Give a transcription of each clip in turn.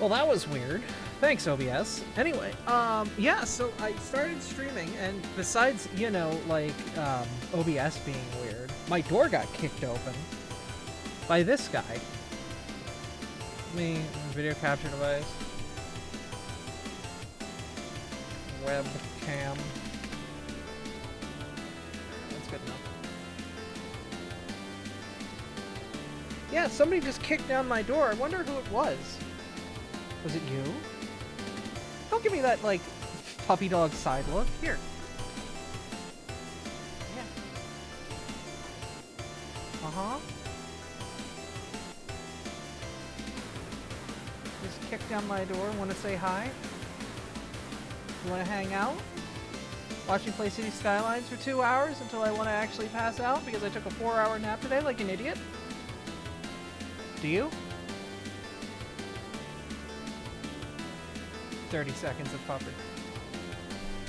Well, that was weird. Thanks, OBS. Anyway, yeah, so I started streaming, and besides, you know, like, OBS being weird, my door got kicked open by this guy. Video capture device. Webcam. That's good enough. Yeah, somebody just kicked down my door. I wonder who it was. Was it you? Don't give me that, like, puppy dog side look. Here. Yeah. Uh-huh. Just kicked down my door. Want to say hi? You want to hang out? Watch me play City Skylines for 2 hours until I want to actually pass out because I took a 4-hour nap today like an idiot? Do you? 30 seconds of pupper.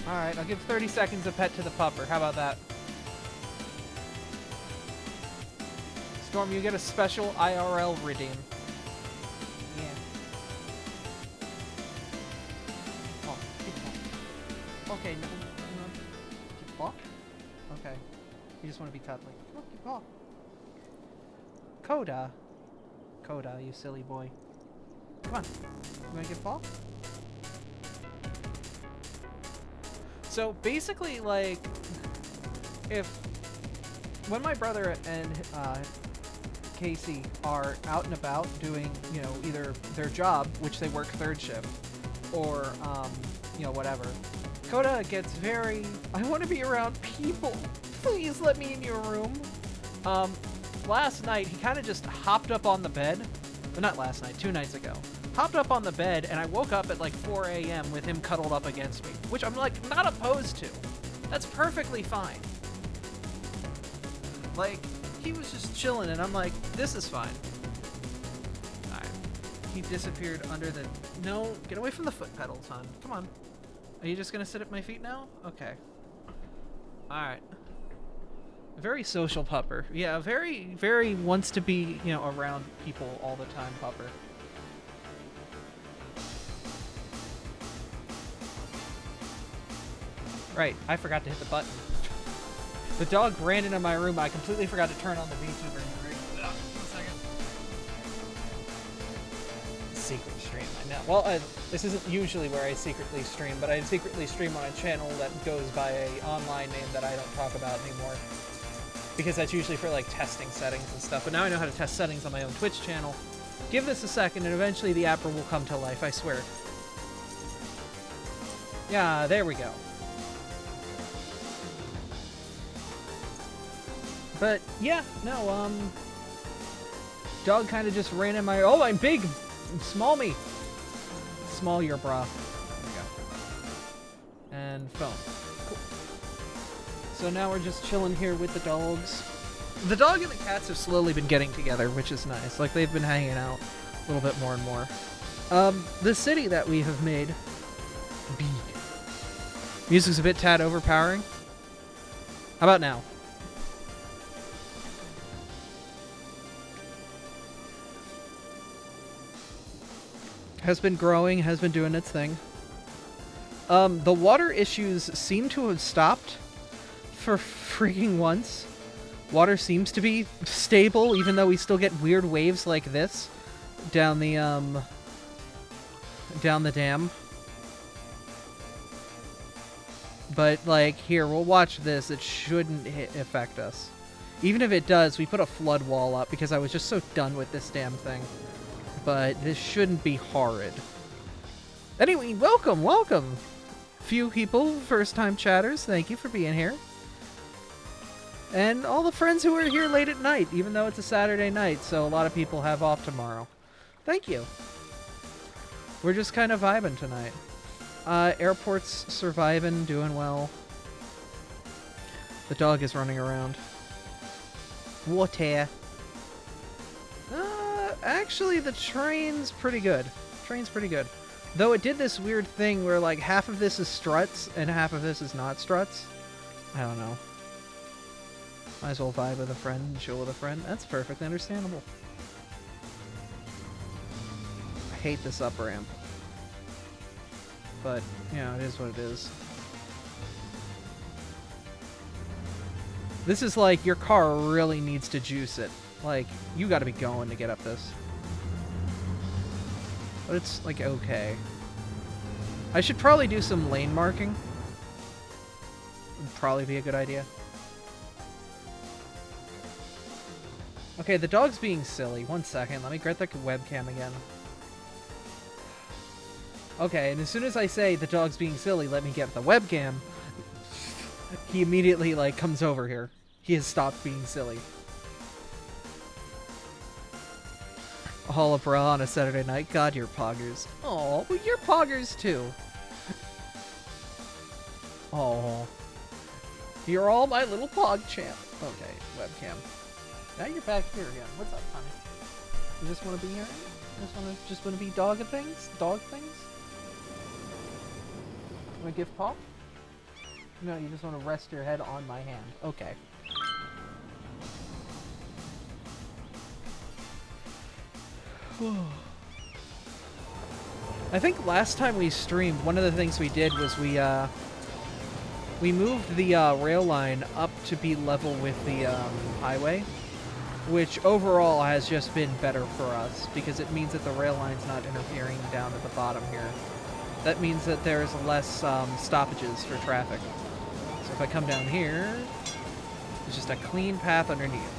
Alright, I'll give 30 seconds of pet to the pupper. How about that? Storm, you get a special IRL redeem. Yeah. Oh, keep on. Okay, no. Keep off? Okay. You just want to be cuddly. Oh, keep off. Coda. Coda, you silly boy. Come on. You want to get ball? So basically, like, when my brother and Casey are out and about doing, you know, either their job, which they work third shift, or, you know, whatever, Coda gets very, I want to be around people. Please let me in your room. Last night, he kind of just hopped up on the bed. Well, not last night, 2 nights ago. Hopped up on the bed, and I woke up at like 4 a.m. with him cuddled up against me, which I'm like not opposed to. That's perfectly fine. Like, he was just chilling, and I'm like, this is fine. Alright. He disappeared under the... No, get away from the foot pedals, hon. Come on. Are you just gonna sit at my feet now? Okay. Alright. Very social pupper. Yeah, very, very wants to be, you know, around people all the time pupper. Right, I forgot to hit the button. The dog ran into my room. I completely forgot to turn on the VTuber. One second. Secret stream, I know. Well, this isn't usually where I secretly stream, but I secretly stream on a channel that goes by a online name that I don't talk about anymore. Because that's usually for like testing settings and stuff. But now I know how to test settings on my own Twitch channel. Give this a second and eventually the app will come to life, I swear. Yeah, there we go. But yeah, no, dog kind of just ran in my... Oh, I'm big! Small me! Small your bra. There we go. And phone. Cool. So now we're just chilling here with the dogs. The dog and the cats have slowly been getting together, which is nice. Like, they've been hanging out a little bit more and more. The city that we have made... Big. Music's a bit tad overpowering. How about now? Has been growing, has been doing its thing. The water issues seem to have stopped for freaking once. Water seems to be stable, even though we still get weird waves like this down the dam. But, like, here, we'll watch this. It shouldn't affect us. Even if it does, we put a flood wall up because I was just so done with this damn thing. But this shouldn't be horrid. Anyway, welcome, welcome! Few people, first-time chatters, thank you for being here. And all the friends who are here late at night, even though it's a Saturday night, so a lot of people have off tomorrow. Thank you. We're just kind of vibing tonight. Airport's surviving, doing well. The dog is running around. Water. Actually, the train's pretty good. Train's pretty good. Though it did this weird thing where, like, half of this is struts and half of this is not struts. I don't know. Might as well vibe with a friend and chill with a friend. That's perfectly understandable. I hate this up ramp. But, you know, it is what it is. This is like, your car really needs to juice it. Like, you gotta be going to get up this. But it's, like, okay. I should probably do some lane marking. Would probably be a good idea. Okay, the dog's being silly. 1 second, let me get the webcam again. Okay, and as soon as I say the dog's being silly, let me get the webcam, he immediately, like, comes over here. He has stopped being silly. All a bra on a Saturday night? God, you're poggers. Oh, well, you're poggers too. Oh. You're all my little pog champ. Okay, webcam. Now you're back here again. What's up, honey? You just want to be here? Just want to be dog things? Dog things? Want to give paw? No, you just want to rest your head on my hand. Okay. I think last time we streamed, one of the things we did was we moved the rail line up to be level with the highway, which overall has just been better for us because it means that the rail line's not interfering down at the bottom here. That means that there's less stoppages for traffic. So if I come down here, there's just a clean path underneath.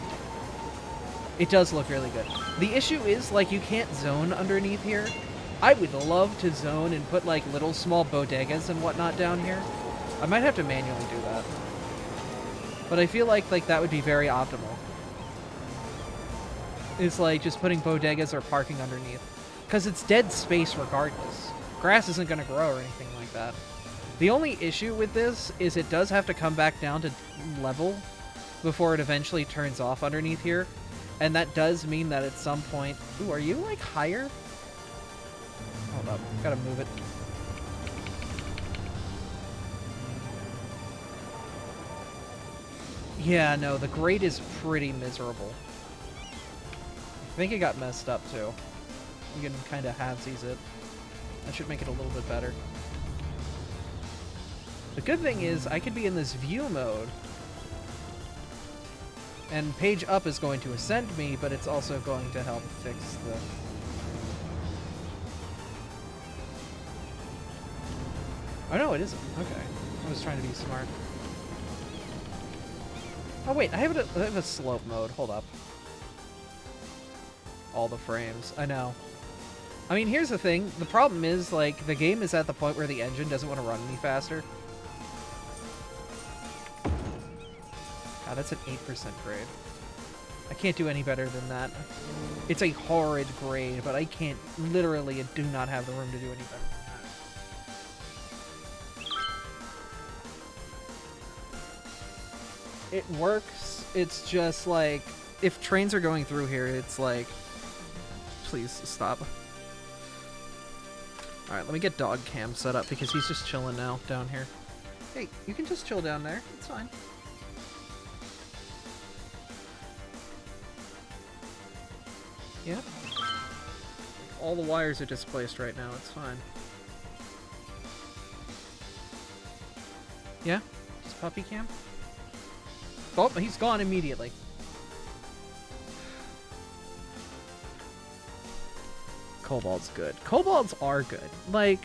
It does look really good. The issue is, like, you can't zone underneath here. I would love to zone and put, like, little small bodegas and whatnot down here. I might have to manually do that. But I feel like that would be very optimal. It's like just putting bodegas or parking underneath. Because it's dead space regardless. Grass isn't going to grow or anything like that. The only issue with this is it does have to come back down to level before it eventually turns off underneath here. And that does mean that at some point... Ooh, are you, like, higher? Hold up. Gotta move it. Yeah, no, the grade is pretty miserable. I think it got messed up, too. You can kind of halvesies it. That should make it a little bit better. The good thing is, I could be in this view mode. And page up is going to ascend me, but it's also going to help fix the... Oh, no, it isn't. Okay. I was trying to be smart. Oh, wait, I have a slope mode. Hold up. All the frames. I know. I mean, here's the thing. The problem is, like, the game is at the point where the engine doesn't want to run any faster. God, that's an 8% grade. I can't do any better than that. It's a horrid grade, but I can't, literally, do not have the room to do any better than that. It works. It's just, like, if trains are going through here, it's like, please stop. Alright, let me get dog cam set up because he's just chilling now down here. Hey, you can just chill down there. It's fine. Yep. All the wires are displaced right now. It's fine. Yeah? Just puppy cam? Oh, he's gone immediately. Kobold's good. Kobolds are good. Like,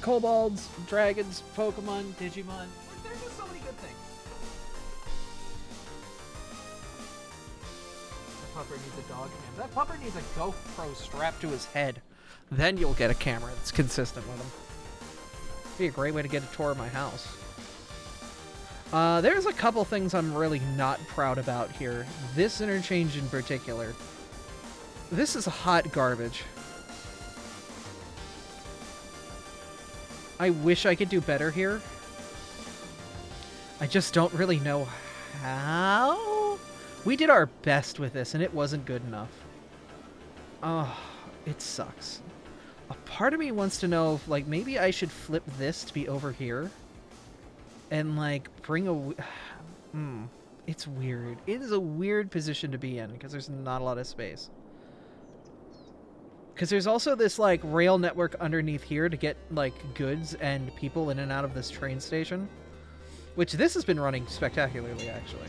kobolds, dragons, Pokemon, Digimon. There's just so many good things. That pupper needs a dog cam. That pupper needs a GoPro strapped to his head. Then you'll get a camera that's consistent with him. Be a great way to get a tour of my house. There's a couple things I'm really not proud about here. This interchange in particular. This is hot garbage. I wish I could do better here. I just don't really know how. We did our best with this, and it wasn't good enough. Oh, it sucks. A part of me wants to know if, like, maybe I should flip this to be over here. And, like, bring a... It's weird. It is a weird position to be in, because there's not a lot of space. Because there's also this, like, rail network underneath here to get, like, goods and people in and out of this train station. Which this has been running spectacularly, actually.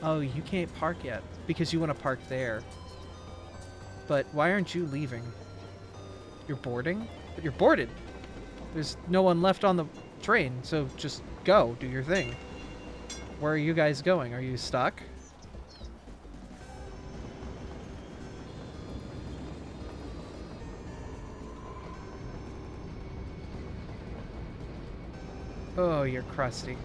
Oh, you can't park yet because you want to park there. But why aren't you leaving? You're boarding? But you're boarded. There's no one left on the train, so just go. Do your thing. Where are you guys going? Are you stuck? Oh, you're crusty.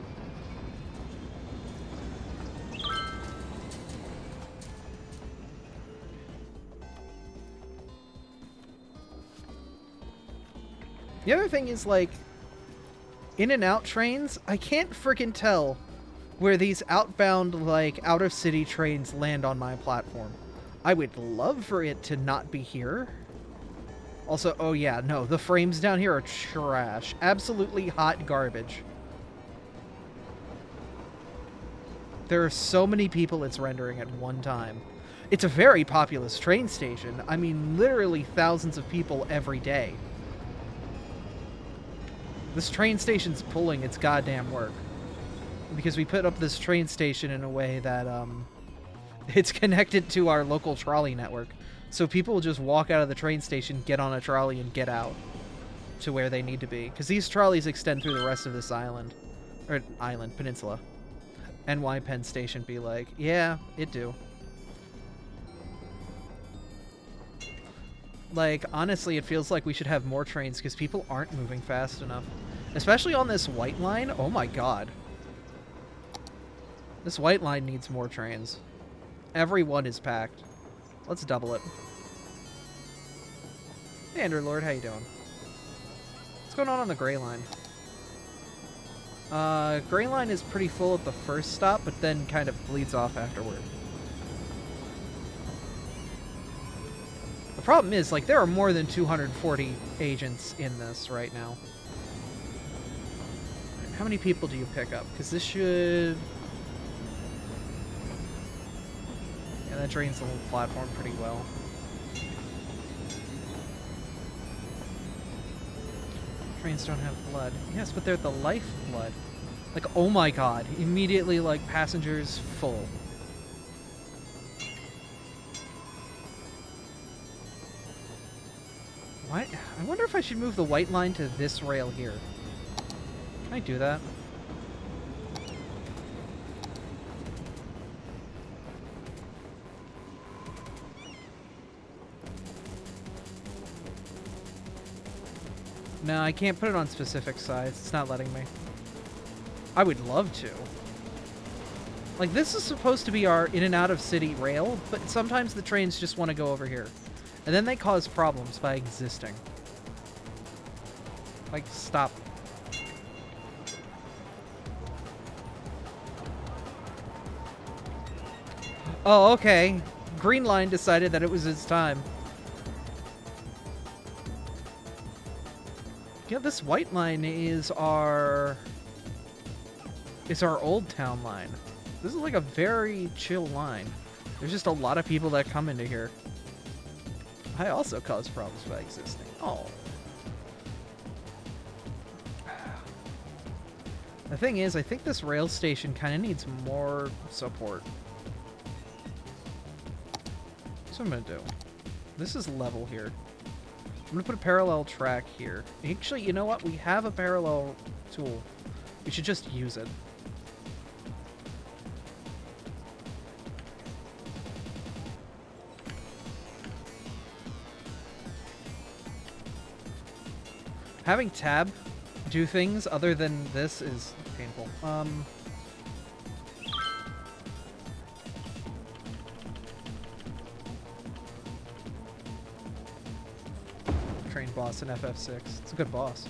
The other thing is, like, in and out trains, I can't freaking tell where these outbound, like, out-of-city trains land on my platform. I would love for it to not be here. Also, oh yeah, no, the frames down here are trash. Absolutely hot garbage. There are so many people it's rendering at one time. It's a very populous train station. I mean, literally thousands of people every day. This train station's pulling its goddamn work. Because we put up this train station in a way that, it's connected to our local trolley network. So people will just walk out of the train station, get on a trolley, and get out to where they need to be. Because these trolleys extend through the rest of this island. Or peninsula. NY Penn Station be like, yeah, it do. Like, honestly, it feels like we should have more trains because people aren't moving fast enough. Especially on this white line. Oh my god. This white line needs more trains. Every one is packed. Let's double it. Hey, Underlord, how you doing? What's going on the gray line? Gray line is pretty full at the first stop, but then kind of bleeds off afterward. The problem is, like, there are more than 240 agents in this right now. How many people do you pick up? Because this should... Yeah, that drains the whole platform pretty well. Trains don't have blood. Yes, but they're the lifeblood. Like, oh my god. Immediately, like, passengers full. What? I wonder if I should move the white line to this rail here. Can I do that? No, I can't put it on specific sides. It's not letting me. I would love to. Like, this is supposed to be our in and out of city rail, but sometimes the trains just want to go over here. And then they cause problems by existing. Like, stop. Oh, okay. Green Line decided that it was its time. Yeah, this white line is our old town line. This is like a very chill line. There's just a lot of people that come into here. I also cause problems by existing. Oh. The thing is, I think this rail station kind of needs more support. That's what I'm going to do. This is level here. I'm going to put a parallel track here. Actually, you know what? We have a parallel tool. We should just use it. Having tab do things other than this is painful. Train boss in FF6. It's a good boss.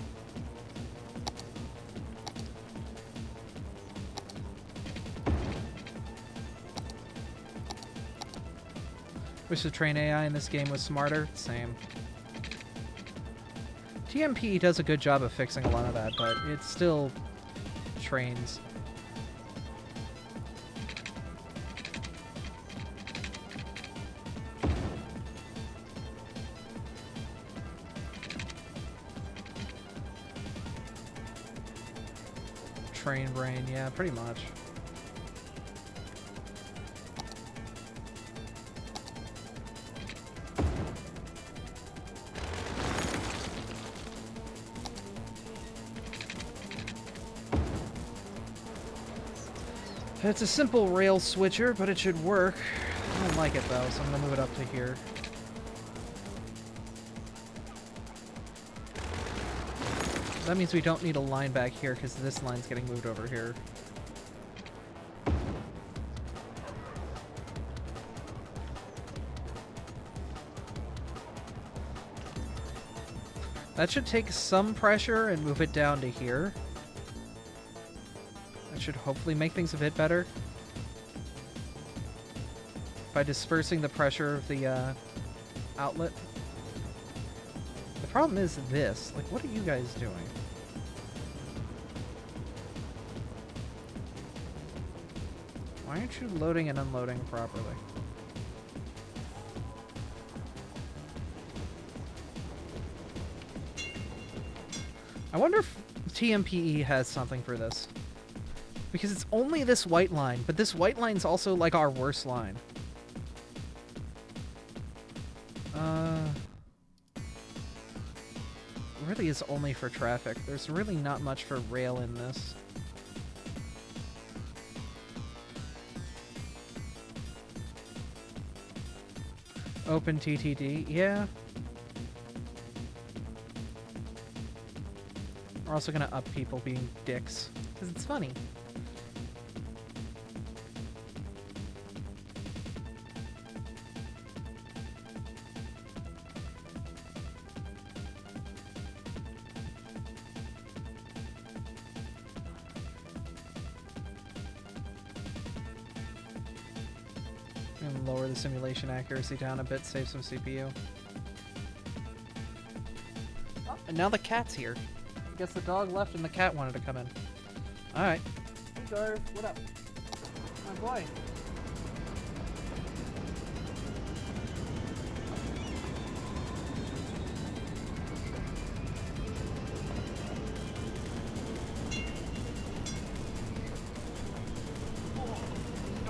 Wish the train AI in this game was smarter. Same. TMP does a good job of fixing a lot of that, but it's still trains. train brain, yeah, pretty much. It's a simple rail switcher, but it should work. I don't like it though, so I'm gonna move it up to here. That means we don't need a line back here because this line's getting moved over here. That should take some pressure and move it down to here. That should hopefully make things a bit better. By dispersing the pressure of the outlet. The problem is this. Like, what are you guys doing? Why aren't you loading and unloading properly? I wonder if TMPE has something for this. Because it's only this white line, but this white line's also like our worst line. Really is only for traffic. There's really not much for rail in this. Open TTD, yeah. We're also gonna up people being dicks, because it's funny. And lower the simulation accuracy down a bit, save some CPU. Oh, and now the cat's here. I guess the dog left and the cat wanted to come in. Alright. Hey Garv, what up? My boy.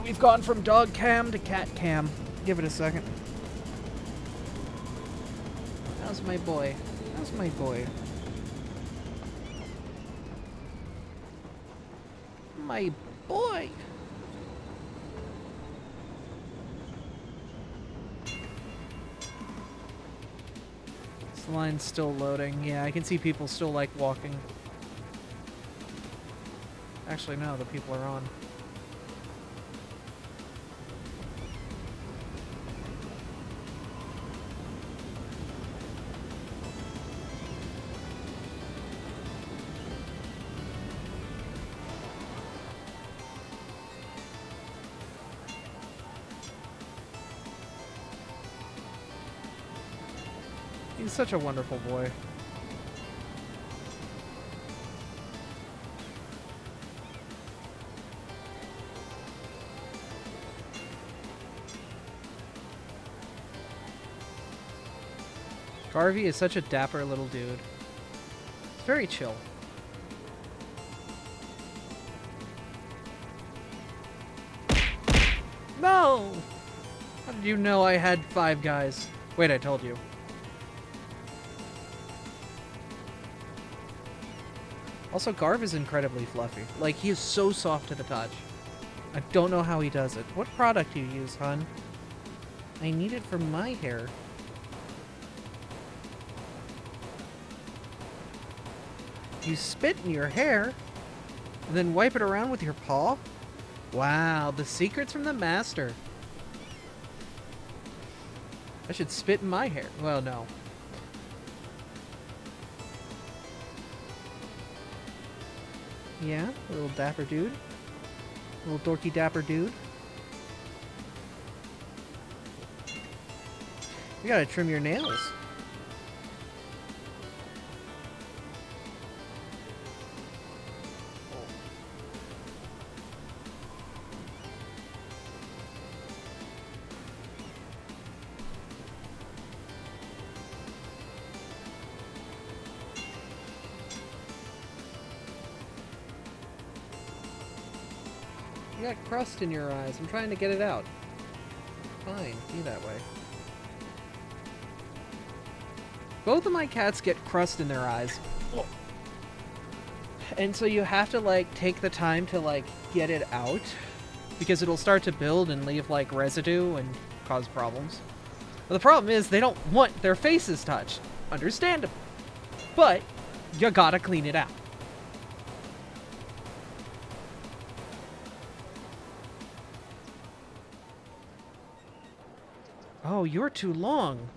We've gone from dog cam to cat cam. Give it a second. How's my boy? How's my boy? My boy! This line's still loading. Yeah, I can see people still like walking. Actually, no, the people are on. He's such a wonderful boy. Garvey is such a dapper little dude. He's very chill. No! How did you know I had 5 guys? Wait, I told you. Also, Garv is incredibly fluffy. Like, he is so soft to the touch. I don't know how he does it. What product do you use, hun? I need it for my hair. You spit in your hair, and then wipe it around with your paw? Wow, the secrets from the master. I should spit in my hair. Well, no. Yeah, little dapper dude. Little dorky dapper dude. You gotta trim your nails. You got crust in your eyes. I'm trying to get it out. Fine, be that way. Both of my cats get crust in their eyes. And so you have to, like, take the time to, like, get it out. Because it'll start to build and leave, like, residue and cause problems. But the problem is they don't want their faces touched. Understandable. But you gotta clean it out. Oh, you're too long.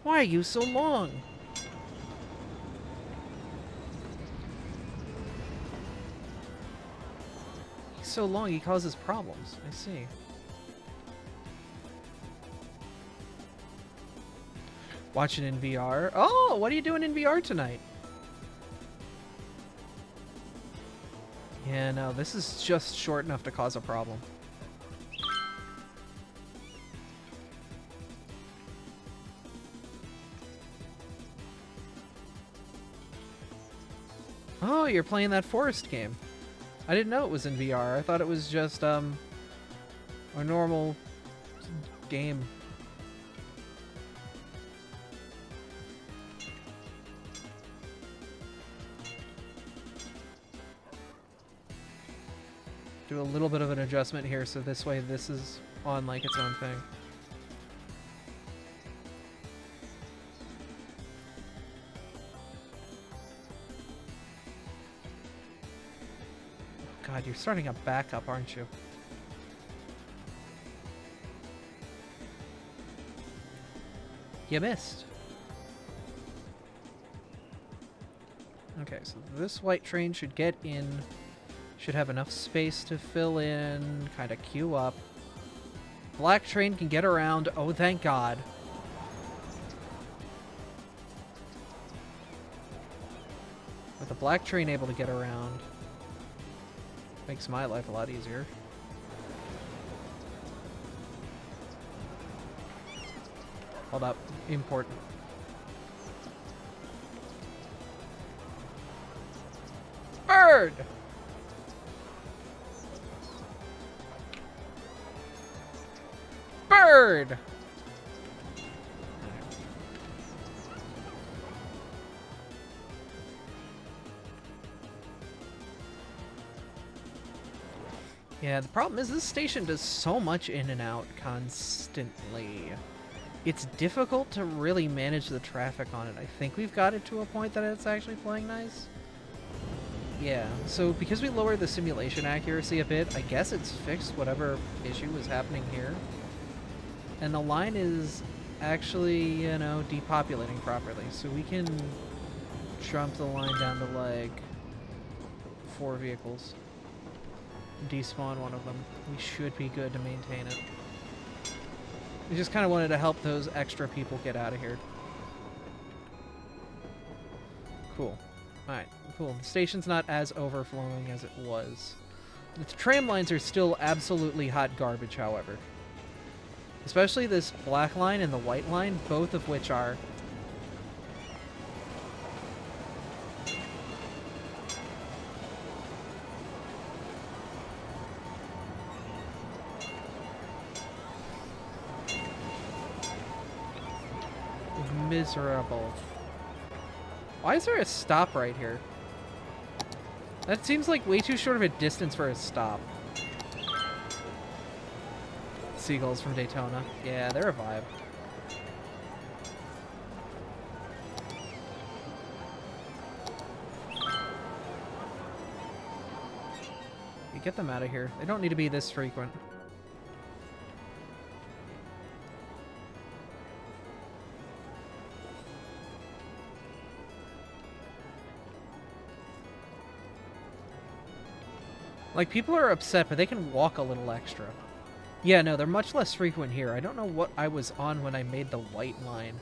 Why are you so long? He's so long he causes problems. I see. Watching in VR. Oh, what are you doing in VR tonight? Yeah, no, this is just short enough to cause a problem. Oh, you're playing that forest game. I didn't know it was in VR. I thought it was just, a normal game. Do a little bit of an adjustment here, so this way this is on like its own thing. God, you're starting a backup, aren't you? You missed. Okay, so this white train should get in. Should have enough space to fill in, kind of queue up. Black train can get around. Oh, thank God. With the black train able to get around, makes my life a lot easier. Hold up. Important. Bird! Bird! Yeah, the problem is this station does so much in and out constantly. It's difficult to really manage the traffic on it. I think we've got it to a point that it's actually playing nice. Yeah, so because we lowered the simulation accuracy a bit, I guess it's fixed whatever issue was happening here. And the line is actually, you know, depopulating properly. So we can jump the line down to like 4 vehicles. Despawn one of them. We should be good to maintain it. We just kind of wanted to help those extra people get out of here. Cool. Alright, cool. The station's not as overflowing as it was. The tram lines are still absolutely hot garbage, however. Especially this black line and the white line, both of which are... miserable. Why is there a stop right here? That seems like way too short of a distance for a stop. Seagulls from Daytona. Yeah, they're a vibe. You get them out of here. They don't need to be this frequent. Like, people are upset, but they can walk a little extra. Yeah, no, they're much less frequent here. I don't know what I was on when I made the white line.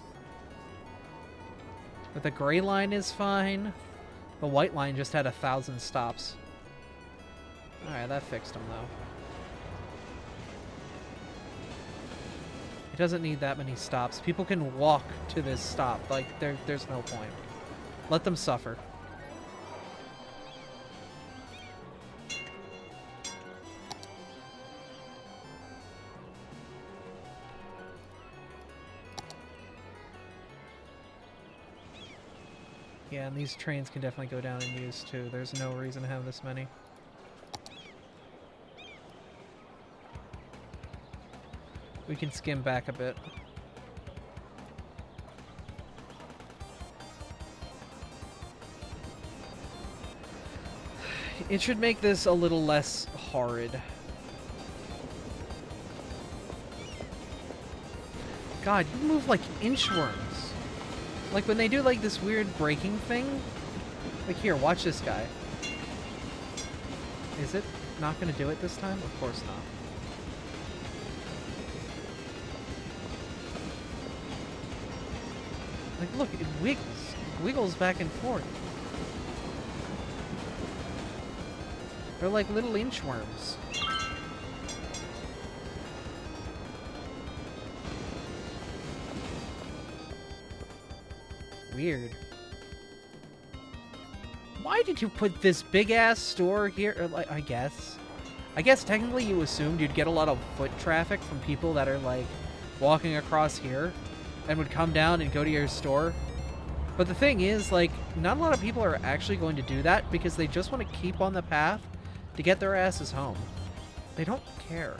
But the gray line is fine. The white line just had 1,000 stops. Alright, that fixed them, though. It doesn't need that many stops. People can walk to this stop. Like, there's no point. Let them suffer. Yeah, and these trains can definitely go down in use too. There's no reason to have this many. We can skim back a bit. It should make this a little less horrid. God, you move like inchworms. Like when they do like this weird braking thing. Like here, watch this guy. Is it not gonna do it this time? Of course not. Like look, it wiggles. It wiggles back and forth. They're like little inchworms. Weird. Why did you put this big-ass store here? Or, like, I guess technically you assumed you'd get a lot of foot traffic from people that are, like, walking across here and would come down and go to your store. But the thing is, like, not a lot of people are actually going to do that because they just want to keep on the path to get their asses home. They don't care.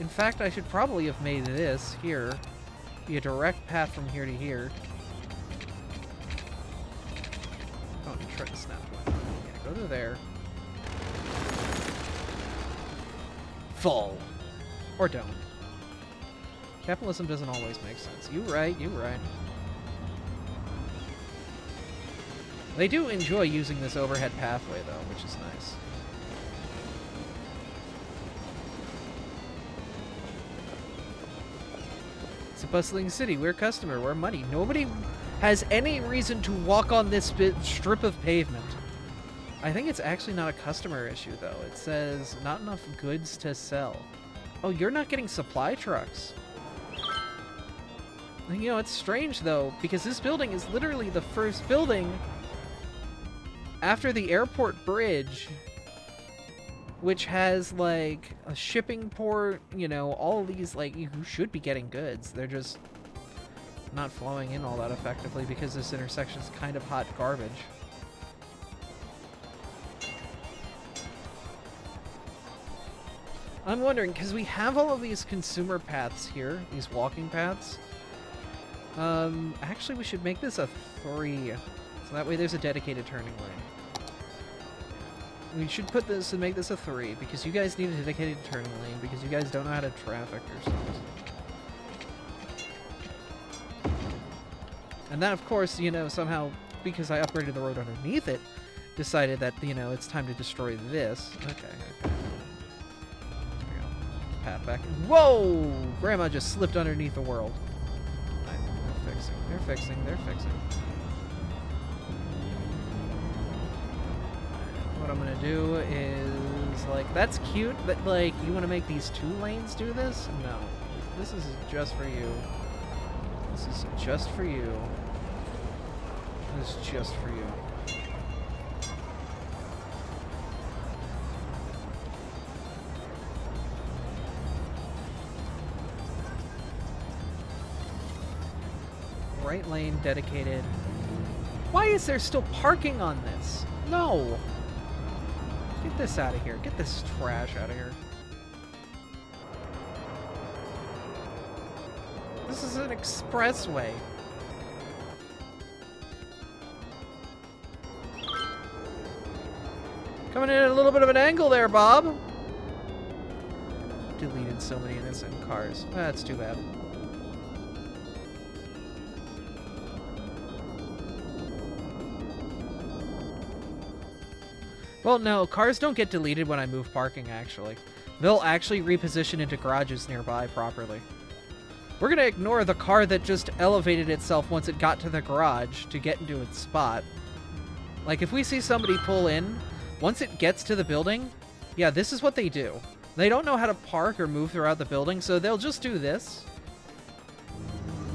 In fact, I should probably have made this here be a direct path from here to here. Oh, you tried to snap one. Yeah, go to there. Fall. Or don't. Capitalism doesn't always make sense. You right, you right. They do enjoy using this overhead pathway, though, which is nice. It's a bustling city. We're customer. We're money. Nobody has any reason to walk on this strip of pavement. I think it's actually not a customer issue, though. It says not enough goods to sell. Oh, you're not getting supply trucks. You know, it's strange, though, because this building is literally the first building after the airport bridge, which has, like, a shipping port, you know, all of these, like, you should be getting goods. They're just not flowing in all that effectively because this intersection is kind of hot garbage. I'm wondering, because we have all of these consumer paths here, these walking paths. Actually, we should make this a 3, so that way there's a dedicated turning lane. We should put this and make this a 3, because you guys need a dedicated turning lane, because you guys don't know how to traffic yourselves. And that, of course, you know, somehow, because I upgraded the road underneath it, decided that, you know, it's time to destroy this. Okay. There we go. Path back. Whoa! Grandma just slipped underneath the world. They're fixing. What I'm gonna do is, like, that's cute, but, like, you want to make these 2 lanes do this? No. This is just for you. This is just for you. This is just for you. Right lane dedicated. Why is there still parking on this? No! Get this out of here. Get this trash out of here. This is an expressway. Coming in at a little bit of an angle there, Bob. Deleted so many innocent cars. That's too bad. Well, no, cars don't get deleted when I move parking, actually. They'll actually reposition into garages nearby properly. We're gonna ignore the car that just elevated itself once it got to the garage to get into its spot. Like, if we see somebody pull in, once it gets to the building, yeah, this is what they do. They don't know how to park or move throughout the building, so they'll just do this.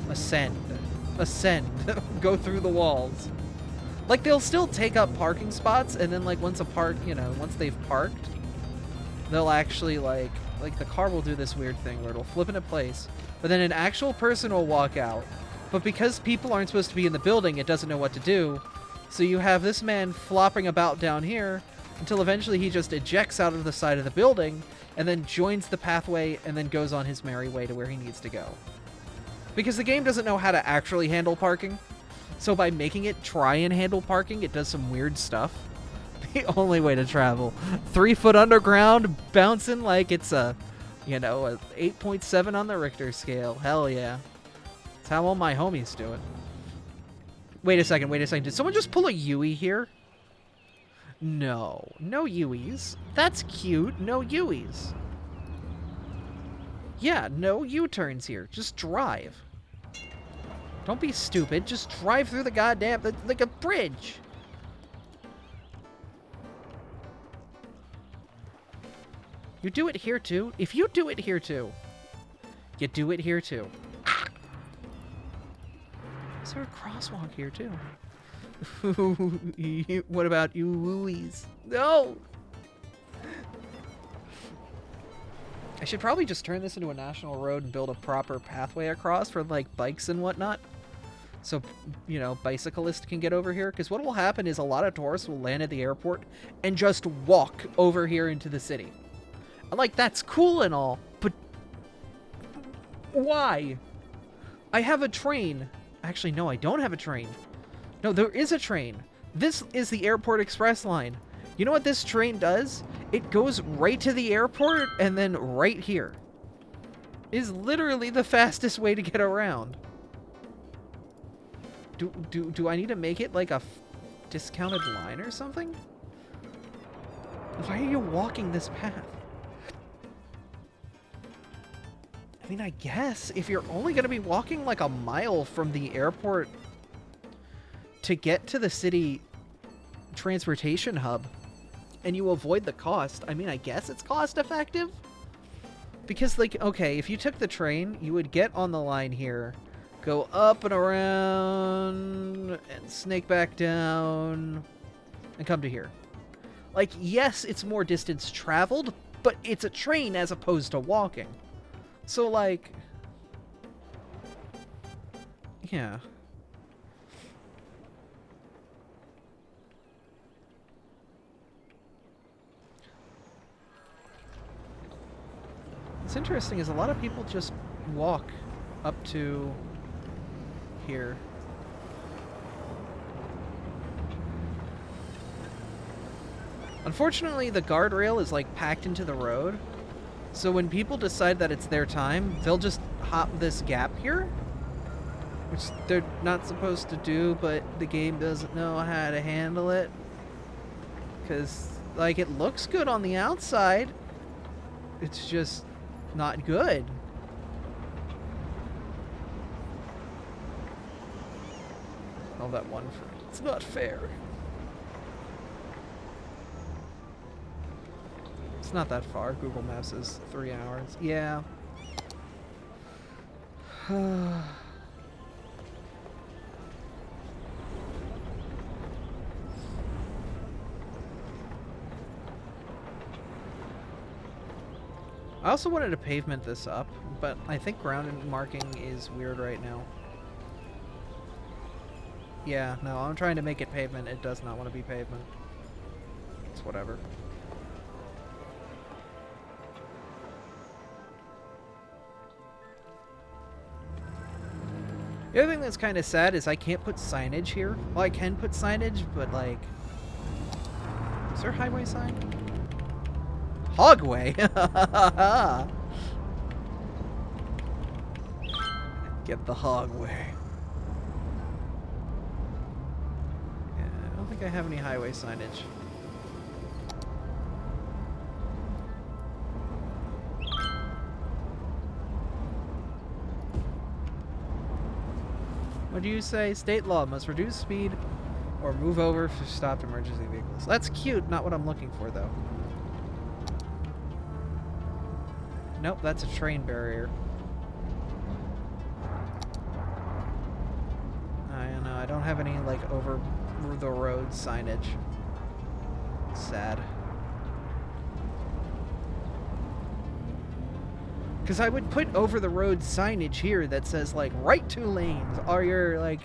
Ascend. Ascend. Go through the walls. Like, they'll still take up parking spots, and then, like, once they've parked, they'll actually, like, the car will do this weird thing where it'll flip into place, but then an actual person will walk out. But because people aren't supposed to be in the building, it doesn't know what to do, So you have this man flopping about down here until eventually he just ejects out of the side of the building and then joins the pathway and then goes on his merry way to where he needs to go. Because the game doesn't know how to actually handle parking. So by making it try and handle parking, it does some weird stuff. The only way to travel. 3 foot underground, bouncing like it's a 8.7 on the Richter scale. Hell yeah. That's how all my homies do it. Wait a second. Did someone just pull a Yui here? No. No Yuis. That's cute. No Yuis. Yeah, no U-turns here. Just drive. Don't be stupid. Just drive through the goddamn... like a bridge. You do it here, too. If you do it here, too. You do it here, too. Is there a crosswalk here, too? What about you, Wooies? No! I should probably just turn this into a national road and build a proper pathway across for, like, bikes and whatnot. So, bicyclists can get over here. Because what will happen is a lot of tourists will land at the airport and just walk over here into the city. Like, that's cool and all, but why? I have a train. Actually, no, I don't have a train. No, there is a train. This is the Airport Express line. You know what this train does? It goes right to the airport and then right here. It is literally the fastest way to get around. Do I need to make it like a discounted line or something? Why are you walking this path? I mean, I guess if you're only going to be walking like a mile from the airport to get to the city transportation hub and you avoid the cost, I mean, I guess it's cost effective. Because, like, okay, if you took the train, you would get on the line here, go up and around, and snake back down, and come to here. Like, yes, it's more distance traveled, but it's a train as opposed to walking. So, like, yeah. What's interesting is a lot of people just walk up to here. Unfortunately, the guardrail is, like, packed into the road. So when people decide that it's their time, they'll just hop this gap here, which they're not supposed to do, but the game doesn't know how to handle it. Because, like, it looks good on the outside. It's just not good. Oh, that one for... It's not fair. It's not that far. Google Maps is 3 hours. Yeah. I also wanted to pavement this up, but I think ground marking is weird right now. Yeah, no, I'm trying to make it pavement. It does not want to be pavement. It's whatever. The other thing that's kind of sad is I can't put signage here. Well, I can put signage, but, like... Is there a highway sign? Hogway? Get the hogway. Yeah, I don't think I have any highway signage. What do you say? State law must reduce speed or move over for stopped emergency vehicles. That's cute, not what I'm looking for, though. Nope, that's a train barrier. I don't know, I don't have any, like, over the road signage. Sad. Because I would put over the road signage here that says, like, right 2 lanes, or your, like,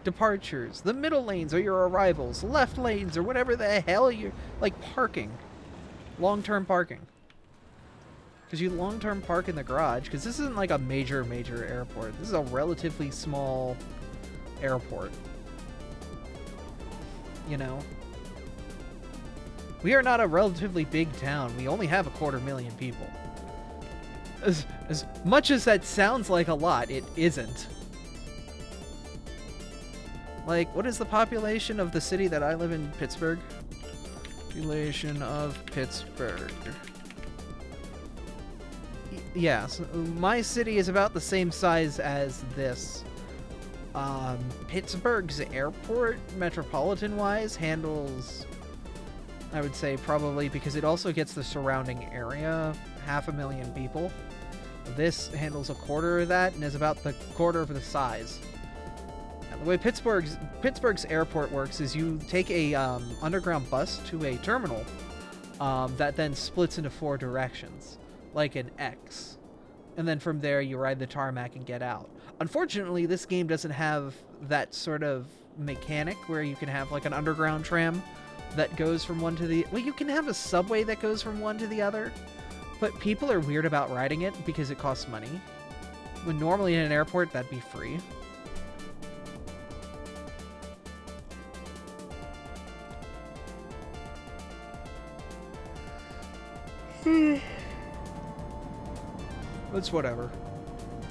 departures. The middle lanes are your arrivals. Left lanes or whatever the hell you're... Like, parking. Long-term parking. Because you long-term park in the garage, because this isn't like a major airport. This is a relatively small airport. You know? We are not a relatively big town. We only have 250,000 people. As much as that sounds like a lot, it isn't. Like, what is the population of the city that I live in, Pittsburgh? Population of Pittsburgh. Yeah, so my city is about the same size as this. Pittsburgh's airport, metropolitan-wise, handles, I would say, probably, because it also gets the surrounding area, 500,000 people. This handles a quarter of that and is about the quarter of the size. And the way Pittsburgh's airport works is you take a underground bus to a terminal that then splits into 4 directions, like an X. And then from there you ride the tarmac and get out. Unfortunately, this game doesn't have that sort of mechanic where you can have like an underground tram that goes from one to the... Well, you can have a subway that goes from one to the other, but people are weird about riding it because it costs money. When normally in an airport, that'd be free. It's whatever.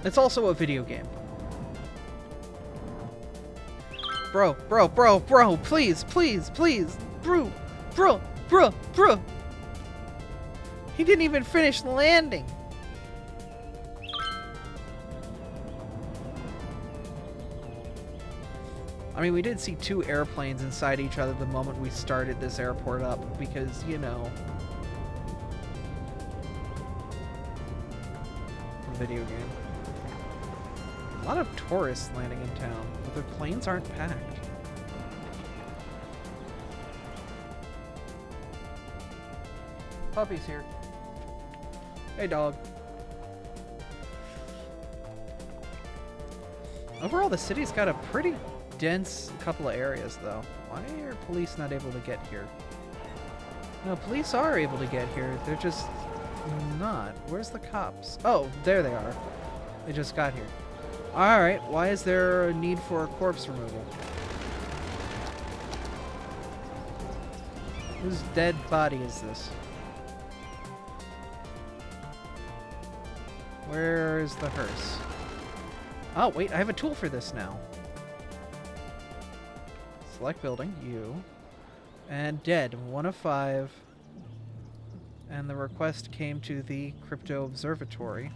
It's also a video game. Bro, please, bro. He didn't even finish landing. I mean, we did see 2 airplanes inside each other the moment we started this airport up because, you know, video game. A lot of tourists landing in town, but their planes aren't packed. Puppy's here. Hey, dog. Overall, the city's got a pretty dense couple of areas, though. Why are police not able to get here? No, police are able to get here. They're just not. Where's the cops? Oh, there they are. They just got here. Alright, why is there a need for a corpse removal? Whose dead body is this? Where is the hearse? Oh, wait, I have a tool for this now. Select building, you. And dead, 1 of 5. And the request came to the Crypto Observatory.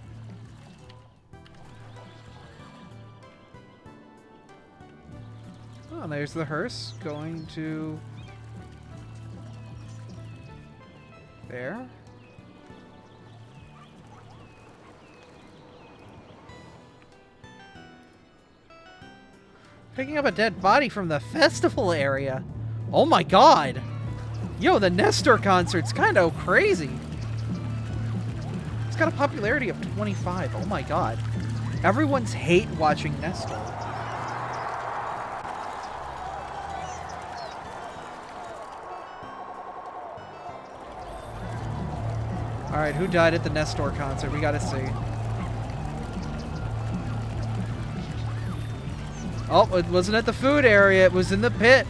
Oh, there's the hearse going to there. Picking up a dead body from the festival area. Oh my god! Yo, the Nestor concert's kind of crazy. It's got a popularity of 25. Oh my god. Everyone's hate watching Nestor. Alright, who died at the Nestor concert? We gotta see. Oh, it wasn't at the food area. It was in the pit.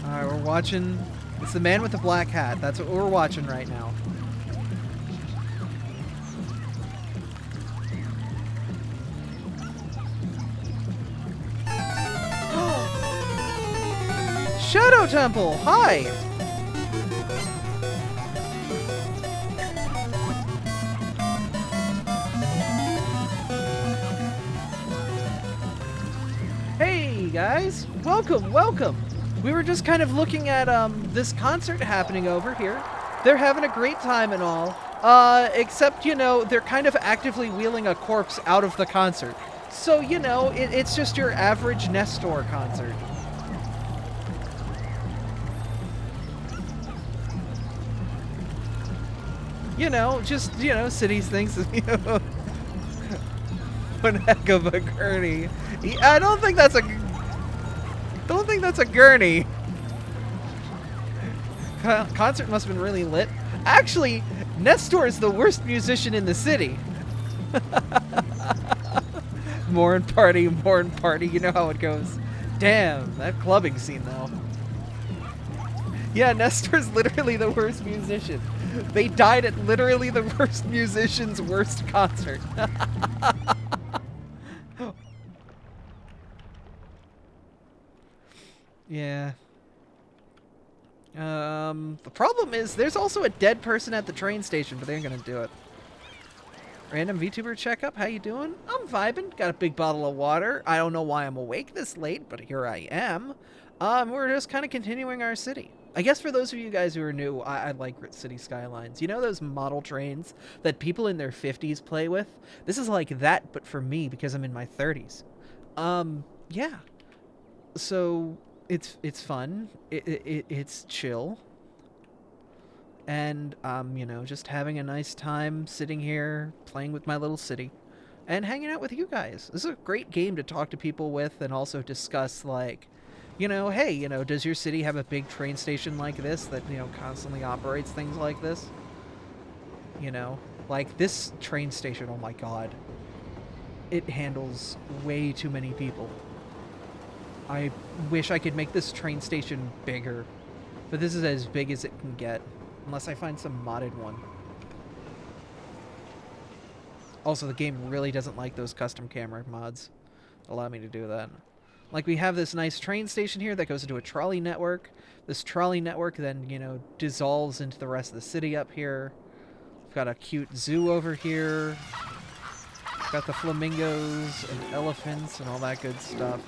Alright, we're watching. It's the man with the black hat. That's what we're watching right now. Shadow Temple! Hi! Hey guys! Welcome! We were just kind of looking at this concert happening over here. They're having a great time and all. Except, you know, they're kind of actively wheeling a corpse out of the concert. So, you know, it's just your average Nestor concert. You know, just, you know, cities thinks, you know, one heck of a gurney. I don't think that's a gurney. Concert must have been really lit. Actually, Nestor is the worst musician in the city. More and party, you know how it goes. Damn, that clubbing scene though. Yeah, Nestor's literally the worst musician. They died at literally the worst musician's worst concert. Yeah. The problem is there's also a dead person at the train station, but they ain't gonna do it. Random VTuber checkup, how you doing? I'm vibing. Got a big bottle of water. I don't know why I'm awake this late, but here I am. We're just kind of continuing our city. I guess for those of you guys who are new, I like city skylines. You know those model trains that people in their 50s play with? This is like that, but for me, because I'm in my 30s. Yeah. So, it's fun. It's chill. And, you know, just having a nice time sitting here, playing with my little city, and hanging out with you guys. This is a great game to talk to people with and also discuss, like, you know, hey, you know, does your city have a big train station like this that, you know, constantly operates things like this? You know, like this train station, oh my god. It handles way too many people. I wish I could make this train station bigger, but this is as big as it can get. Unless I find some modded one. Also, the game really doesn't like those custom camera mods. Allow me to do that. Like, we have this nice train station here that goes into a trolley network. This trolley network then, you know, dissolves into the rest of the city up here. We've got a cute zoo over here. Got the flamingos and elephants and all that good stuff.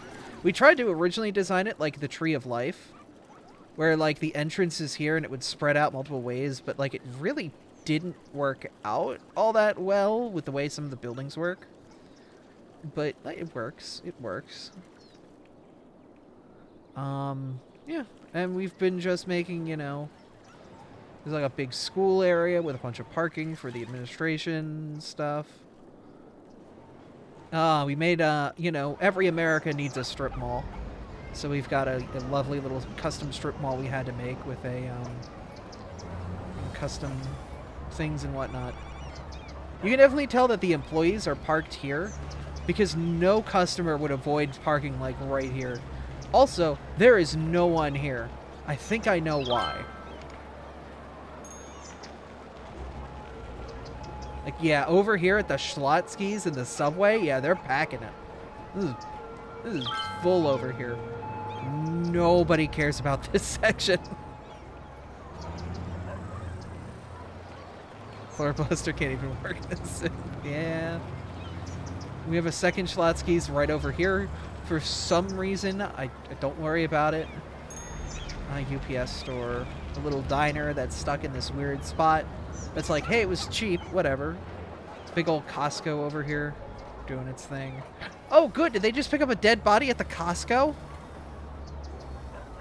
We tried to originally design it like the Tree of Life, where, like, the entrance is here and it would spread out multiple ways, but, like, it really didn't work out all that well with the way some of the buildings work. But, like, it works. It works. Yeah. And we've been just making, you know, there's, like, a big school area with a bunch of parking for the administration stuff. We made, you know, every America needs a strip mall. So we've got a lovely little custom strip mall we had to make with a, custom things and whatnot. You can definitely tell that the employees are parked here because no customer would avoid parking, like, right here. Also, there is no one here. I think I know why. Like, yeah, over here at the Schlotzsky's and the subway, yeah, they're packing it. This is full over here. Nobody cares about this section. Floor Buster can't even work this. Yeah. We have a second Schlotzsky's right over here. For some reason, I don't worry about it. A UPS store. A little diner that's stuck in this weird spot. It's like, hey, it was cheap. Whatever. Big old Costco over here doing its thing. Oh, good. Did they just pick up a dead body at the Costco?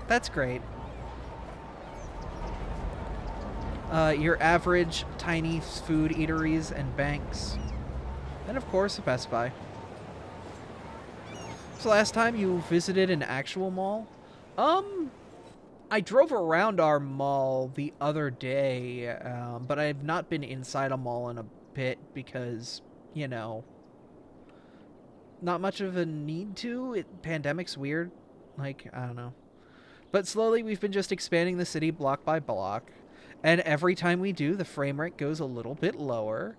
That's great. Your average tiny food eateries and banks. And of course, a Best Buy. So last time you visited an actual mall? I drove around our mall the other day, but I have not been inside a mall in a bit because, you know, not much of a need to. Pandemic's weird. Like, I don't know. But slowly we've been just expanding the city block by block. And every time we do, the frame rate goes a little bit lower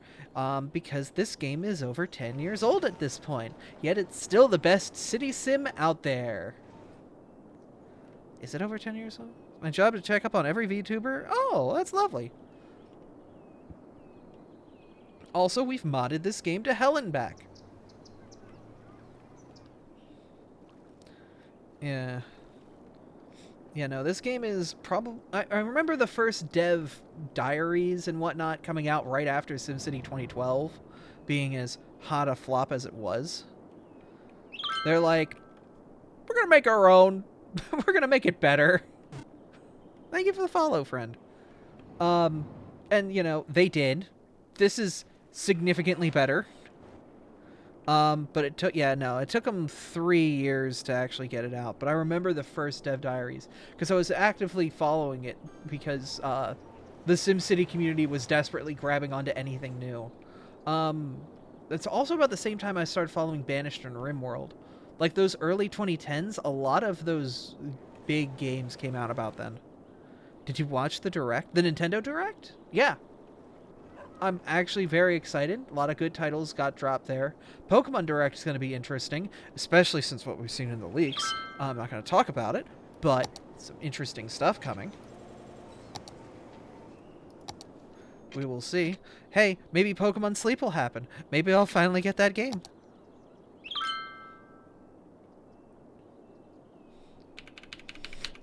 because this game is over 10 years old at this point. Yet it's still the best city sim out there. Is it over 10 years old? My job to check up on every VTuber? Oh, that's lovely. Also, we've modded this game to hell and back. Yeah. Yeah, no, this game is probably... I remember the first dev diaries and whatnot coming out right after SimCity 2012 being as hot a flop as it was. They're like, we're gonna make our own. We're gonna make it better. Thank you for the follow, friend. And, you know, they did. This is significantly better. But it took, yeah, no, it took them 3 years to actually get it out. But I remember the first Dev Diaries because I was actively following it because the SimCity community was desperately grabbing onto anything new. That's also about the same time I started following Banished and RimWorld. Like those early 2010s, a lot of those big games came out about then. Did you watch the Direct? The Nintendo Direct? Yeah. I'm actually very excited. A lot of good titles got dropped there. Pokemon Direct is going to be interesting, especially since what we've seen in the leaks. I'm not going to talk about it, but some interesting stuff coming. We will see. Hey, maybe Pokemon Sleep will happen. Maybe I'll finally get that game.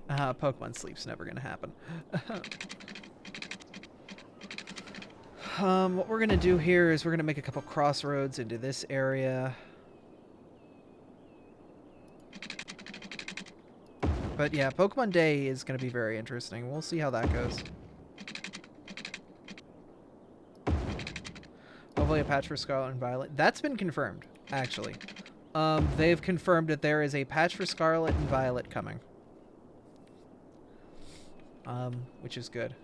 Pokemon Sleep's never going to happen. What we're going to do here is we're going to make a couple crossroads into this area. But yeah, Pokemon Day is going to be very interesting. We'll see how that goes. Hopefully a patch for Scarlet and Violet. That's been confirmed, actually. They've confirmed that there is a patch for Scarlet and Violet coming. Which is good.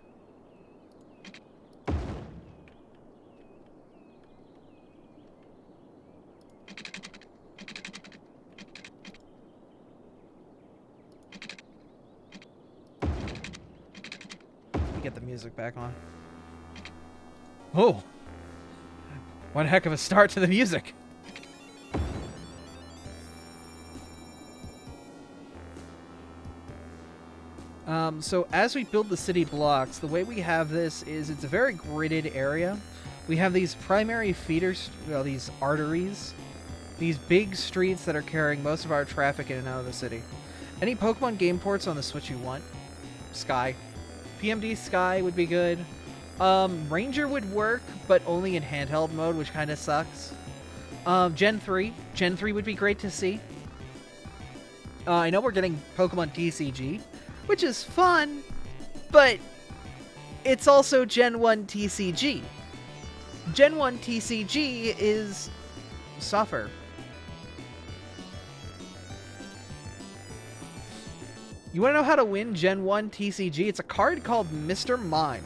Get the music back on. Oh! One heck of a start to the music! So as we build the city blocks, the way we have this is it's a very gridded area. We have these primary feeders, well, these arteries, these big streets that are carrying most of our traffic in and out of the city. Any Pokemon game ports on the Switch you want? Sky. PMD Sky would be good. Ranger would work, but only in handheld mode, which kind of sucks. Gen 3. Gen 3 would be great to see. I know we're getting Pokemon TCG, which is fun, but it's also Gen 1 TCG. Gen 1 TCG is suffer. You want to know how to win Gen 1 TCG? It's a card called Mr. Mime.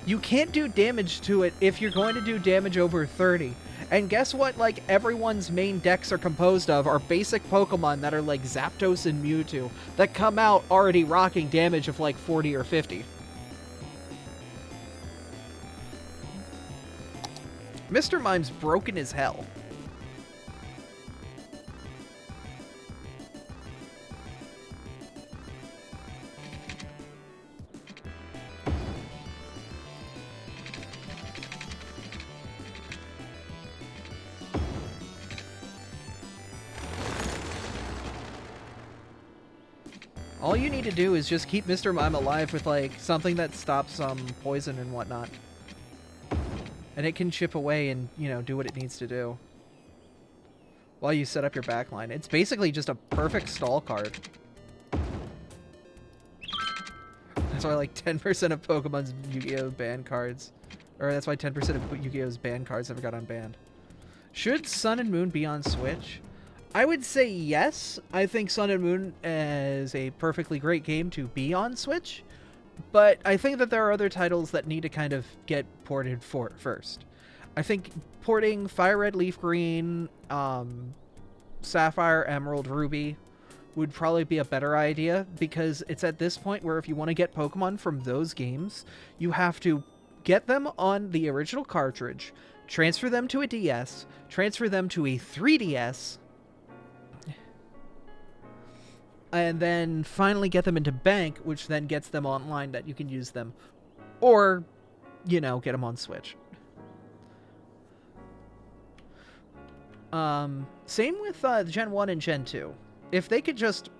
You can't do damage to it if you're going to do damage over 30. And guess what, like, everyone's main decks are composed of are basic Pokemon that are like Zapdos and Mewtwo that come out already rocking damage of like 40 or 50. Mr. Mime's broken as hell. All you need to do is just keep Mr. Mime alive with, like, something that stops poison and whatnot. And it can chip away and, you know, do what it needs to do. While you set up your backline. It's basically just a perfect stall card. That's why, like, 10% of Pokemon's Yu-Gi-Oh! Ban cards. Or that's why 10% of Yu-Gi-Oh's ban cards never got unbanned. Should Sun and Moon be on Switch? I would say yes. I think Sun and Moon is a perfectly great game to be on Switch, but I think that there are other titles that need to kind of get ported for first. I think porting Fire Red, Leaf Green, Sapphire, Emerald, Ruby would probably be a better idea, because it's at this point where if you want to get Pokemon from those games, you have to get them on the original cartridge, transfer them to a DS, transfer them to a 3DS, and then finally get them into Bank, which then gets them online that you can use them. Or, you know, get them on Switch. Same with Gen 1 and Gen 2. If they could just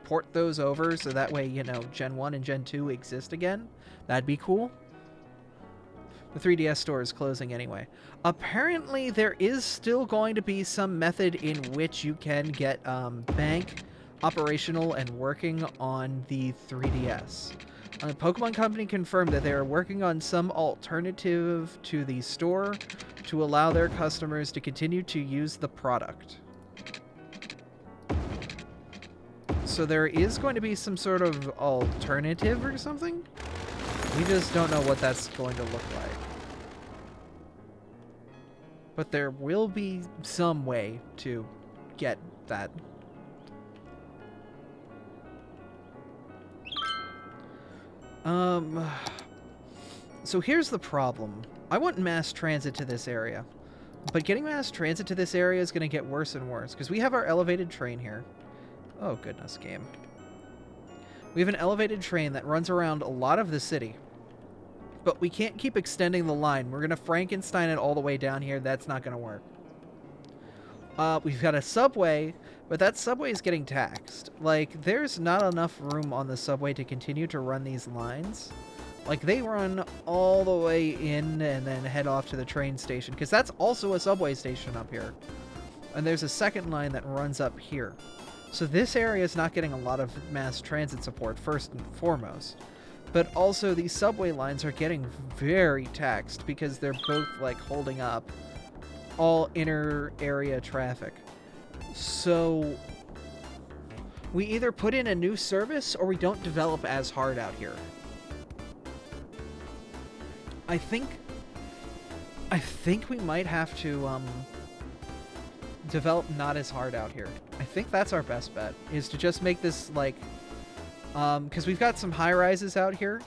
port those over so that way, you know, Gen 1 and Gen 2 exist again, that'd be cool. The 3DS store is closing anyway. Apparently, there is still going to be some method in which you can get Bank operational and working on the 3DS. Pokemon Company confirmed that they are working on some alternative to the store to allow their customers to continue to use the product. So there is going to be some sort of alternative or something. We just don't know what that's going to look like. But there will be some way to get that. So here's the problem. I want mass transit to this area. But getting mass transit to this area is going to get worse and worse, because we have our elevated train here. Oh, goodness, game. We have an elevated train that runs around a lot of the city. But we can't keep extending the line. We're going to Frankenstein it all the way down here. That's not going to work. We've got a subway, but that subway is getting taxed. Like, there's not enough room on the subway to continue to run these lines. Like, they run all the way in and then head off to the train station, because that's also a subway station up here. And there's a second line that runs up here. So this area is not getting a lot of mass transit support, first and foremost. But also, these subway lines are getting very taxed because they're both, like, holding up all inner area traffic. So we either put in a new service or we don't develop as hard out here. I think we might have to develop not as hard out here. I think that's our best bet, is to just make this like because we've got some high rises out here,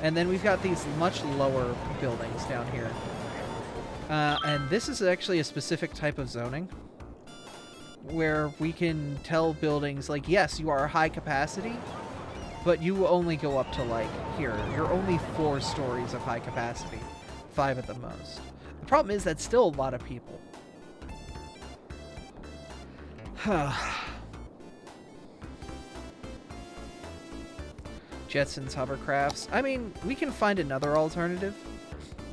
and then we've got these much lower buildings down here. And this is actually a specific type of zoning where we can tell buildings, like, yes, you are high capacity, but you only go up to, like, here. You're only 4 stories of high capacity. 5 at the most. The problem is that's still a lot of people. Jetsons hovercrafts. I mean, we can find another alternative.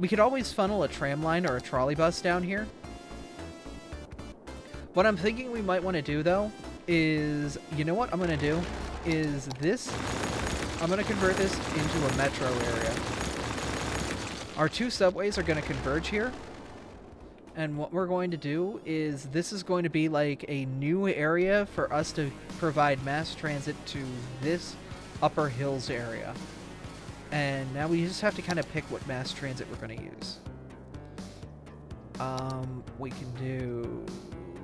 We could always funnel a tram line or a trolley bus down here. What I'm thinking we might want to do, though, is... You know what I'm going to do? Is this... I'm going to convert this into a metro area. Our 2 subways are going to converge here. And what we're going to do is... This is going to be like a new area for us to provide mass transit to this Upper Hills area. And now we just have to kind of pick what mass transit we're going to use. We can do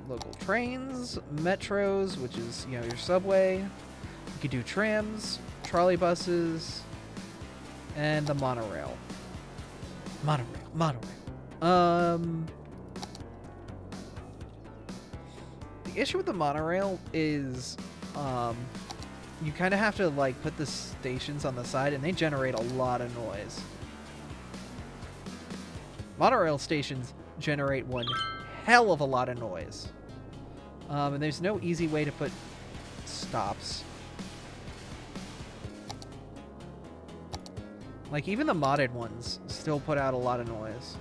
local trains, metros, which is, you know, your subway. We could do trams, trolley buses, and the monorail. Monorail. The issue with the monorail is, you kind of have to, like, put the stations on the side, and they generate a lot of noise. Monorail stations generate one hell of a lot of noise. And there's no easy way to put stops. Like, even the modded ones still put out a lot of noise.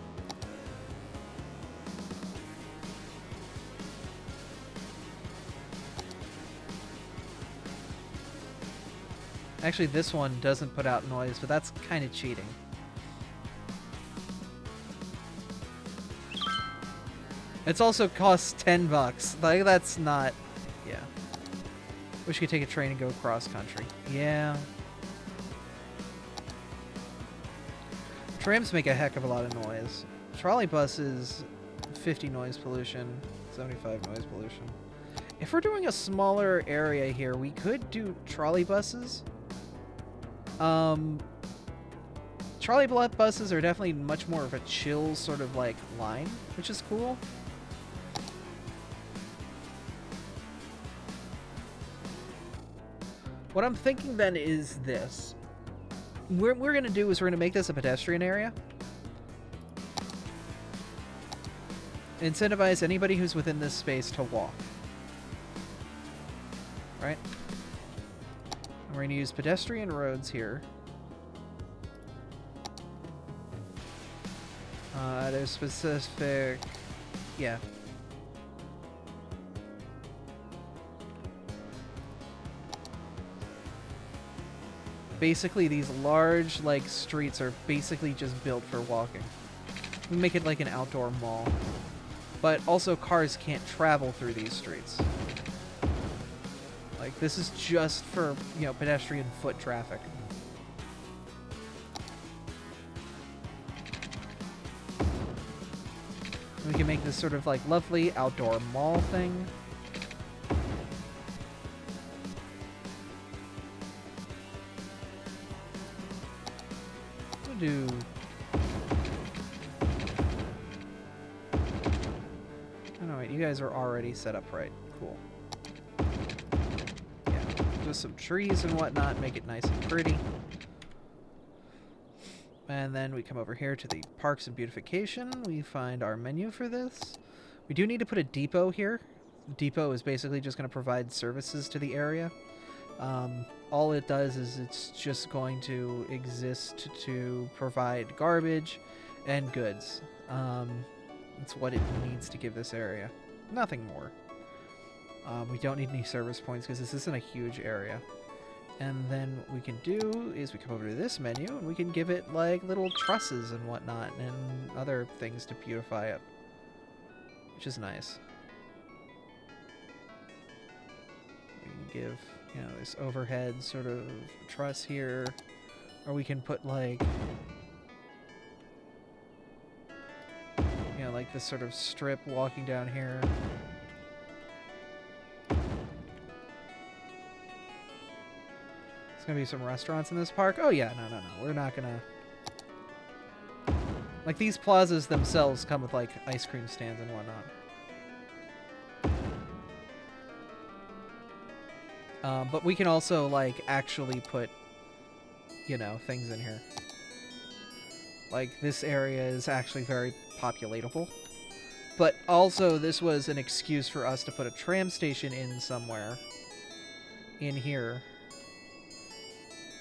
Actually, this one doesn't put out noise, but that's kind of cheating. It's also costs $10. Like, that's not... Yeah. Wish you could take a train and go cross country. Yeah. Trams make a heck of a lot of noise. Trolley buses, 50 noise pollution, 75 noise pollution. If we're doing a smaller area here, we could do trolley buses. Trolley buses are definitely much more of a chill sort of like line, which is cool. What I'm thinking then is this. What we're going to do is we're going to make this a pedestrian area. Incentivize anybody who's within this space to walk. Right? And we're going to use pedestrian roads here. There's specific... Yeah. Basically, these large, like, streets are basically just built for walking. We make it like an outdoor mall. But also, cars can't travel through these streets. Like, this is just for, you know, pedestrian foot traffic. We can make this sort of, like, lovely outdoor mall thing. We'll do... Oh, no, wait, you guys are already set up right. Cool. Yeah, just some trees and whatnot, make it nice and pretty. And then we come over here to the Parks and Beautification. We find our menu for this. We do need to put a depot here. Depot is basically just going to provide services to the area. All it does is it's just going to exist to provide garbage and goods. It's what it needs to give this area. Nothing more. We don't need any service points because this isn't a huge area. And then what we can do is we come over to this menu and we can give it like little trusses and whatnot and other things to beautify it, which is nice. We can give, you know, this overhead sort of truss here, or we can put like, you know, like this sort of strip walking down here. Gonna be some restaurants in this park. Oh yeah, no. We're not gonna... Like, these plazas themselves come with, like, ice cream stands and whatnot. But we can also, like, actually put, you know, things in here. Like, this area is actually very populatable. But also, this was an excuse for us to put a tram station in somewhere in here.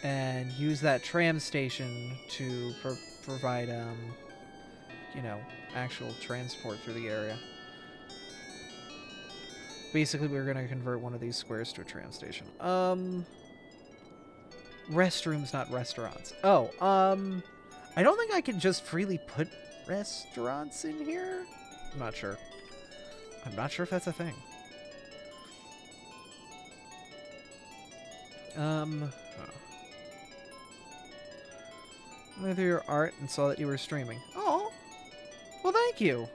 And use that tram station to provide, you know, actual transport through the area. Basically, we're going to convert one of these squares to a tram station. Restrooms, not restaurants. Oh, I don't think I can just freely put restaurants in here. I'm not sure. I'm not sure if that's a thing. Oh. I went through your art and saw that you were streaming. Oh, well, thank you.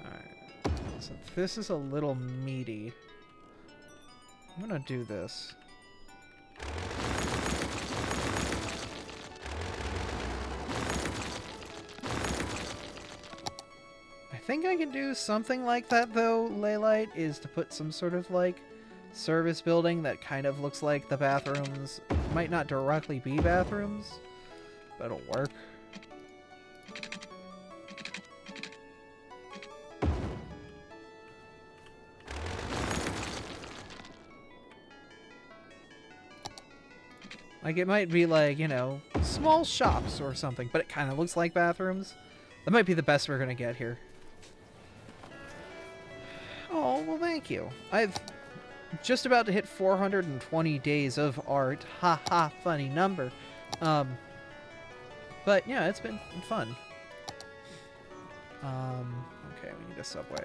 Alright, so this is a little meaty. I'm gonna do this. I think I can do something like that, though, Leylight, is to put some sort of, like, service building that kind of looks like the bathrooms. Might not directly be bathrooms, but it'll work. Like, it might be like, you know, small shops or something, but it kind of looks like bathrooms. That might be the best we're gonna get here. Oh, well, thank you. I've just about to hit 420 days of art. Ha ha, funny number. But yeah, it's been fun. Okay, we need a subway.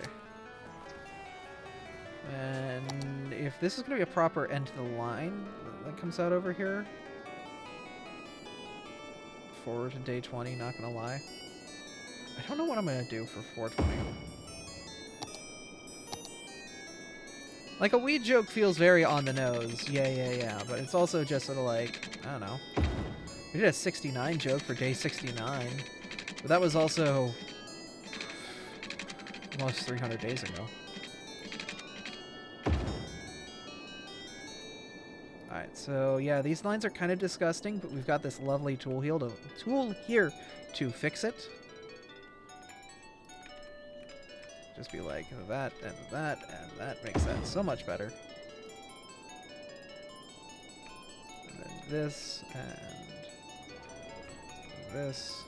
And if this is going to be a proper end to the line that comes out over here. Forward to day 20, not going to lie. I don't know what I'm going to do for 420. Like, a weed joke feels very on the nose. Yeah. But it's also just sort of like, I don't know. We did a 69 joke for day 69. But that was also almost 300 days ago. Alright, so yeah, these lines are kind of disgusting, but we've got this lovely tool here to fix it. Just be like that, and that, and that makes that so much better. And then this, and this.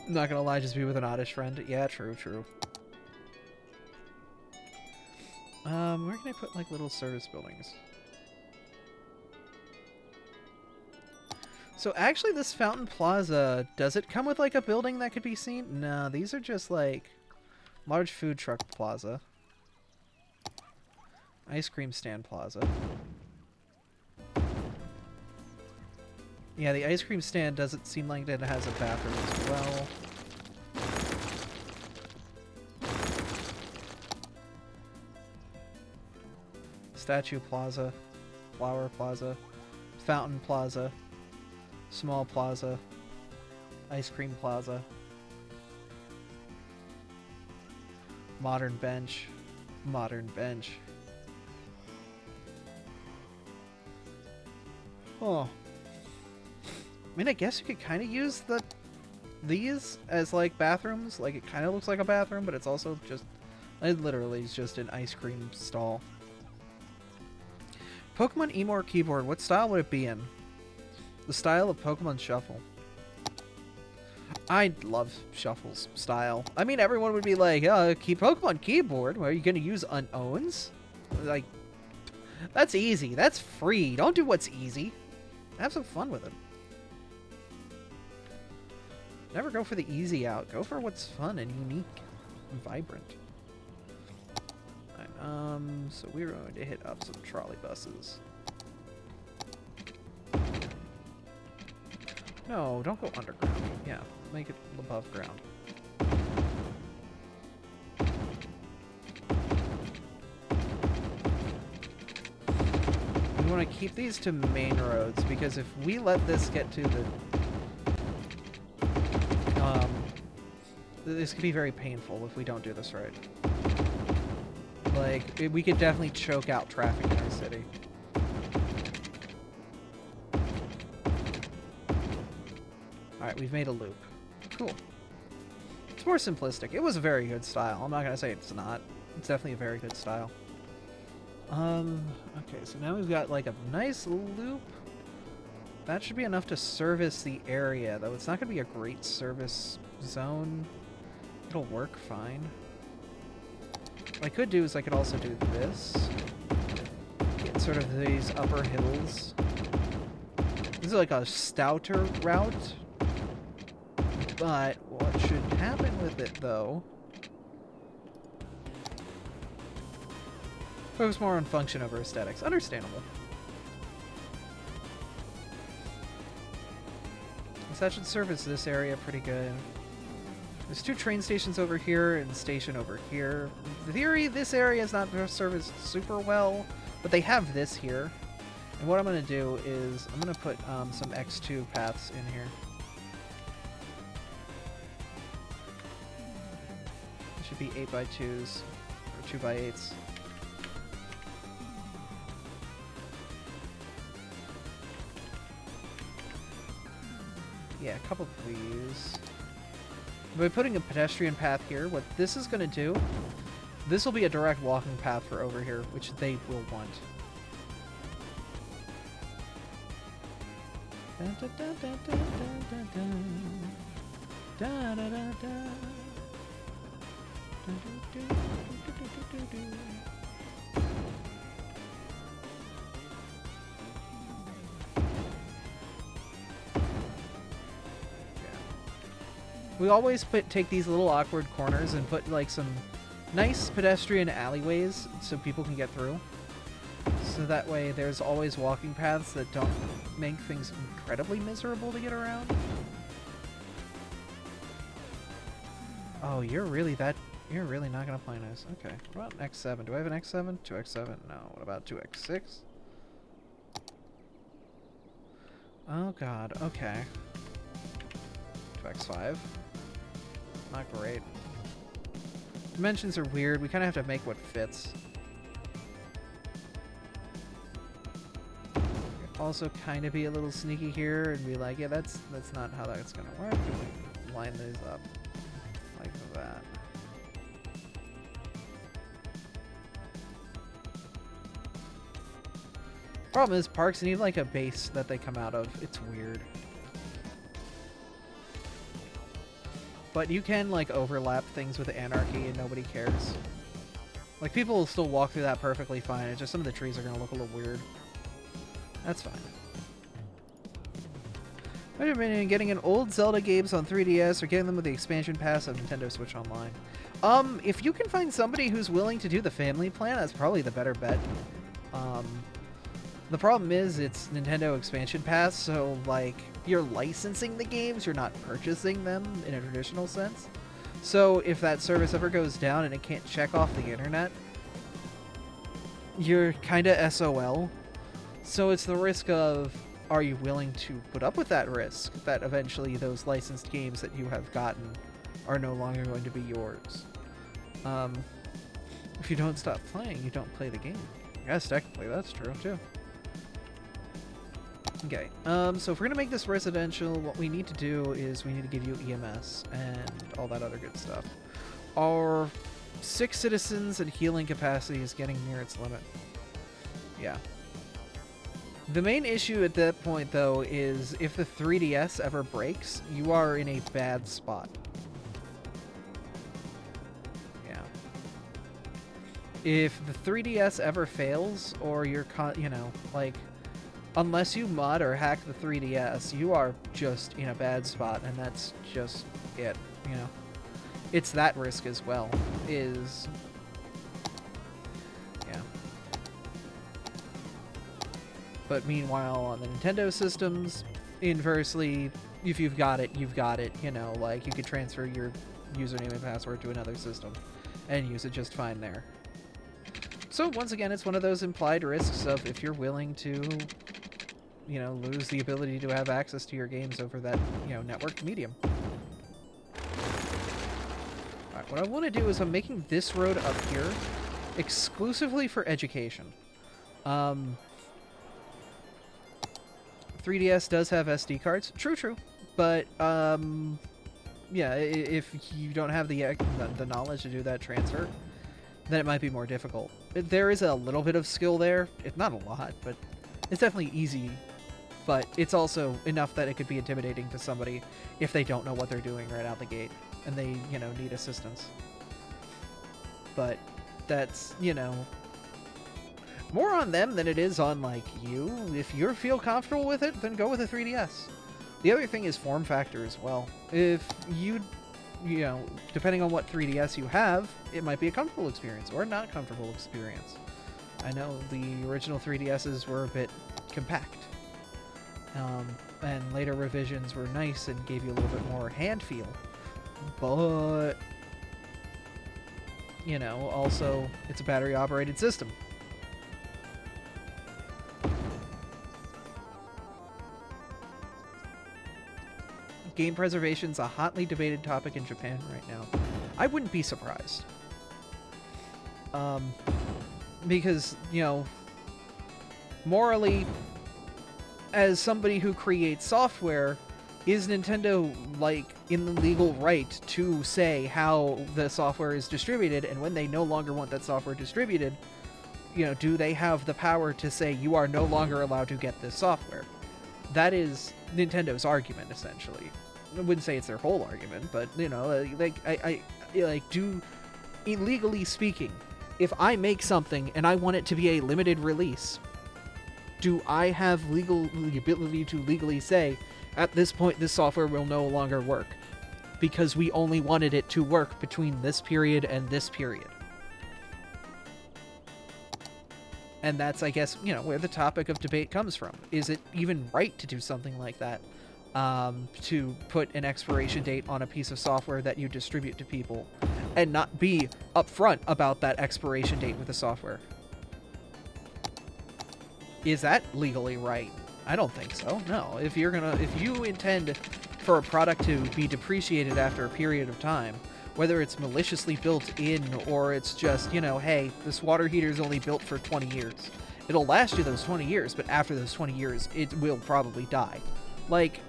Not gonna lie, just be with an oddish friend. Yeah, true, true. Where can I put like little service buildings? So actually this Fountain Plaza, does it come with like a building that could be seen? No, these are just like large food truck plaza. Ice cream stand plaza. Yeah, the ice cream stand doesn't seem like it has a bathroom as well. Statue Plaza, Flower Plaza, Fountain Plaza, Small Plaza, Ice Cream Plaza, Modern Bench, Modern Bench. Oh. I mean, I guess you could kind of use these as like bathrooms. Like it kind of looks like a bathroom, but it's also just, it literally is just an ice cream stall. Pokemon Emor keyboard, what style would it be in? The style of Pokemon Shuffle. I love Shuffle's style. I mean, everyone would be like, Pokemon keyboard, where are you going to use Unowns? Like, that's easy. That's free. Don't do what's easy. Have some fun with it. Never go for the easy out. Go for what's fun and unique and vibrant. Right, so we're going to hit up some trolley buses. No, don't go underground. Yeah, make it above ground. We want to keep these to main roads, because if we let this get to the... this could be very painful if we don't do this right. Like, we could definitely choke out traffic in our city. Alright, we've made a loop. Cool. It's more simplistic. It was a very good style. I'm not gonna say it's not. It's definitely a very good style. Okay, so now we've got like a nice loop. That should be enough to service the area, though it's not gonna be a great service zone. It'll work fine. What I could do is I could also do this. Get sort of these upper hills. This is like a stouter route. But what should happen with it, though... Focus more on function over aesthetics. Understandable. So that should service this area pretty good. There's 2 train stations over here and a station over here. In theory, this area is not serviced super well, but they have this here. And what I'm going to do is I'm going to put some X2 paths in here. It should be 8x2s or 2x8s. Yeah, a couple of these. By putting a pedestrian path here, what this is going to do, this will be a direct walking path for over here, which they will want. We always take these little awkward corners and put like some nice pedestrian alleyways so people can get through. So that way there's always walking paths that don't make things incredibly miserable to get around. Oh, you're really not gonna play nice. Okay, what about an X7? Do I have an X7? 2X7? No. What about 2X6? Oh god, okay. 2X5. Not great. Dimensions are weird. We kind of have to make what fits. Also kind of be a little sneaky here and be like, yeah, that's not how that's gonna work. We line these up like that. Problem is, parks need like a base that they come out of. It's weird. But you can, like, overlap things with Anarchy and nobody cares. Like, people will still walk through that perfectly fine. It's just some of the trees are going to look a little weird. That's fine. I've been getting an old Zelda games on 3DS or getting them with the expansion pass of Nintendo Switch Online. If you can find somebody who's willing to do the family plan, that's probably the better bet. The problem is it's Nintendo expansion pass, so, like, you're licensing the games, you're not purchasing them in a traditional sense. So if that service ever goes down and it can't check off the internet, you're kind of SOL. So it's the risk of, are you willing to put up with that risk, that eventually those licensed games that you have gotten are no longer going to be yours? If you don't stop playing, you don't play the game. I guess technically that's true, too. Okay, so if we're gonna make this residential, what we need to do is we need to give you EMS and all that other good stuff. Our 6 citizens and healing capacity is getting near its limit. Yeah. The main issue at that point, though, is if the 3DS ever breaks, you are in a bad spot. Yeah. If the 3DS ever fails, or you're, you know, like, unless you mod or hack the 3DS, you are just in a bad spot, and that's just it, you know. It's that risk as well, is... yeah. But meanwhile, on the Nintendo systems, inversely, if you've got it, you've got it, you know, like, you could transfer your username and password to another system and use it just fine there. So, once again, it's one of those implied risks of if you're willing to, you know, lose the ability to have access to your games over that, you know, network medium. Alright, what I want to do is I'm making this road up here exclusively for education. 3DS does have SD cards. True. But, yeah, if you don't have the knowledge to do that transfer, then it might be more difficult. There is a little bit of skill there. It's not a lot, but it's definitely easy. But it's also enough that it could be intimidating to somebody if they don't know what they're doing right out the gate and they, you know, need assistance. But that's, you know, more on them than it is on, like, you. If you feel comfortable with it, then go with a 3DS. The other thing is form factor as well. If you know, depending on what 3DS you have, it might be a comfortable experience or a not comfortable experience. I know the original 3DSs were a bit compact. And later revisions were nice and gave you a little bit more hand feel. But, you know, also, it's a battery-operated system. Game preservation's a hotly debated topic in Japan right now. I wouldn't be surprised. Because, you know, morally, as somebody who creates software, is Nintendo, like, in the legal right to say how the software is distributed, and when they no longer want that software distributed, you know, do they have the power to say you are no longer allowed to get this software? That is Nintendo's argument, essentially. I wouldn't say it's their whole argument, but, you know, like, legally speaking, if I make something and I want it to be a limited release, do I have the ability to legally say, at this point, this software will no longer work, because we only wanted it to work between this period and this period? And that's, I guess, you know, where the topic of debate comes from. Is it even right to do something like that? To put an expiration date on a piece of software that you distribute to people and not be upfront about that expiration date with the software? Is that legally right? I don't think so. No. If you intend for a product to be depreciated after a period of time, whether it's maliciously built in or it's just, you know, hey, this water heater is only built for 20 years. It'll last you those 20 years, but after those 20 years, it will probably die. Like,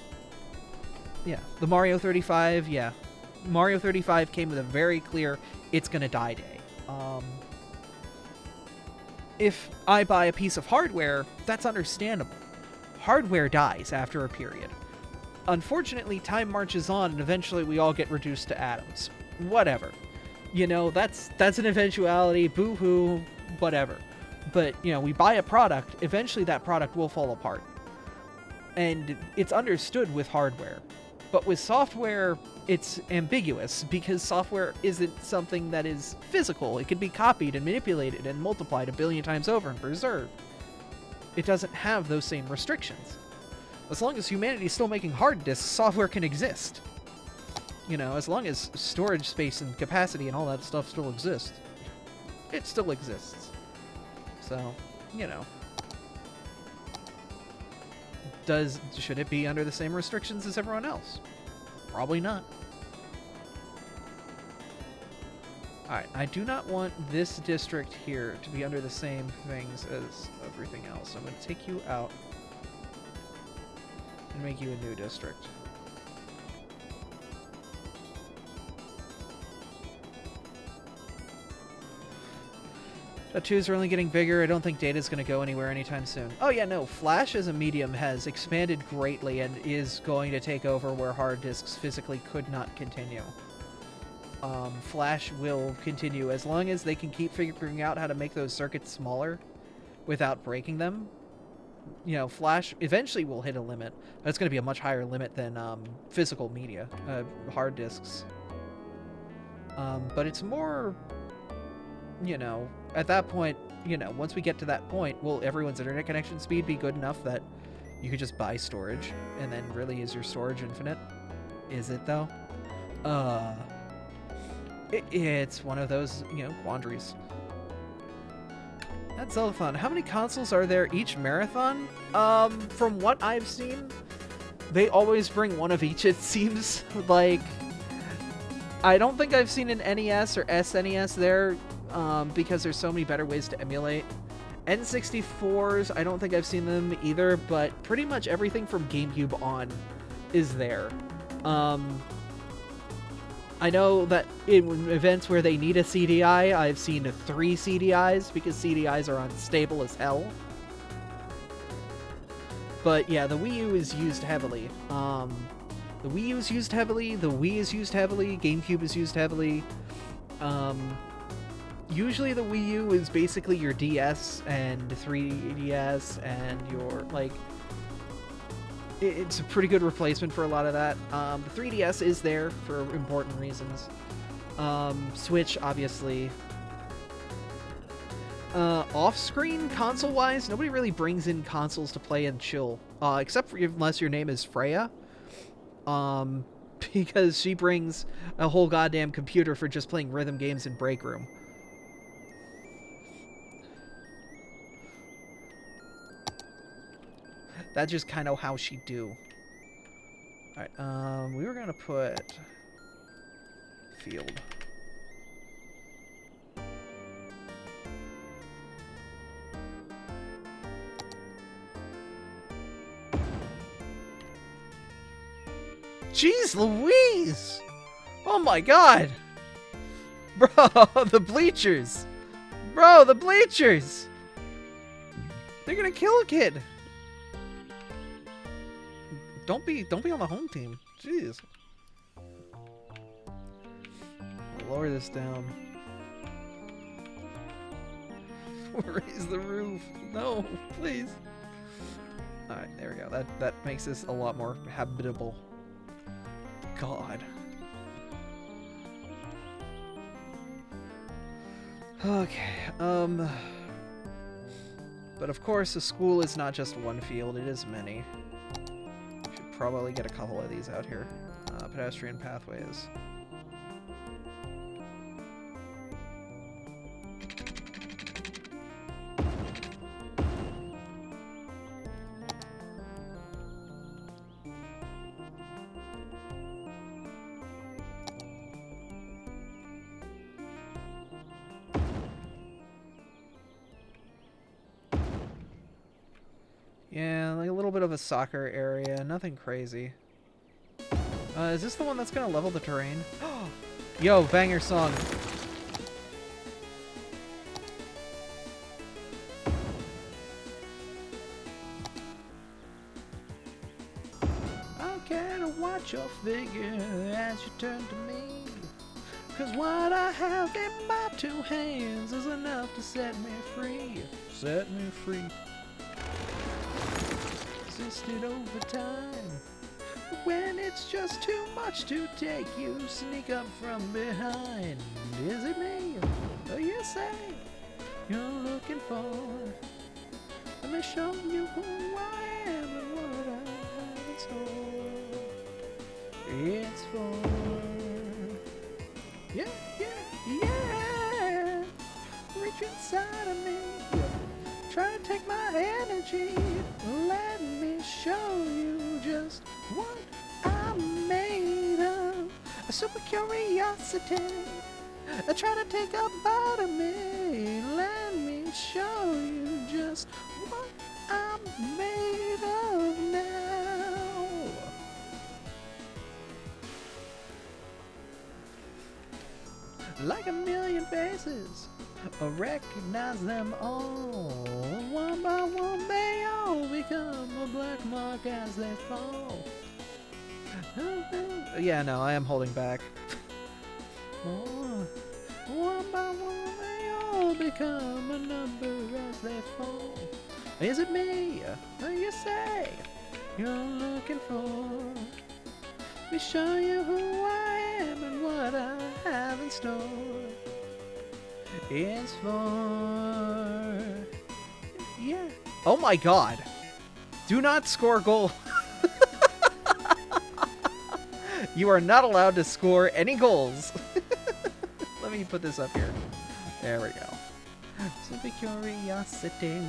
yeah, the Mario 35, yeah. Mario 35 came with a very clear, it's gonna die day. If I buy a piece of hardware, that's understandable. Hardware dies after a period. unfortunately, time marches on, and eventually we all get reduced to atoms. Whatever. You know, that's an eventuality. Boo-hoo. Whatever. But, you know, we buy a product. Eventually that product will fall apart. And it's understood with hardware. But with software, it's ambiguous, because software isn't something that is physical. It can be copied and manipulated and multiplied a billion times over and preserved. It doesn't have those same restrictions. As long as humanity is still making hard disks, software can exist. You know, as long as storage space and capacity and all that stuff still exists, it still exists. So, you know. Should it be under the same restrictions as everyone else? Probably not. Alright, I do not want this district here to be under the same things as everything else. I'm going to take you out and make you a new district. Tattoos are only getting bigger. I don't think data's going to go anywhere anytime soon. Oh yeah, no. Flash as a medium has expanded greatly and is going to take over where hard disks physically could not continue. Flash will continue as long as they can keep figuring out how to make those circuits smaller without breaking them. You know, Flash eventually will hit a limit. But it's going to be a much higher limit than physical media, hard disks. But it's more, you know, at that point, you know, once we get to that point, will everyone's internet connection speed be good enough that you could just buy storage and then really is your storage infinite? Is it though? It's one of those, you know, quandaries. That's Zeldathon. How many consoles are there each marathon? From what I've seen, they always bring one of each, it seems. Like, I don't think I've seen an NES or SNES there, because there's so many better ways to emulate. N64s, I don't think I've seen them either, but pretty much everything from GameCube on is there. I know that in events where they need a CDI, I've seen 3 CDIs, because CDIs are unstable as hell. But yeah, the Wii U is used heavily. The Wii U is used heavily, the Wii is used heavily, GameCube is used heavily. Usually the Wii U is basically your DS and 3DS and your, like, it's a pretty good replacement for a lot of that. The 3DS is there for important reasons. Switch, obviously. Off-screen, console-wise, nobody really brings in consoles to play and chill. Except for unless your name is Freya. Because she brings a whole goddamn computer for just playing rhythm games in break room. That's just kind of how she do. Alright, we were gonna put field. Jeez Louise! Oh my god! Bro, the bleachers! Bro, the bleachers! They're gonna kill a kid! Don't be on the home team. Jeez. Lower this down. Raise the roof. No, please. Alright, there we go. That makes this a lot more habitable. God. Okay, but of course a school is not just one field, it is many. Should probably get a couple of these out here. Pedestrian pathways. Yeah, like a little bit of a soccer area, nothing crazy. Is this the one that's gonna level the terrain? Yo, banger song. care to watch your figure as you turn to me. 'Cause what I have in my 2 hands is enough to set me free. Set me free. Resisted over time. When it's just too much to take, you sneak up from behind. Is it me? Oh, you say you're looking for? Let me show you who I am and what I have in store. It's for yeah. Reach inside of me. Try to take my energy. Let me show you just what I'm made of. A super curiosity. Try to take a bite of me. Let me show you just what I'm made of now. Like a million faces, I recognize them all. One by one they all become a black mark as they fall. Yeah, no, I am holding back. One by one they all become a number as they fall. Is it me? You say you're looking for? Let me show you who I am and what I have in store. It's for yeah. Oh my god. Do not score goal. You are not allowed to score any goals. Let me put this up here. There we go. Super curiosity.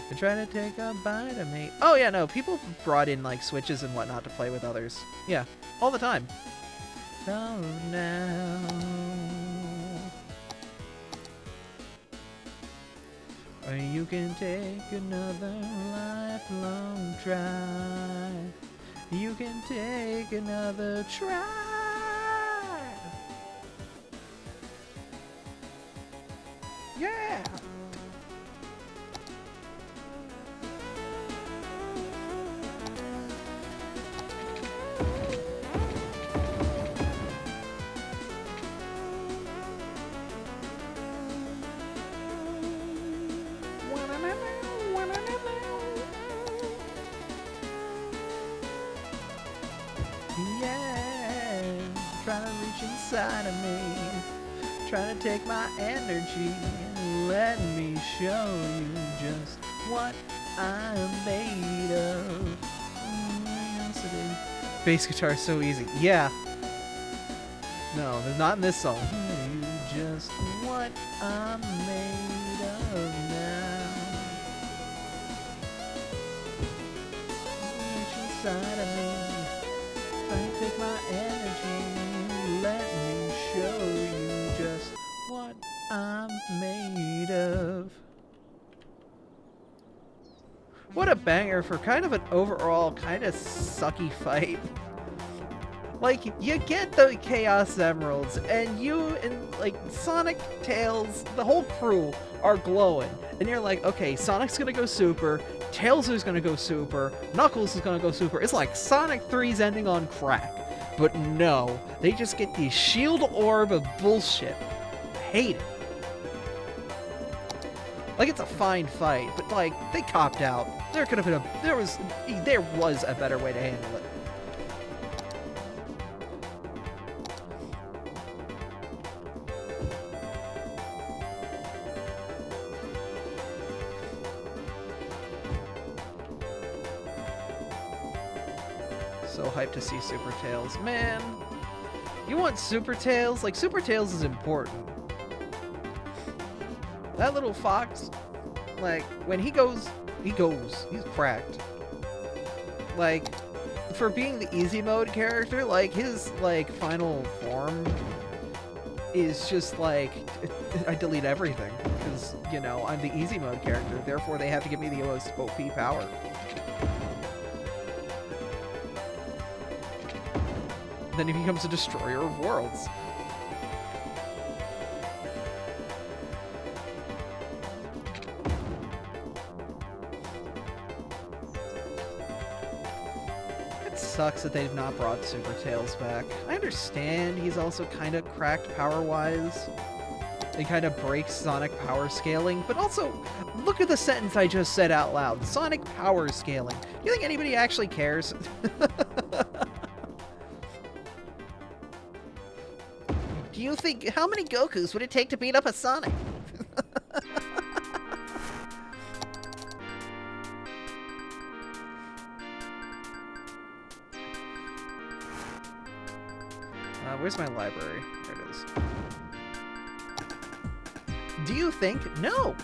They're trying to take a bite of me. Oh yeah, no, people brought in like switches and whatnot to play with others. Yeah, all the time. Oh now. Or you can take another lifelong try. You can take another try. Yeah. Yeah, trying to reach inside of me, trying to take my energy and let me show you just what I'm made of. Bass guitar is so easy. Yeah. No, they're not in this song. You just what I'm made of now. Reach inside of me. Take my energy, let me show you just what I'm made of. What a banger for kind of an overall kind of sucky fight. Like, you get the Chaos Emeralds, and you and, like, Sonic, Tails, the whole crew are glowing. And you're like, okay, Sonic's gonna go super, Tails is gonna go super, Knuckles is gonna go super. It's like Sonic 3's ending on crack. But no, they just get the shield orb of bullshit. I hate it. Like, it's a fine fight, but like, they copped out. There could have been there was a better way to handle it. So hyped to see Super Tails. Man, you want Super Tails? Like, Super Tails is important. That little fox, like, when he goes, he's cracked. Like, for being the easy mode character, like, his, like, final form is just, like, I delete everything. Because, you know, I'm the easy mode character, therefore they have to give me the most OP power. Then he becomes a destroyer of worlds. It's sucks that they've not brought Super Tails back. I understand he's also kind of cracked power-wise. It kind of breaks Sonic power scaling, but also, look at the sentence I just said out loud. Sonic power scaling. Do you think anybody actually cares? Do you think, how many Gokus would it take to beat up a Sonic? Where's my library? There it is. Do you think? No!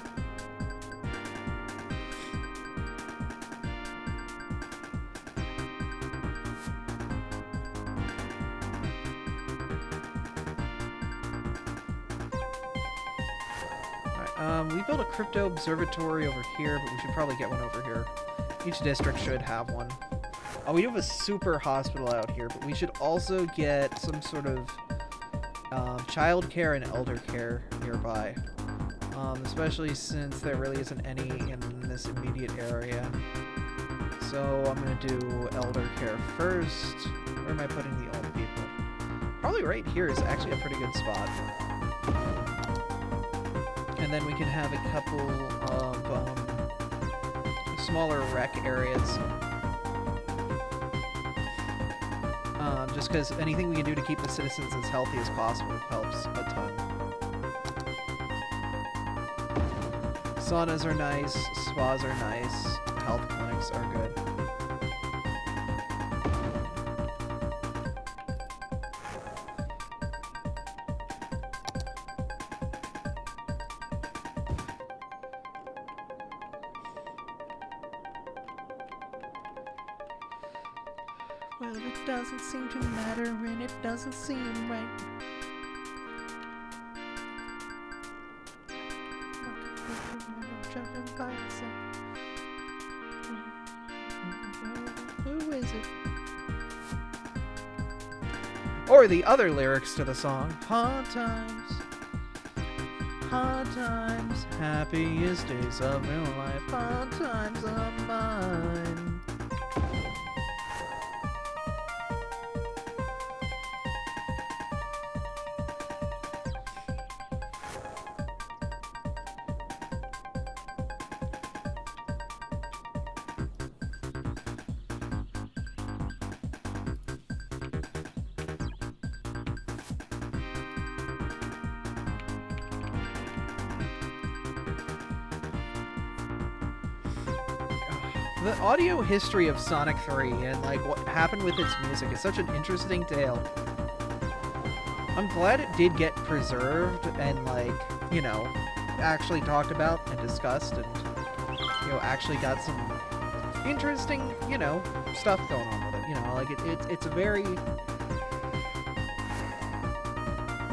Alright, we built a crypto observatory over here, but we should probably get one over here. Each district should have one. Oh, we have a super hospital out here, but we should also get some sort of child care and elder care nearby. Especially since there really isn't any in this immediate area. So I'm going to do elder care first. Where am I putting the old people? Probably right here is actually a pretty good spot. And then we can have a couple of smaller rec areas. Just because anything we can do to keep the citizens as healthy as possible helps a ton. Saunas are nice, spas are nice, health clinics are good. Well, it doesn't seem to matter and it doesn't seem right. Who is it? Or the other lyrics to the song. Hard times, happiest days of your life, hard times are mine. The audio history of Sonic 3 and like what happened with its music is such an interesting tale. I'm glad it did get preserved and like, you know, actually talked about and discussed and, you know, actually got some interesting, you know, stuff going on with it. You know, like it's a very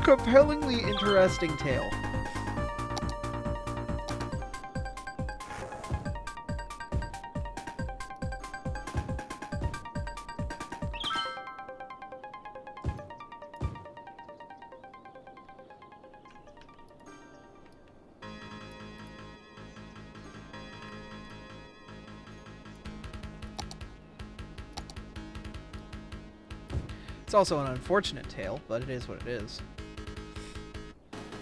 compellingly interesting tale. It's also an unfortunate tale, but it is what it is.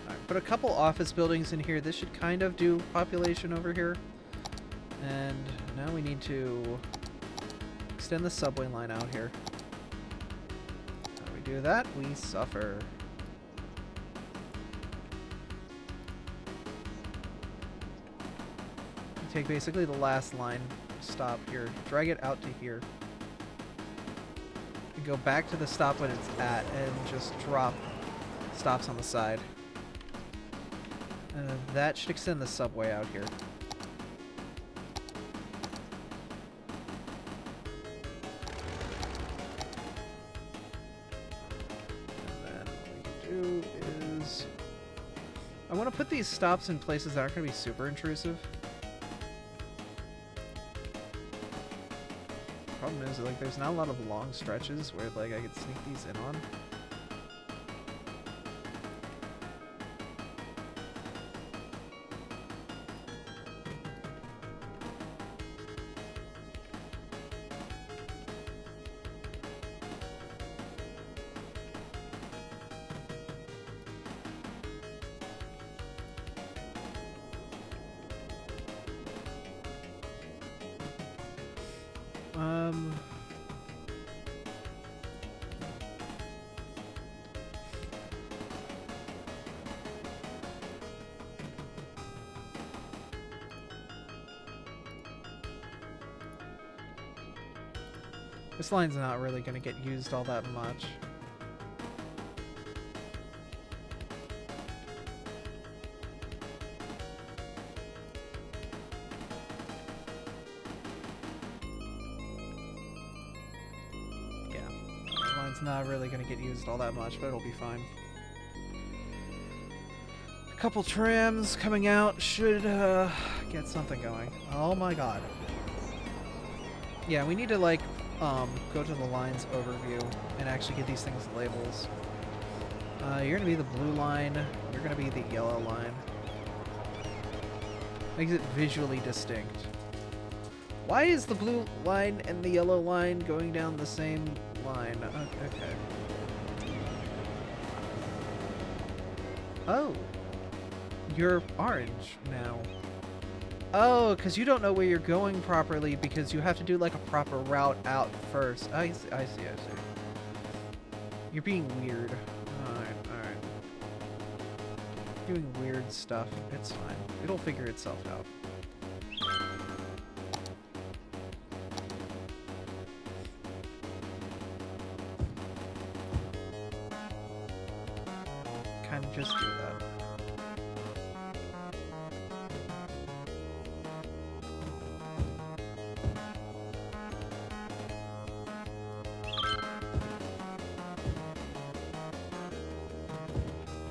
Alright, put a couple office buildings in here. This should kind of do population over here. And now we need to extend the subway line out here. How we do that, we suffer. We take basically the last line stop here, drag it out to here. Go back to the stop when it's at and just drop stops on the side. And that should extend the subway out here. And then what we can do is I want to put these stops in places that aren't going to be super intrusive. Problem is, like, there's not a lot of long stretches where, like, I could sneak these in on. This line's not really going to get used all that much. Yeah, the line's not really going to get used all that much, but it'll be fine. A couple trams coming out should get something going. Oh my god. Yeah, we need to, like, go to the lines overview and actually get these things labels. You're gonna be the blue line, you're gonna be the yellow line. Makes it visually distinct. Why is the blue line and the yellow line going down the same line? Okay. Oh. You're orange now. Oh, because you don't know where you're going properly because you have to do like a proper route out first. I see, I see. You're being weird. Alright. Doing weird stuff. It's fine. It'll figure itself out. Kind of just do that.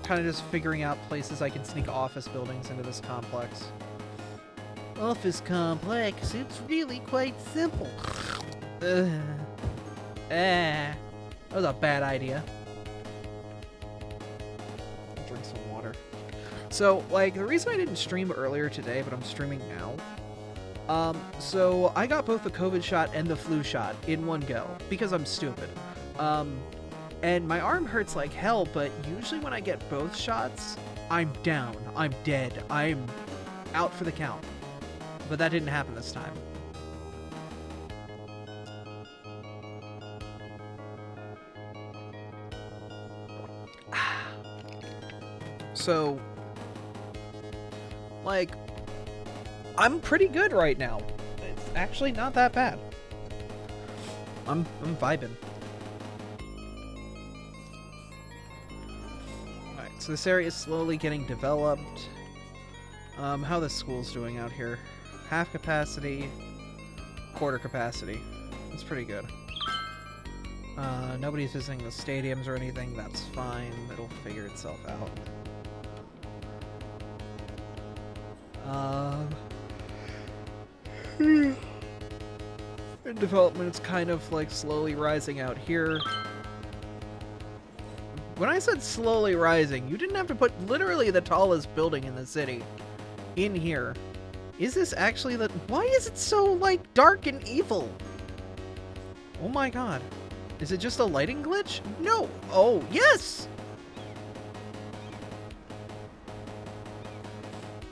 Kind of just figuring out places I can sneak office buildings into this complex. Office complex, it's really quite simple. That was a bad idea. I'll drink some water. So, like, the reason I didn't stream earlier today, but I'm streaming now. So I got both the COVID shot and the flu shot in one go, because I'm stupid. And my arm hurts like hell, but usually when I get both shots, I'm down, I'm dead, I'm out for the count. But that didn't happen this time. So, like, I'm pretty good right now. It's actually not that bad. I'm vibing. So this area is slowly getting developed. How the school's doing out here? Half capacity, quarter capacity. That's pretty good. Nobody's visiting the stadiums or anything. That's fine. It'll figure itself out. In development, it's kind of like slowly rising out here. When I said slowly rising, you didn't have to put literally the tallest building in the city in here. Is this actually the... Why is it so, like, dark and evil? Oh my god. Is it just a lighting glitch? No. Oh, yes!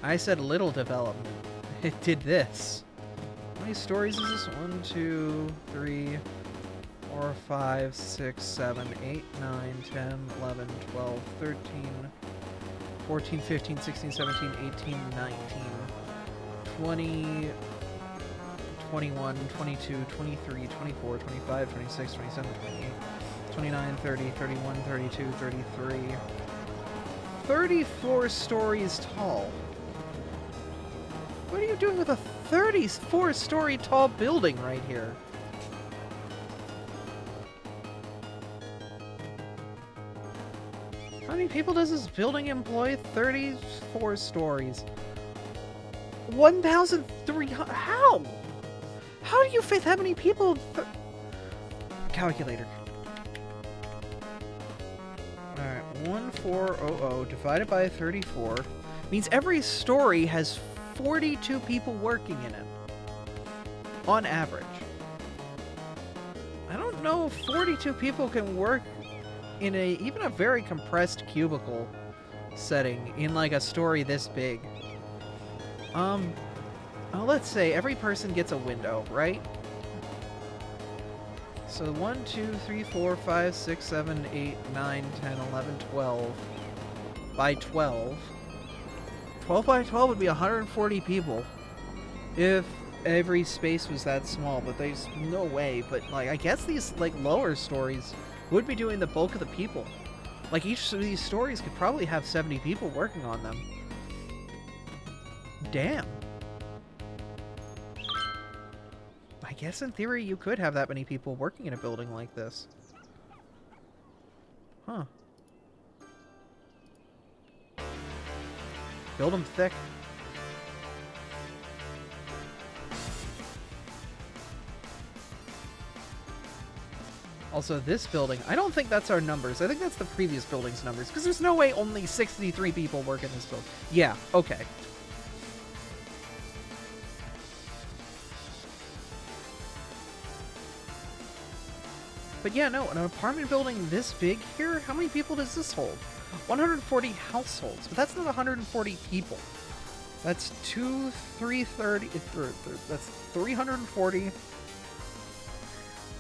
I said little development. It did this. How many stories is this? 1, 2, 3... 4, 5, 6, 7, 8, 9, 10, 11, 12, 13, 14, 15, 16, 17, 18, 19, 20, 21, 22, 23, 24, 25, 26, 27, 28, 29, 30, 31, 32, 33, 34 stories tall. What are you doing with a 34-story tall building right here? How many people does this building employ? 34 stories. 1,300. How? How do you fit that many people? Calculator. Alright, 1400 divided by 34 means every story has 42 people working in it. On average. I don't know if 42 people can work in even a very compressed cubicle setting in like a story this big. Well, let's say every person gets a window, right? So 1, 2, 3, 4, 5, 6, 7, 8, 9, 10, 11, 12. By 12. 12 by 12 would be 140 people. If every space was that small, but there's no way. But, like, I guess these, like, lower stories would be doing the bulk of the people. Like, each of these stories could probably have 70 people working on them. Damn. I guess in theory you could have that many people working in a building like this. Huh. Build them thick. Also, this building, I don't think that's our numbers. I think that's the previous building's numbers, because there's no way only 63 people work in this building. Yeah, okay. But yeah, no, an apartment building this big here, how many people does this hold? 140 households, but that's not 140 people. That's 330, that's 340,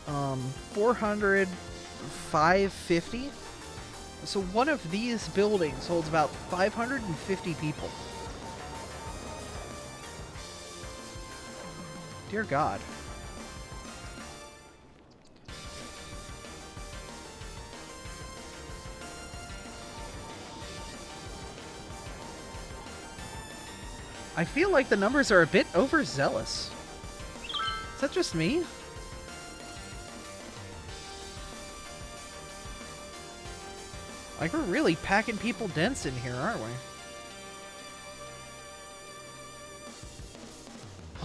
400, 550. So one of these buildings holds about 550 people. Dear God. I feel like the numbers are a bit overzealous. Is that just me? Like, we're really packing people dense in here, aren't we?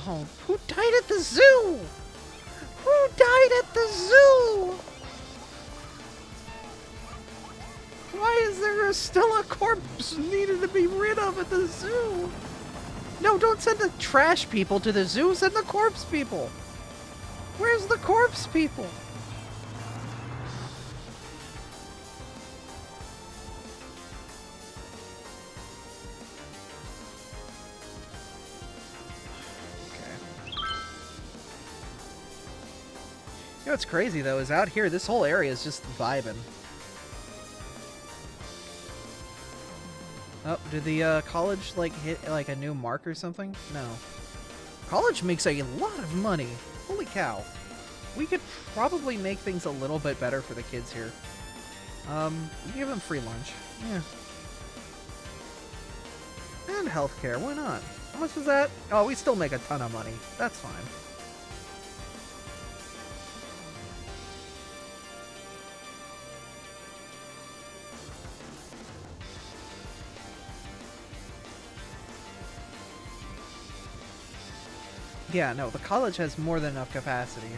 Oh, who died at the zoo? Who died at the zoo? Why is there still a corpse needed to be rid of at the zoo? No, don't send the trash people to the zoo. Send the corpse people. Where's the corpse people? Okay. You know what's crazy, though, is out here, this whole area is just vibing. Oh, did the college, like, hit, like, a new mark or something? No. College makes a lot of money. Holy cow. We could probably make things a little bit better for the kids here. We give them free lunch. Yeah. And healthcare, why not? How much is that? Oh, we still make a ton of money. That's fine. Yeah, no, the college has more than enough capacity.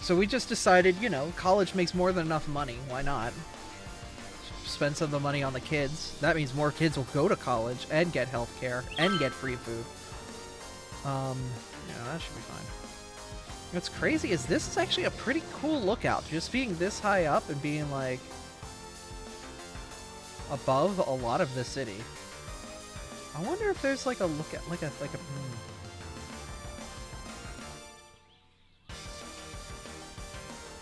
So we just decided, you know, college makes more than enough money. Why not? Spend some of the money on the kids. That means more kids will go to college and get healthcare and get free food. Yeah, that should be fine. What's crazy is this is actually a pretty cool lookout. Just being this high up and being like above a lot of the city. I wonder if there's like a look at like a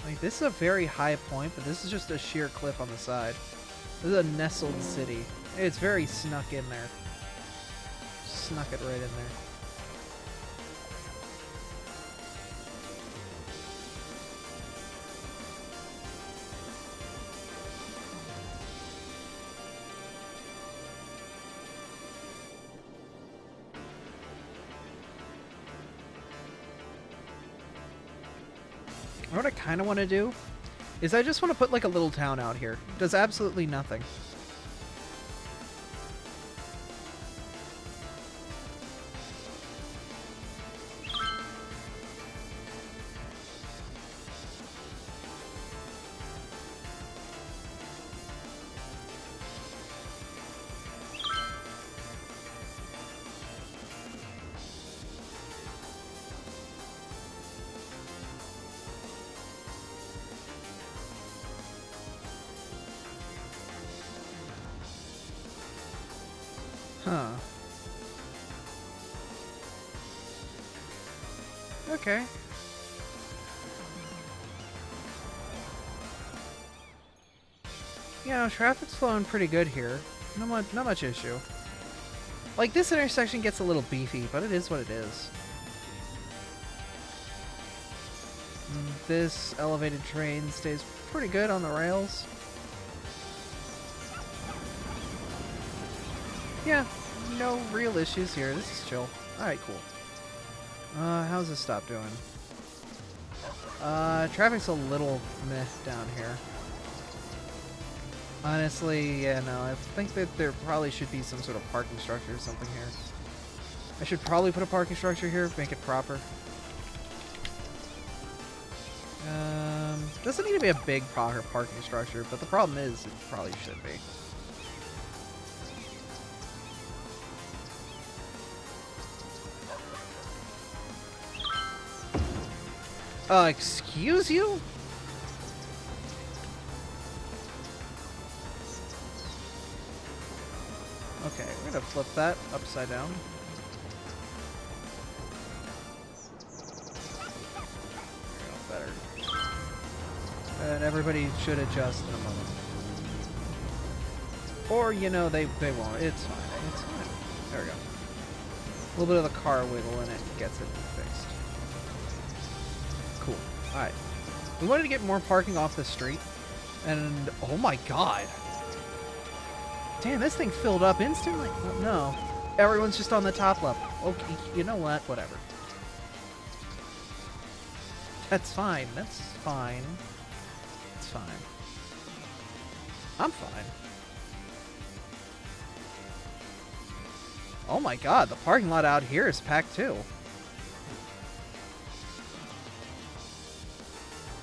like this is a very high point, but this is just a sheer cliff on the side. This is a nestled city. It's very snuck in there. Snuck it right in there. What I kind of want to do is I just want to put like a little town out here. It does absolutely nothing. Huh. Okay. You know, traffic's flowing pretty good here. Not much issue. Like, this intersection gets a little beefy, but it is what it is. This elevated train stays pretty good on the rails. Yeah, no real issues here. This is chill. Alright, cool. How's this stop doing? Traffic's a little meh down here. Honestly, yeah, no, I think that there probably should be some sort of parking structure or something here. I should probably put a parking structure here, make it proper. Doesn't need to be a big parking structure, but the problem is it probably should be. Excuse you? Okay, we're gonna flip that upside down. There we go, better. And everybody should adjust in a moment. Or, you know, they won't. It's fine. It's fine. There we go. A little bit of the car wiggle and it gets it fixed. Cool. Alright. We wanted to get more parking off the street. And, oh my god. Damn, this thing filled up instantly. Well, no. Everyone's just on the top level. Okay, you know what? Whatever. That's fine. That's fine. It's fine. I'm fine. Oh my god, the parking lot out here is packed too.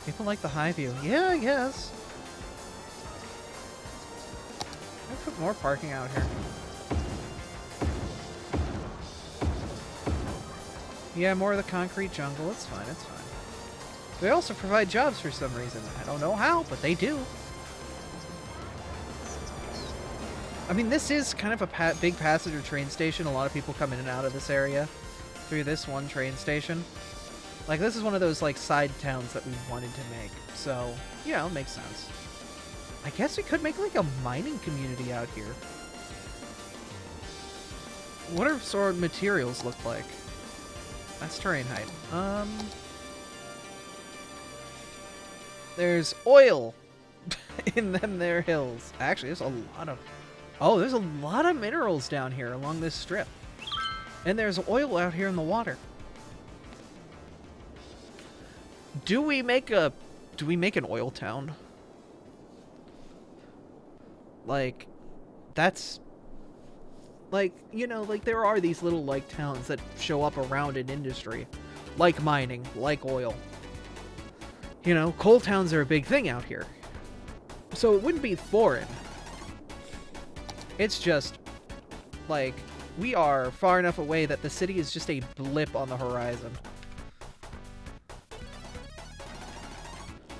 People like the high view. Yeah, I guess. I'll put more parking out here. Yeah, more of the concrete jungle. It's fine, it's fine. They also provide jobs for some reason. I don't know how, but they do. I mean, this is kind of a big passenger train station. A lot of people come in and out of this area through this one train station. Like, this is one of those, like, side towns that we wanted to make. So, yeah, it makes sense. I guess we could make, like, a mining community out here. What are sort of materials look like? That's terrain height. There's oil in them there hills. Actually, there's a lot of... Oh, there's a lot of minerals down here along this strip. And there's oil out here in the water. Do we make an oil town? Like, that's... Like, you know, like, there are these little, like, towns that show up around an industry. Like mining, like oil. You know, coal towns are a big thing out here. So it wouldn't be foreign. It's just, like, we are far enough away that the city is just a blip on the horizon.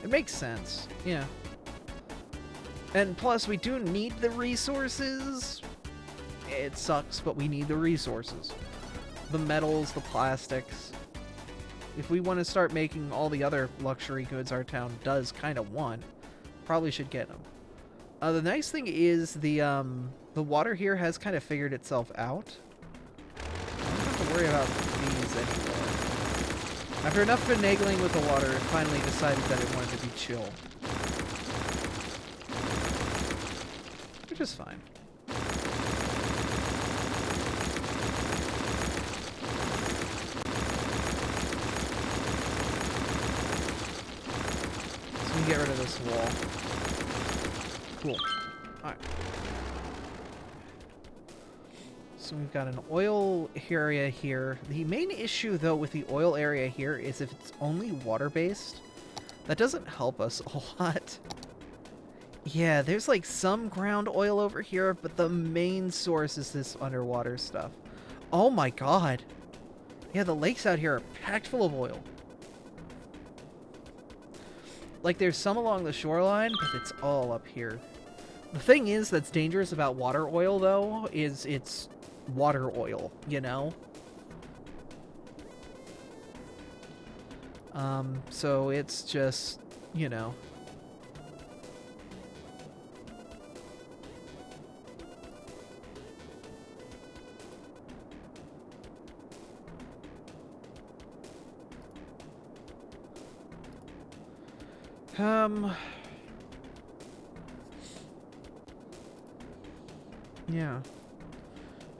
It makes sense, yeah. And plus, we do need the resources. It sucks, but we need the resources. The metals, the plastics. If we want to start making all the other luxury goods our town does kind of want, probably should get them. The nice thing is the water here has kind of figured itself out. I don't have to worry about these anymore. After enough finagling with the water, it finally decided that it wanted to be chill. Which is fine. So we can get rid of this wall. Cool. Alright. So we've got an oil area here. The main issue, though, with the oil area here is if it's only water-based, that doesn't help us a lot. Yeah, there's, like, some ground oil over here, but the main source is this underwater stuff. Oh my god. Yeah, the lakes out here are packed full of oil. Like, there's some along the shoreline, but it's all up here. The thing is that's dangerous about water oil, though, is it's water oil, you know? So it's just, you know. Yeah.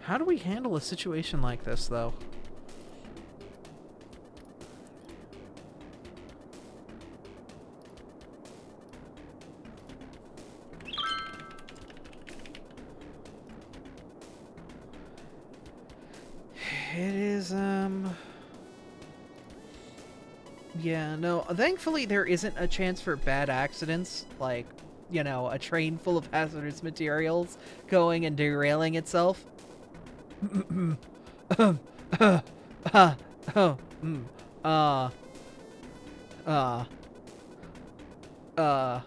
How do we handle a situation like this, though? It is, yeah, no, thankfully there isn't a chance for bad accidents, like, you know, a train full of hazardous materials going and derailing itself. uh, uh, uh, uh, uh, ha,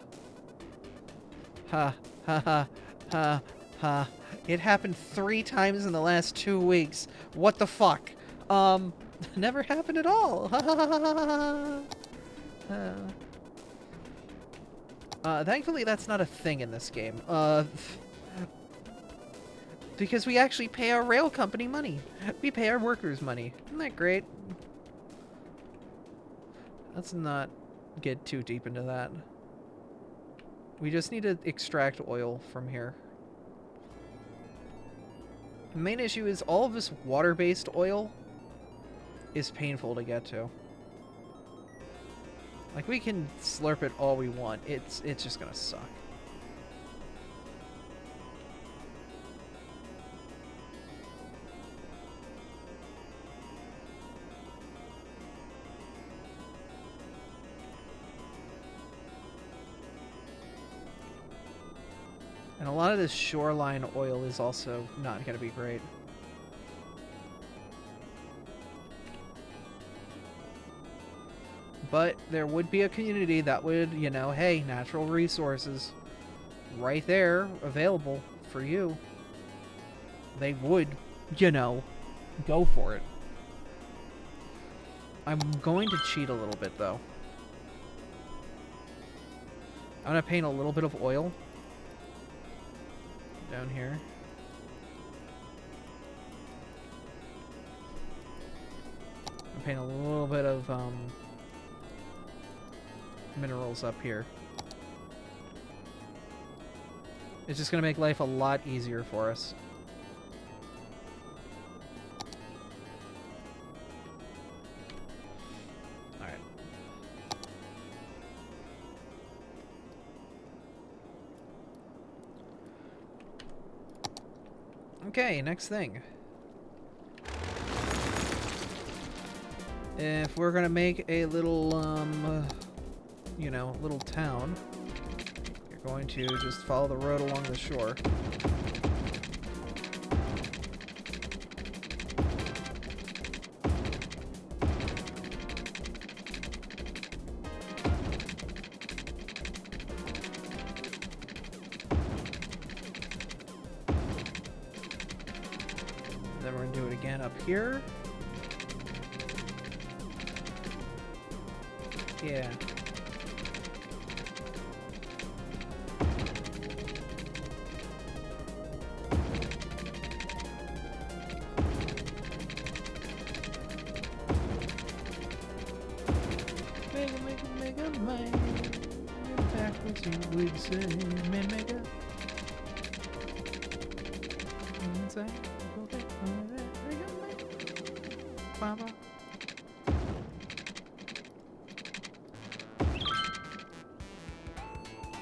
ha, ha, ha, ha. It happened 3 times in the last 2 weeks. What the fuck? Never happened at all. Thankfully that's not a thing in this game. Because we actually pay our rail company money. We pay our workers money. Isn't that great? Let's not get too deep into that. We just need to extract oil from here. The main issue is all of this water-based oil is painful to get to. Like, we can slurp it all we want. It's just gonna suck. And a lot of this shoreline oil is also not gonna be great. But there would be a community that would, you know, hey, natural resources right there available for you. They would, you know, go for it. I'm going to cheat a little bit, though. I'm going to paint a little bit of oil down here. I'm paint a little bit of, minerals up here. It's just gonna make life a lot easier for us. Alright. Okay, next thing. If we're gonna make a little, you know, little town, you're going to just follow the road along the shore. Then we're going to do it again up here. Yeah. Mega man. Backwards you would say, mega. Inside. Baba.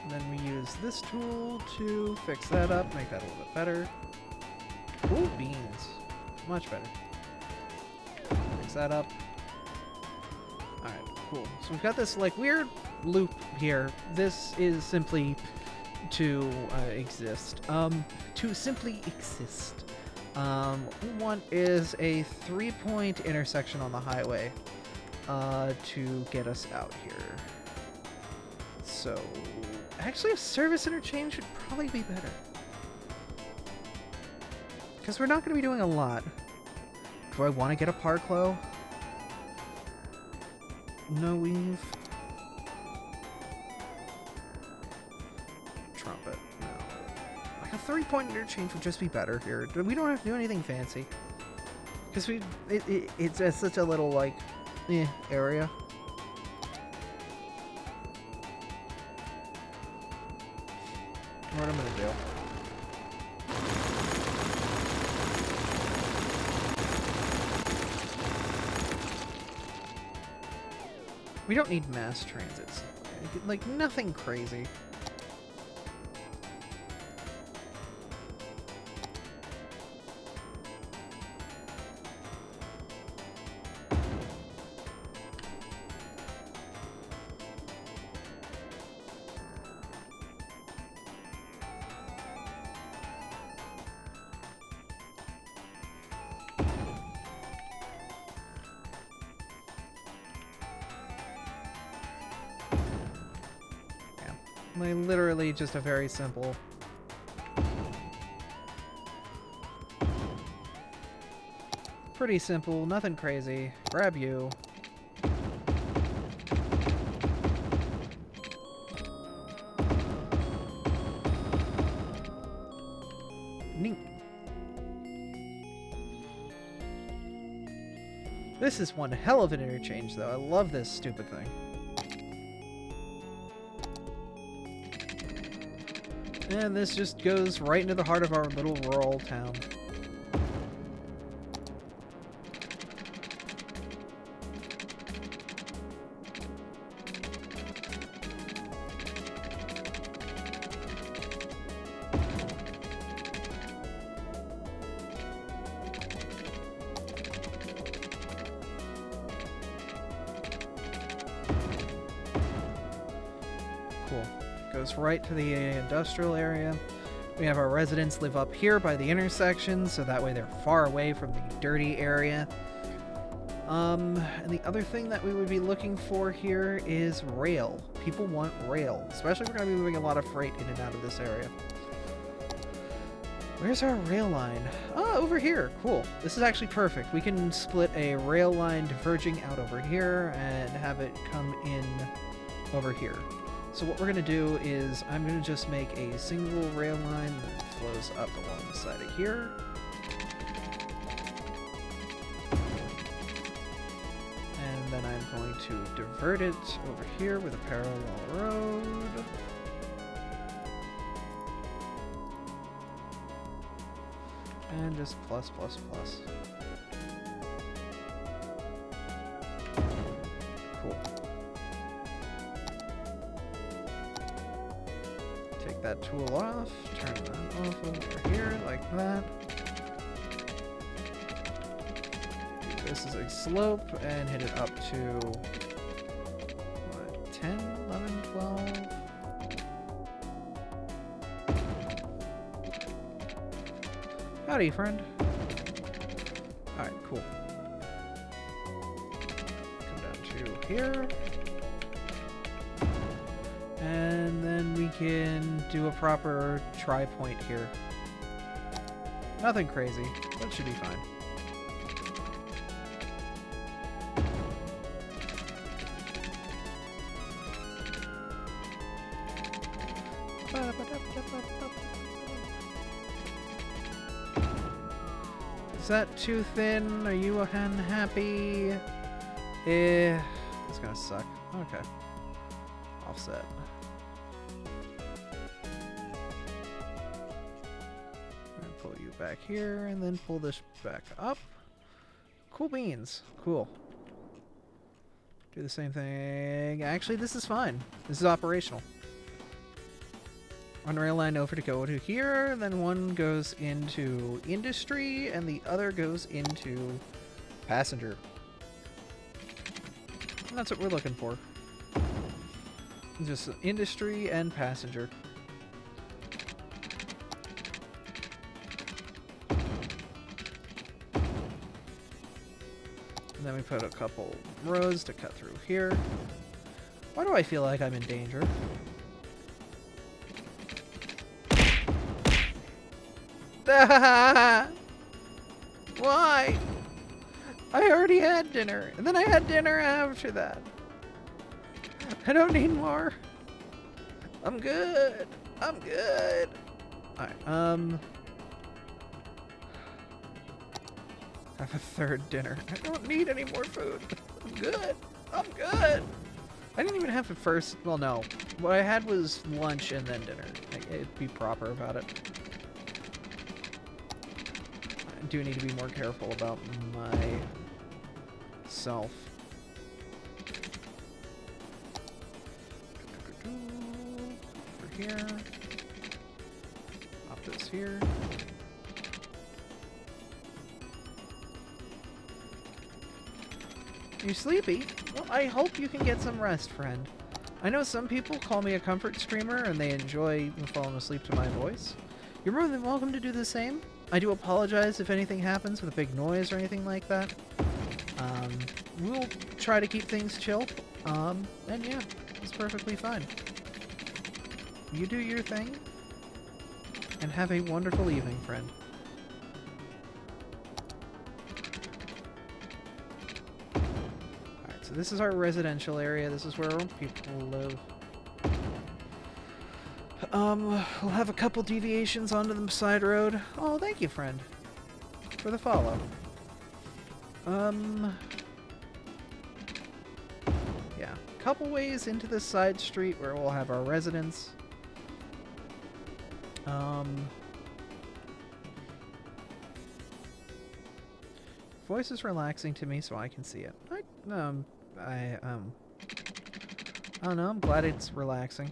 Then we use this tool to fix that up, make that a little bit better. Ooh, beans. Much better. Fix that up. Alright, cool. So we've got this, like, weird loop here. This is simply to exist. To simply exist. What we want is a 3-point intersection on the highway to get us out here. So, actually a service interchange would probably be better. Because we're not going to be doing a lot. Do I want to get a Parklow? No weave. Trumpet. No. Like a 3-point interchange would just be better here. We don't have to do anything fancy. Because it's just such a little, like, area. What I'm gonna do. We don't need mass transits. Like, nothing crazy. Like, literally just a very simple... Pretty simple, nothing crazy. Grab you. Neat. This is one hell of an interchange, though. I love this stupid thing. And this just goes right into the heart of our little rural town. Cool. Goes right to the industrial area. We have our residents live up here by the intersection, so that way they're far away from the dirty area. And the other thing that we would be looking for here is rail. People want rail, especially if we're going to be moving a lot of freight in and out of this area. Where's our rail line? Oh, over here. Cool. This is actually perfect. We can split a rail line diverging out over here and have it come in over here. So what we're going to do is I'm going to just make a single rail line that flows up along the side of here. And then I'm going to divert it over here with a parallel road. And just plus, plus, plus. Cool. Take that tool off, turn that off over here like that. Do this as a slope and hit it up to, what, 10, 11, 12? Howdy, friend. Alright, cool. Come down to here. And then we can do a proper tri-point here. Nothing crazy. That should be fine. Is that too thin? Are you unhappy? It's gonna suck. Okay. Offset. And pull you back here, and then pull this back up. Cool beans. Cool. Do the same thing. Actually, this is fine. This is operational. One rail line over to go to here, then one goes into industry, and the other goes into passenger. And that's what we're looking for. Just industry and passenger. And then we put a couple rows to cut through here. Why do I feel like I'm in danger? Why? I already had dinner, and then I had dinner after that. I don't need more. I'm good. I'm good. Alright, have a third dinner. I don't need any more food. I'm good. I'm good. I didn't even have it first. Well, no. What I had was lunch and then dinner. It'd be proper about it. I do need to be more careful about myself. Over here. Pop this here. You sleepy? Well, I hope you can get some rest, friend. I know some people call me a comfort streamer and they enjoy falling asleep to my voice. You're more than welcome to do the same. I do apologize if anything happens with a big noise or anything like that. We'll try to keep things chill. And yeah, it's perfectly fine. You do your thing, and have a wonderful evening, friend. Alright, so this is our residential area. This is where people live. We'll have a couple deviations onto the side road. Oh, thank you, friend, for the follow. Yeah, a couple ways into this side street where we'll have our residence. Voice is relaxing to me, so I can see it. I don't know, I'm glad it's relaxing.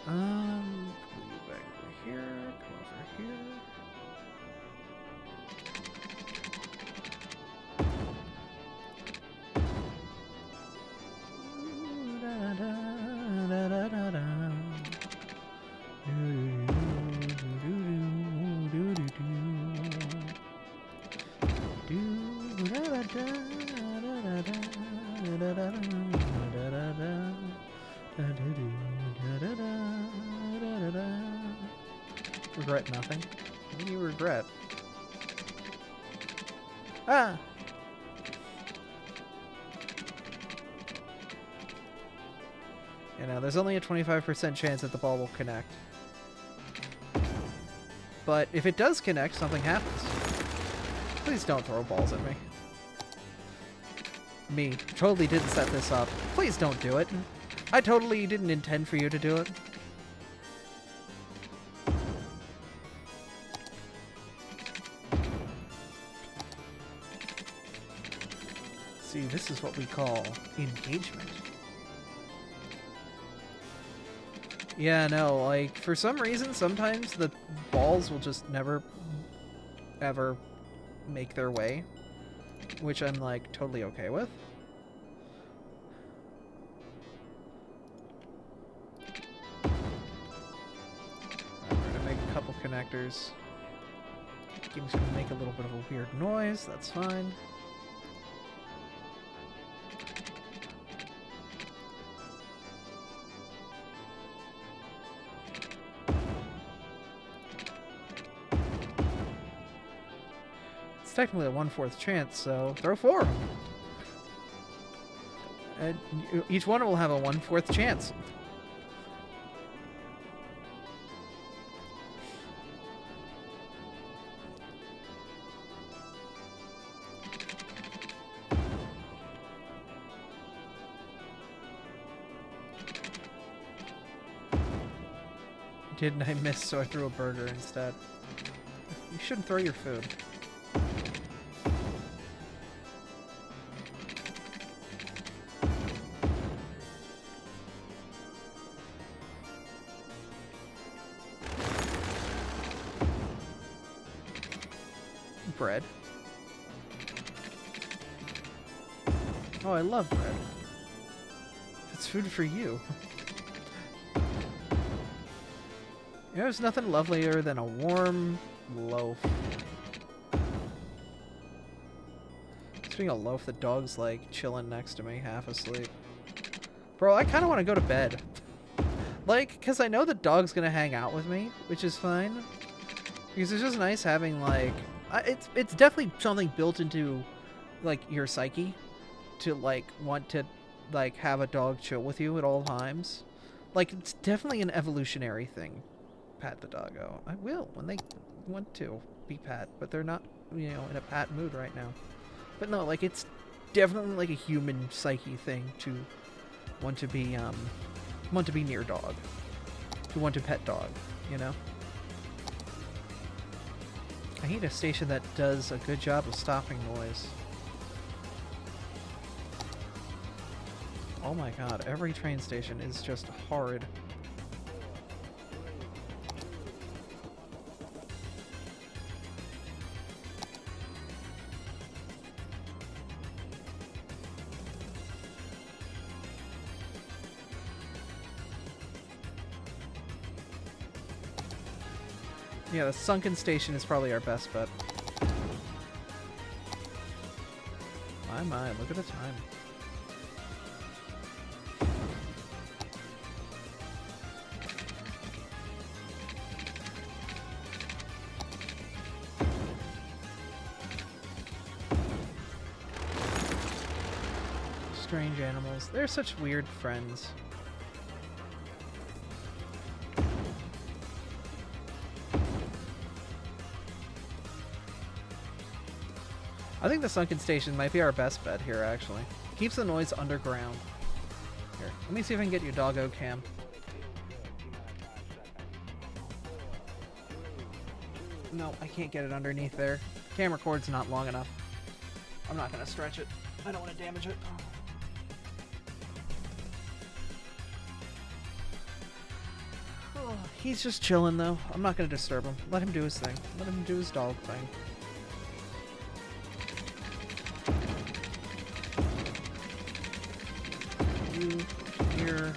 Put you back over here, come over here. Ooh, da, da, da, da, da, da. Regret nothing. What do you regret? Ah! You know, there's only a 25% chance that the ball will connect. But if it does connect, something happens. Please don't throw balls at me. Me. Totally didn't set this up. Please don't do it. I totally didn't intend for you to do it. See, this is what we call engagement. Yeah, no, like, for some reason, sometimes the balls will just never, ever make their way, which I'm, like, totally okay with. We're gonna make a couple connectors. Game's gonna make a little bit of a weird noise, that's fine. It's technically a 1/4 chance, so throw 4 of them. And each one will have a 1/4 chance. Didn't I miss, so I threw a burger instead. You shouldn't throw your food. Bread. Oh, I love bread. It's food for you. You know, there's nothing lovelier than a warm loaf. Speaking of loaf, the dog's like chilling next to me, half asleep. Bro, I kind of want to go to bed. Like, because I know the dog's gonna hang out with me, which is fine. Because it's just nice having like... it's definitely something built into, like, your psyche. to like want to like have a dog chill with you at all times. Like it's definitely an evolutionary thing. Pat the doggo. I will when they want to be pat, but they're not, you know, in a pat mood right now. But no, like it's definitely like a human psyche thing to want to be near dog, to want to pet dog, you know. I need a station that does a good job of stopping noise. Oh my god, every train station is just horrid. Yeah, the sunken station is probably our best bet. My, look at the time. Strange animals. They're such weird friends. I think the sunken station might be our best bet here, actually. Keeps the noise underground. Here, let me see if I can get your doggo cam. No, I can't get it underneath there. Camera cord's not long enough. I'm not gonna stretch it. I don't want to damage it. Oh, he's just chilling, though. I'm not gonna disturb him. Let him do his thing. Let him do his dog thing. Here.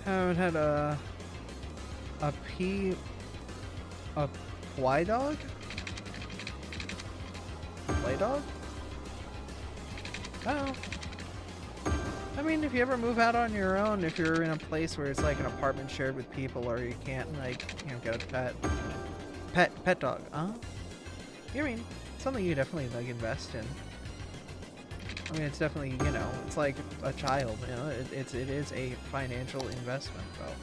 Haven't had a play dog? Play dog? Oh. I mean, if you ever move out on your own, if you're in a place where it's like an apartment shared with people, or you can't, like, you know, get a pet dog. I mean, something you definitely, like, invest in. I mean, it's definitely, you know, it's like a child, you know, it is a financial investment, though.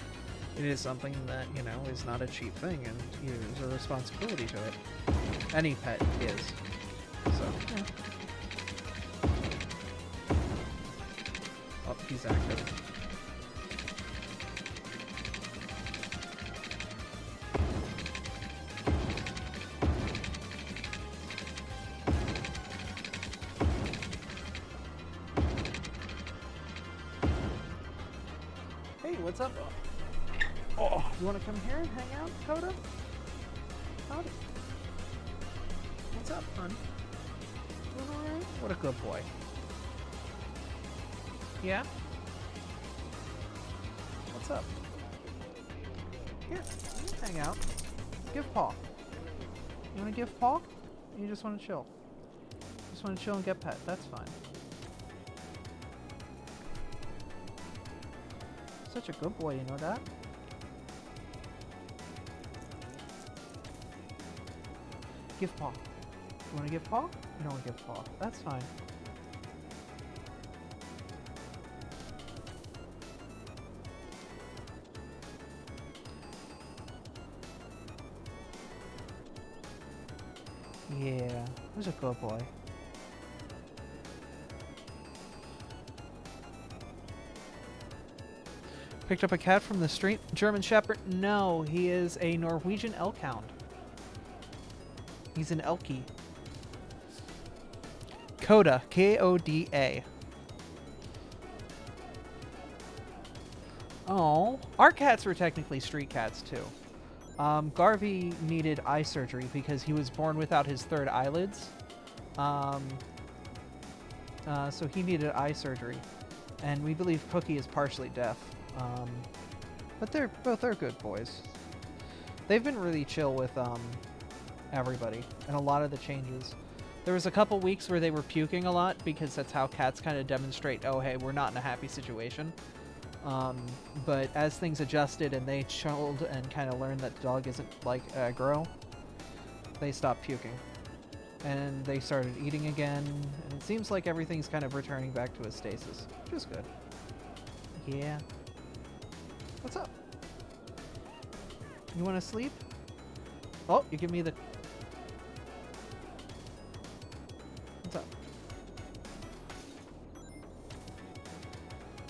It is something that, you know, is not a cheap thing, and there's a responsibility to it. Any pet is. So, yeah. Oh, he's active. Hey, what's up? Oh, you want to come here and hang out, Coda? Howdy. What's up, hon? Doing alright? What a good boy. Yeah? What's up? Here, hang out. Give paw. You want to give paw? Or you just want to chill? Just want to chill and get pet. That's fine. Such a good boy, you know that? Give paw. You want to give paw? You don't want to give paw. That's fine. Yeah, who's a good boy? Picked up a cat from the street. German Shepherd? No, he is a Norwegian elk hound. He's an Elkie. Coda. K-O-D-A. Oh, our cats were technically street cats too. Garvey needed eye surgery because he was born without his third eyelids. So he needed eye surgery. And we believe Cookie is partially deaf. But they're good boys. They've been really chill with everybody and a lot of the changes. There was a couple weeks where they were puking a lot because that's how cats kind of demonstrate, oh, hey, we're not in a happy situation. But as things adjusted and they chilled and kind of learned that the dog isn't like aggro, they stopped puking. And they started eating again, and it seems like everything's kind of returning back to a stasis, which is good. Yeah. What's up? You want to sleep? Oh, you give me the... What's up?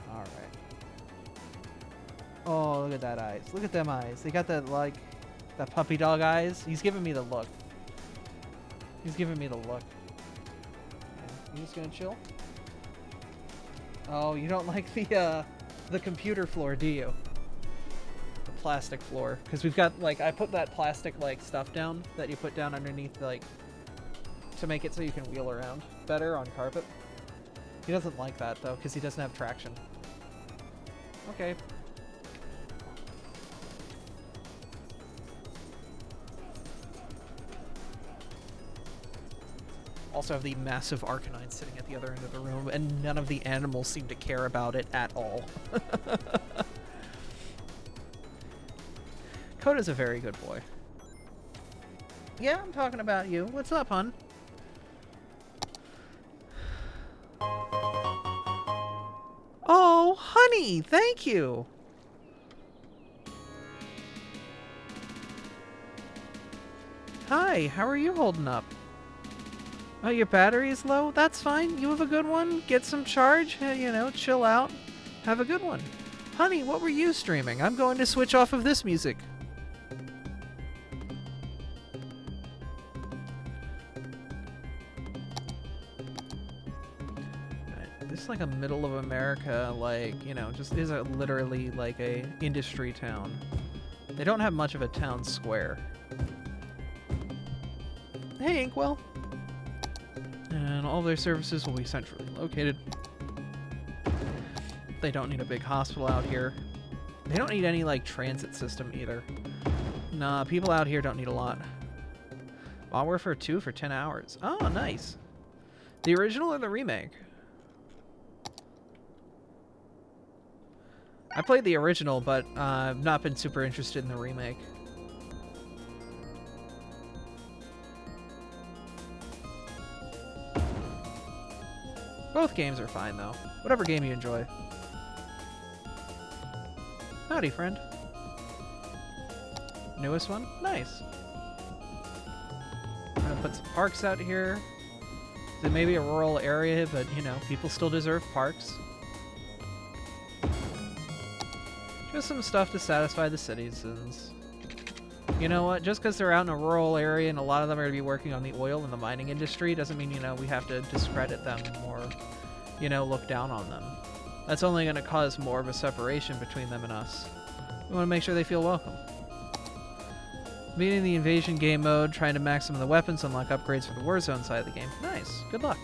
Alright. Oh, look at that eyes. Look at them eyes. They got that, like, that puppy dog eyes. He's giving me the look. He's giving me the look. Okay. You just gonna chill? Oh, you don't like the computer floor, do you? The plastic floor. Because we've got, like, I put that plastic, like, stuff down that you put down underneath, like, to make it so you can wheel around better on carpet. He doesn't like that, though, because he doesn't have traction. Okay. Also have the massive Arcanine sitting at the other end of the room, and none of the animals seem to care about it at all. Coda's a very good boy. Yeah, I'm talking about you. What's up, hun? Oh, honey, thank you. Hi, how are you holding up? Oh, your battery is low? That's fine. You have a good one. Get some charge. You know, chill out. Have a good one. Honey, what were you streaming? I'm going to switch off of this music. This is like a middle of America, like, you know, just is literally like a industry town. They don't have much of a town square. Hey, Inkwell. And all their services will be centrally located. They don't need a big hospital out here. They don't need any, like, transit system either. Nah, people out here don't need a lot. Modern Warfare 2 for 10 hours. Oh, nice. The original or the remake? I played the original, but I've not been super interested in the remake. Both games are fine, though. Whatever game you enjoy. Howdy, friend. Newest one? Nice. I'm gonna put some parks out here. It may be a rural area, but, you know, people still deserve parks. Just some stuff to satisfy the citizens. You know what? Just because they're out in a rural area and a lot of them are going to be working on the oil and the mining industry doesn't mean, you know, we have to discredit them or, you know, look down on them. That's only going to cause more of a separation between them and us. We want to make sure they feel welcome. Beating the invasion game mode, trying to max some of the weapons, unlock upgrades for the Warzone side of the game. Nice. Good luck.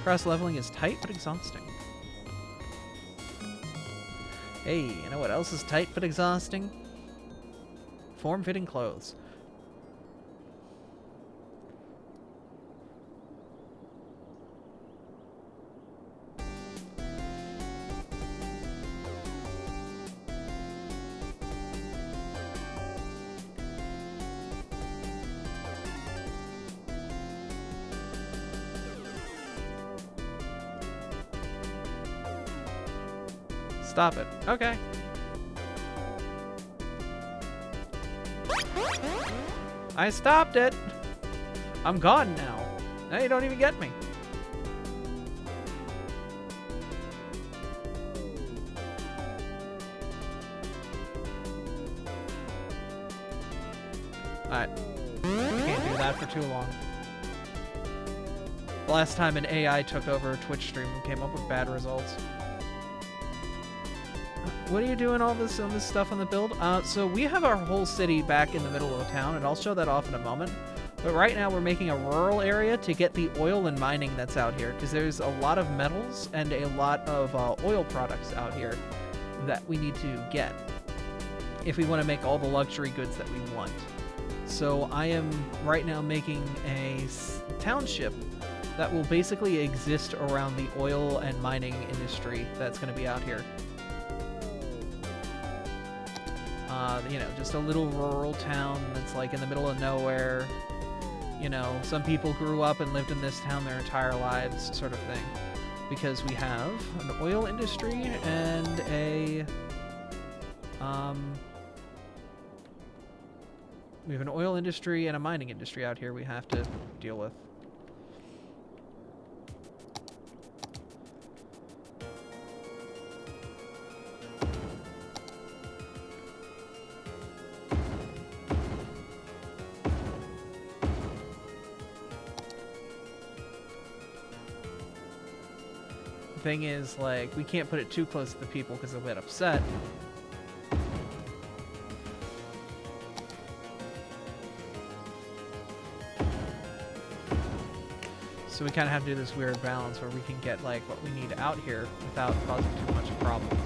Cross-leveling is tight but exhausting. Hey, you know what else is tight but exhausting? Form-fitting clothes. Stop it. Okay. I stopped it. I'm gone now. Now you don't even get me. Alright. Can't do that for too long. The last time an AI took over a Twitch stream and came up with bad results. What are you doing all this stuff on the build? So we have our whole city back in the middle of town, and I'll show that off in a moment. But right now we're making a rural area to get the oil and mining that's out here, because there's a lot of metals and a lot of oil products out here that we need to get if we want to make all the luxury goods that we want. So I am right now making a township that will basically exist around the oil and mining industry that's going to be out here. You know, just a little rural town that's like in the middle of nowhere. You know, some people grew up and lived in this town their entire lives, sort of thing. Because we have an oil industry and a... we have an oil industry and a mining industry out here we have to deal with. Thing is, like, we can't put it too close to the people because they'll get upset. So we kind of have to do this weird balance where we can get, like, what we need out here without causing too much of a problem.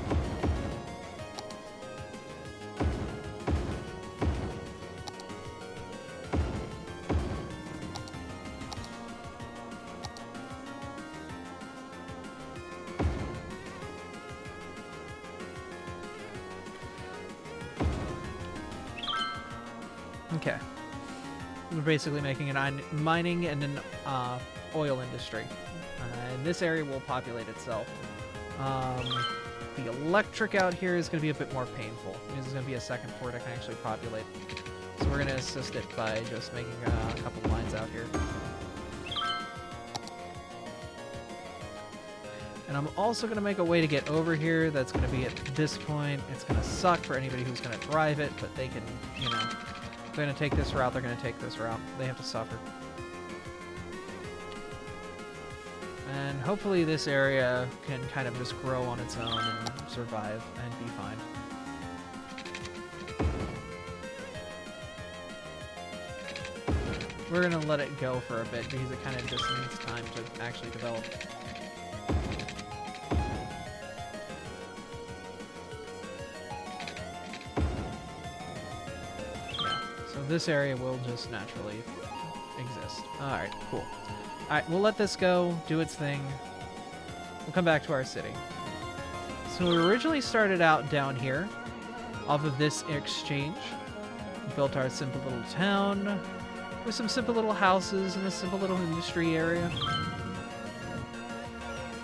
Okay. We're basically making an mining and an oil industry. And this area will populate itself. The electric out here is going to be a bit more painful. This is going to be a second port I can actually populate. So we're going to assist it by just making a couple lines out here. And I'm also going to make a way to get over here that's going to be at this point. It's going to suck for anybody who's going to drive it, but they can, you know... If they're going to take this route, they're going to take this route. They have to suffer. And hopefully this area can kind of just grow on its own and survive and be fine. We're going to let it go for a bit because it kind of just needs time to actually develop. This area will just naturally exist. Alright, cool. Alright, we'll let this go, do its thing. We'll come back to our city. So we originally started out down here, off of this exchange. We built our simple little town, with some simple little houses and a simple little industry area.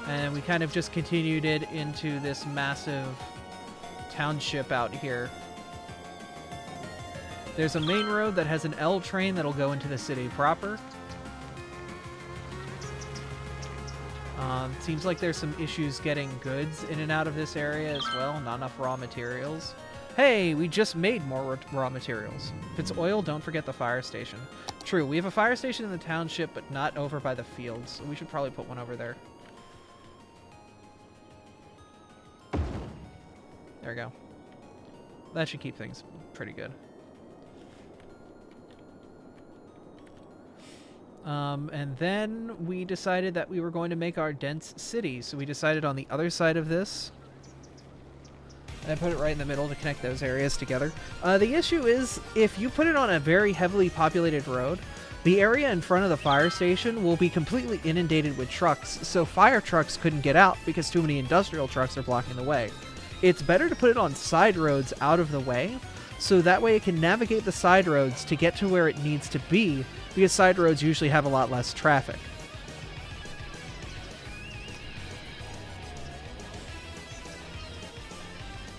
And we kind of just continued it into this massive township out here. There's a main road that has an L train that'll go into the city proper. Seems like there's some issues getting goods in and out of this area as well. Not enough raw materials. Hey, we just made more raw materials. If it's oil, don't forget the fire station. True, we have a fire station in the township, but not over by the fields. So we should probably put one over there. There we go. That should keep things pretty good. And then we decided that we were going to make our dense city. So we decided on the other side of this. And I put it right in the middle to connect those areas together. The issue is, if you put it on a very heavily populated road, the area in front of the fire station will be completely inundated with trucks. So fire trucks couldn't get out because too many industrial trucks are blocking the way. It's better to put it on side roads out of the way, so that way it can navigate the side roads to get to where it needs to be, because side roads usually have a lot less traffic.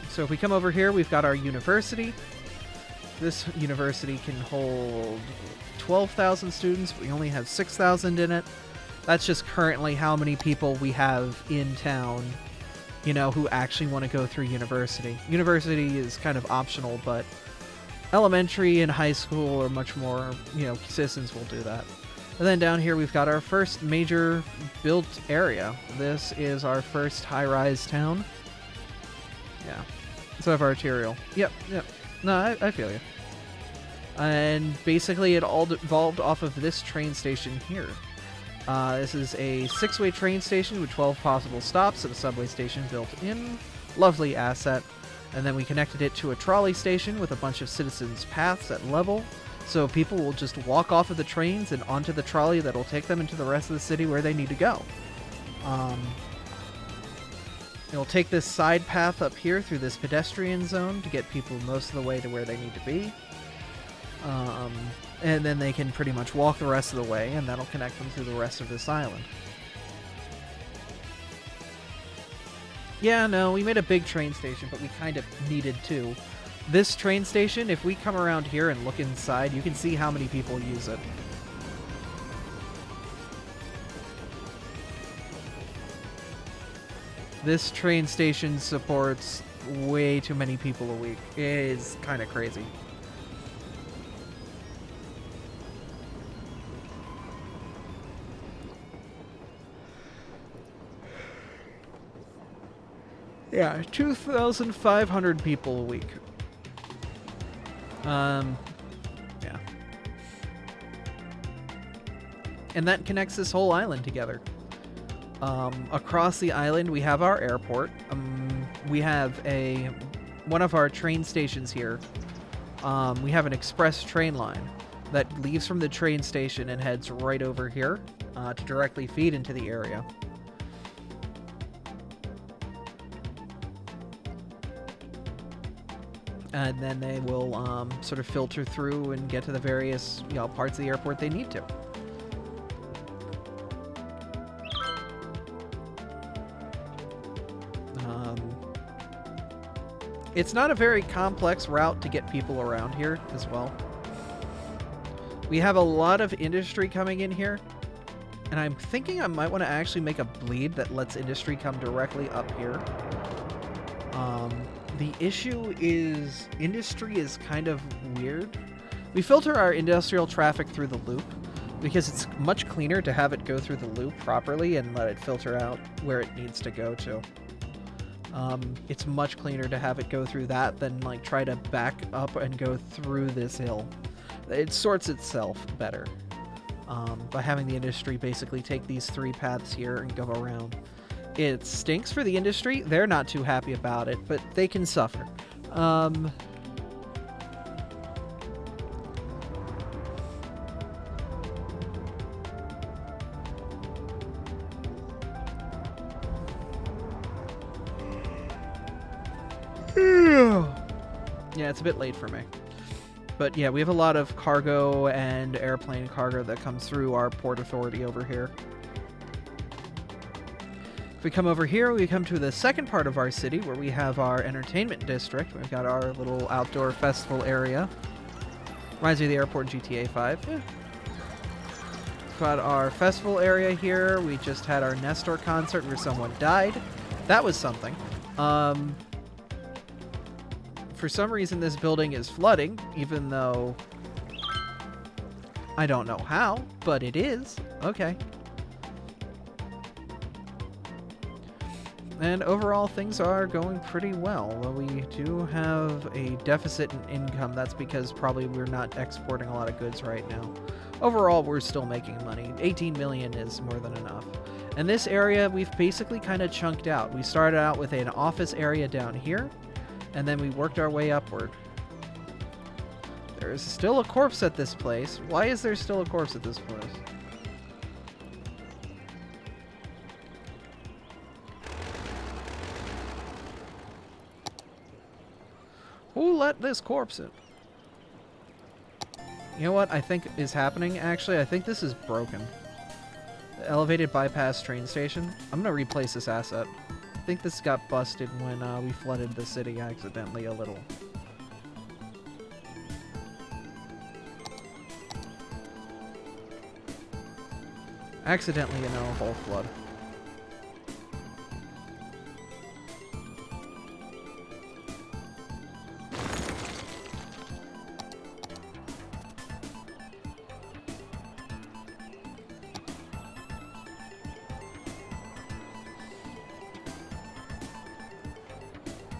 So if we come over here, we've got our university. This university can hold 12,000 students. We only have 6,000 in it. That's just currently how many people we have in town, you know, who actually want to go through university. University is kind of optional, but elementary and high school are much more, you know, citizens will do that. And then down here we've got our first major built area. This is our first high-rise town. Yeah. So I have arterial. Yep. No, I feel you. And basically it all evolved off of this train station here. This is a 6-way train station with 12 possible stops and a subway station built in. Lovely asset. And then we connected it to a trolley station with a bunch of citizens' paths at level. So people will just walk off of the trains and onto the trolley that'll take them into the rest of the city where they need to go. It'll take this side path up here through this pedestrian zone to get people most of the way to where they need to be. And then they can pretty much walk the rest of the way, and that'll connect them through the rest of this island. Yeah, no, we made a big train station, but we kind of needed to. This train station, if we come around here and look inside, you can see how many people use it. This train station supports way too many people a week. It is kind of crazy. Yeah, 2,500 people a week. Yeah. And that connects this whole island together. Across the island, we have our airport. We have one of our train stations here. We have an express train line that leaves from the train station and heads right over here to directly feed into the area. And then they will sort of filter through and get to the various parts of the airport they need to. It's not a very complex route to get people around here as well. We have a lot of industry coming in here, and I'm thinking I might want to actually make a bleed that lets industry come directly up here. The issue is industry is kind of weird. We filter our industrial traffic through the loop because it's much cleaner to have it go through the loop properly and let it filter out where it needs to go to. It's much cleaner to have it go through that than like try to back up and go through this hill. It sorts itself better by having the industry basically take these three paths here and go around. It stinks for the industry. They're not too happy about it, but they can suffer. Yeah, it's a bit late for me. But yeah, we have a lot of cargo and airplane cargo that comes through our port authority over here. If we come over here, we come to the second part of our city where we have our entertainment district. We've got our little outdoor festival area. Reminds me of the airport in GTA 5. Yeah. We've got our festival area here. We just had our Nestor concert where someone died. That was something. For some reason, this building is flooding, even though I don't know how, but it is. Okay. And overall, things are going pretty well. We do have a deficit in income. That's because probably we're not exporting a lot of goods right now. Overall, we're still making money. 18 million is more than enough. And this area, we've basically kind of chunked out. We started out with an office area down here, and then we worked our way upward. There is still a corpse at this place. Why is there still a corpse at this place? Who let this corpse in? You know what I think is happening, actually? I think this is broken. The elevated bypass train station. I'm gonna replace this asset. I think this got busted when we flooded the city accidentally a little. Accidentally, you know, a whole flood.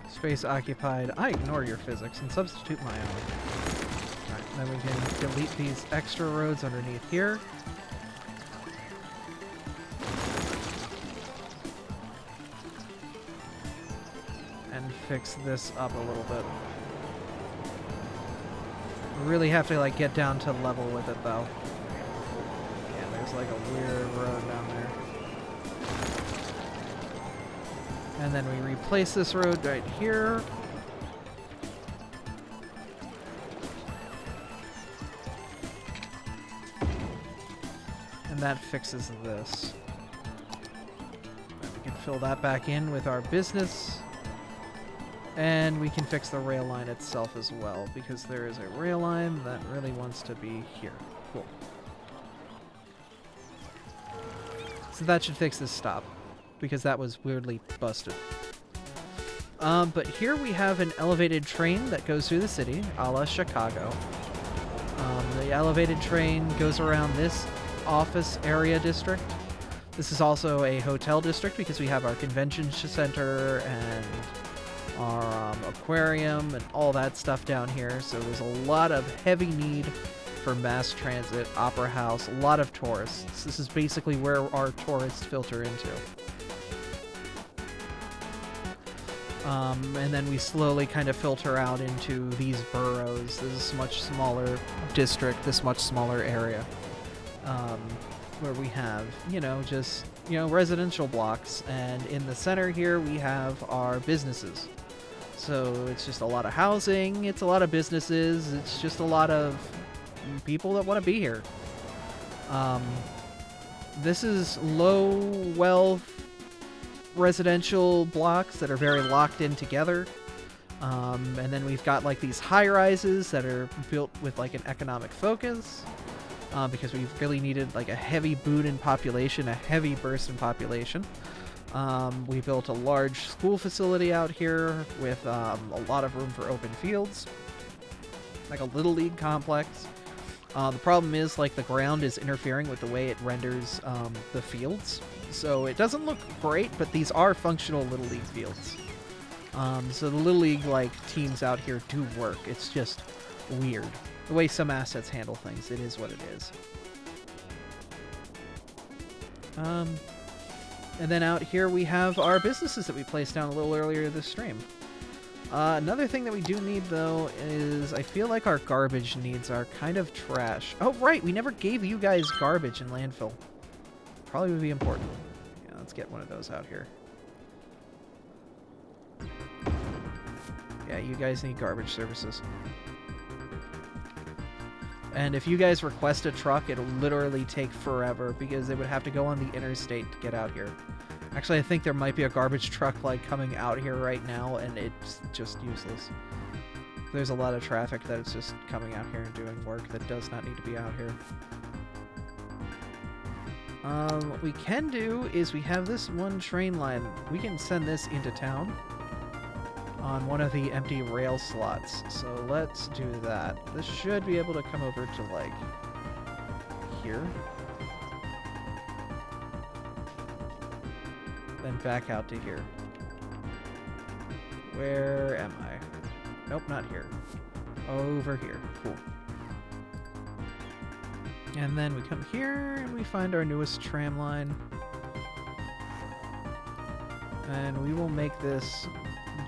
Space occupied. I ignore your physics and substitute my own. Alright, then we can delete these extra roads underneath here. And fix this up a little bit. really have to like get down to level with it though. Yeah, there's like a weird road down there. And then we replace this road right here. And that fixes this. And we can fill that back in with our business. And we can fix the rail line itself as well, because there is a rail line that really wants to be here. Cool. So that should fix this stop, because that was weirdly busted. But here we have an elevated train that goes through the city, a la Chicago. The elevated train goes around this office area district. This is also a hotel district because we have our convention center and our aquarium and all that stuff down here. So there's a lot of heavy need for mass transit, opera house, a lot of tourists. This is basically where our tourists filter into. And then we slowly kind of filter out into these boroughs. This is a much smaller district, this much smaller area. Where we have, just, residential blocks. And in the center here, we have our businesses. So it's just a lot of housing, it's a lot of businesses, it's just a lot of people that want to be here. This is low wealth residential blocks that are very locked in together. And then we've got like these high rises that are built with like an economic focus. Because we've really needed like a heavy boom in population, a heavy burst in population. We built a large school facility out here with a lot of room for open fields, like a little league complex. The problem is like the ground is interfering with the way it renders the fields, so it doesn't look great, but these are functional little league fields. So the little league like teams out here do work. It's just weird the way some assets handle things. It is what it is. And then out here we have our businesses that we placed down a little earlier this stream. Another thing that we do need, though, is I feel like our garbage needs are kind of trash. Oh, right! We never gave you guys garbage in landfill. Probably would be important. Yeah, let's get one of those out here. Yeah, you guys need garbage services. And if you guys request a truck, it'll literally take forever because they would have to go on the interstate to get out here. Actually, I think there might be a garbage truck like coming out here right now, and it's just useless. There's a lot of traffic that is just coming out here and doing work that does not need to be out here. What we can do is we have this one train line. We can send this into town on one of the empty rail slots. So let's do that. This should be able to come over to like here. Then back out to here. Where am I? Nope, not here. Over here. Cool. And then we come here and we find our newest tram line. And we will make this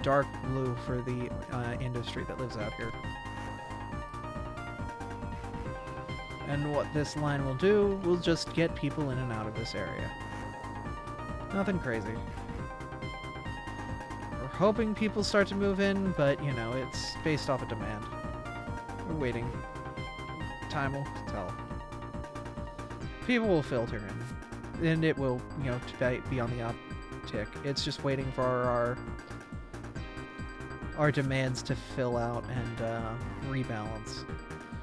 dark blue for the industry that lives out here. And what this line will do will just get people in and out of this area. Nothing crazy. We're hoping people start to move in, but, it's based off of demand. We're waiting. Time will tell. People will filter in, and it will, be on the uptick. It's just waiting for our demands to fill out and rebalance.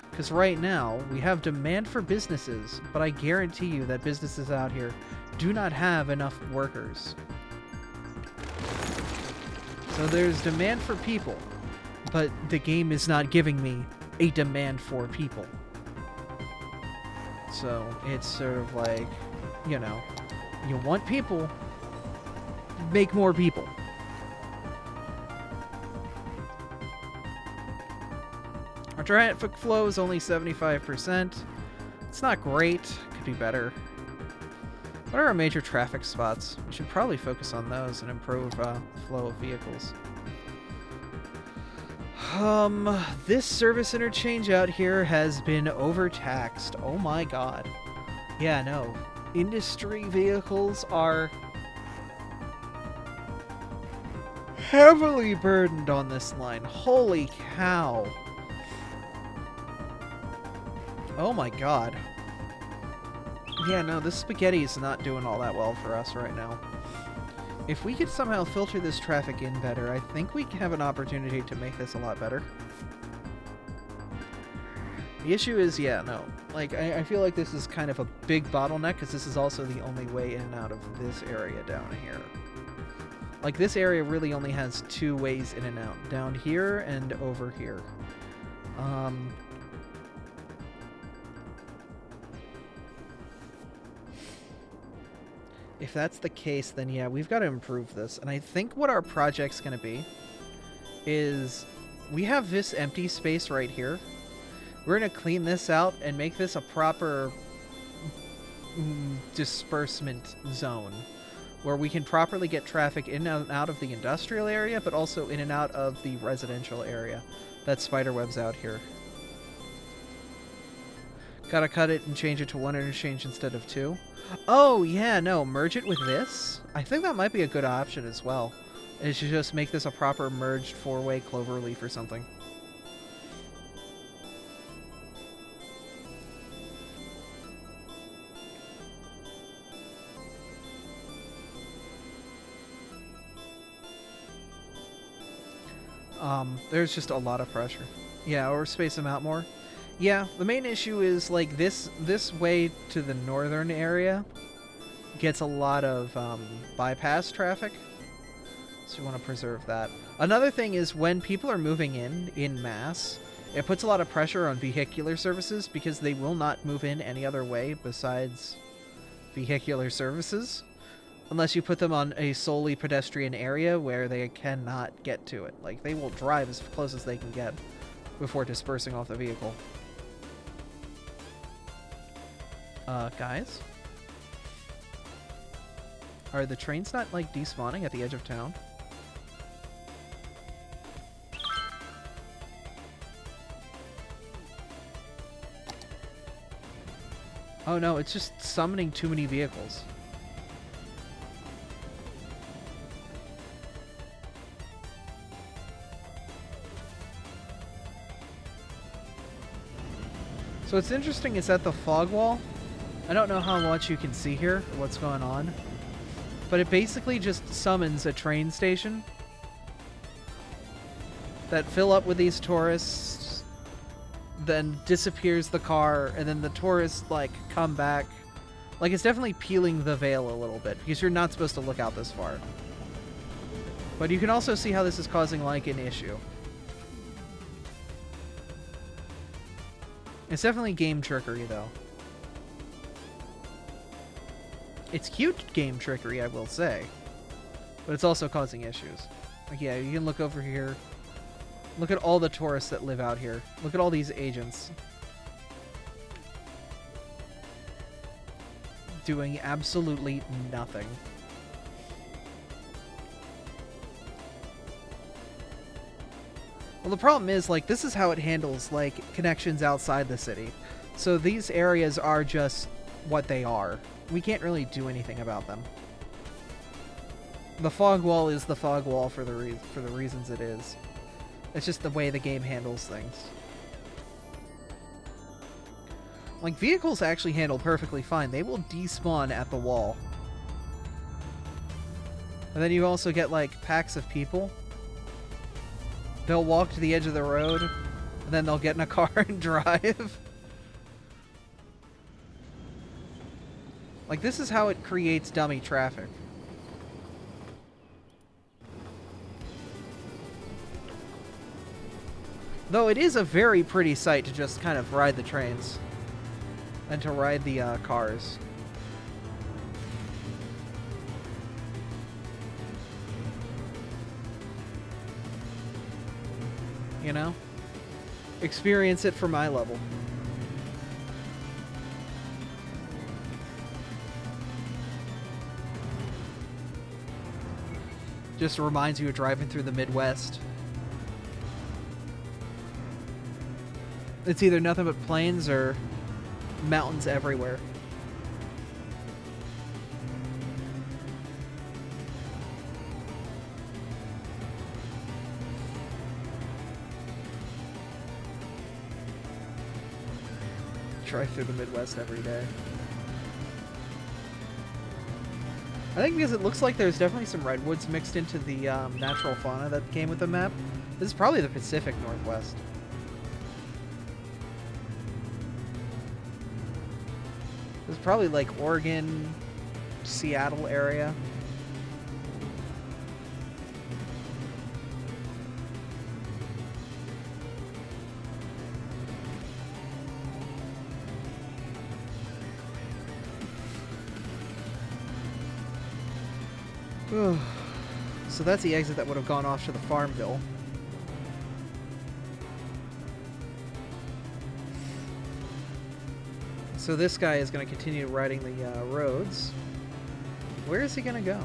Because right now, we have demand for businesses, but I guarantee you that businesses out here do not have enough workers. So there's demand for people, but the game is not giving me a demand for people. So it's sort of like, you want people, make more people. Our traffic flow is only 75%. It's not great. Could be better. What are our major traffic spots? We should probably focus on those and improve flow of vehicles. This service interchange out here has been overtaxed. Oh my god. Yeah, no. Industry vehicles are heavily burdened on this line. Holy cow. Oh my god. Yeah, no, this spaghetti is not doing all that well for us right now. If we could somehow filter this traffic in better, I think we have an opportunity to make this a lot better. The issue is, yeah, no. Like, I feel like this is kind of a big bottleneck, because this is also the only way in and out of this area down here. Like, this area really only has 2 ways in and out. Down here and over here. If that's the case, then yeah, we've got to improve this. And I think what our project's going to be is we have this empty space right here. We're going to clean this out and make this a proper disbursement zone where we can properly get traffic in and out of the industrial area, but also in and out of the residential area. That spiderweb's out here. Gotta cut it and change it to 1 interchange instead of 2. Oh, yeah, no, merge it with this? I think that might be a good option as well. It should just make this a proper merged 4-way cloverleaf or something. There's just a lot of pressure. Yeah, or space them out more. Yeah, the main issue is, like, this way to the northern area gets a lot of bypass traffic, so we want to preserve that. Another thing is when people are moving in mass, it puts a lot of pressure on vehicular services because they will not move in any other way besides vehicular services unless you put them on a solely pedestrian area where they cannot get to it. Like, they will drive as close as they can get before dispersing off the vehicle. Guys? Are the trains not, like, despawning at the edge of town? Oh no, it's just summoning too many vehicles. So what's interesting is that the fog wall, I don't know how much you can see here, or what's going on, but it basically just summons a train station that fill up with these tourists, then disappears the car, and then the tourists, like, come back. Like, it's definitely peeling the veil a little bit, because you're not supposed to look out this far. But you can also see how this is causing, like, an issue. It's definitely game trickery, though. It's cute game trickery, I will say. But it's also causing issues. Like, yeah, you can look over here. Look at all the tourists that live out here. Look at all these agents. Doing absolutely nothing. Well, the problem is, like, this is how it handles, like, connections outside the city. So these areas are just what they are. We can't really do anything about them. The fog wall is the fog wall for the reasons it is. It's just the way the game handles things. Like, vehicles actually handle perfectly fine. They will despawn at the wall. And then you also get, like, packs of people. They'll walk to the edge of the road, and then they'll get in a car and drive. Like, this is how it creates dummy traffic. Though it is a very pretty sight to just kind of ride the trains. And to ride the cars. You know? Experience it for my level. Just reminds you of driving through the Midwest. It's either nothing but plains or mountains everywhere. Drive through the Midwest every day. I think because it looks like there's definitely some redwoods mixed into the natural fauna that came with the map. This is probably the Pacific Northwest. This is probably like Oregon, Seattle area. So that's the exit that would have gone off to the Farmville. So this guy is going to continue riding the roads. Where is he going to go?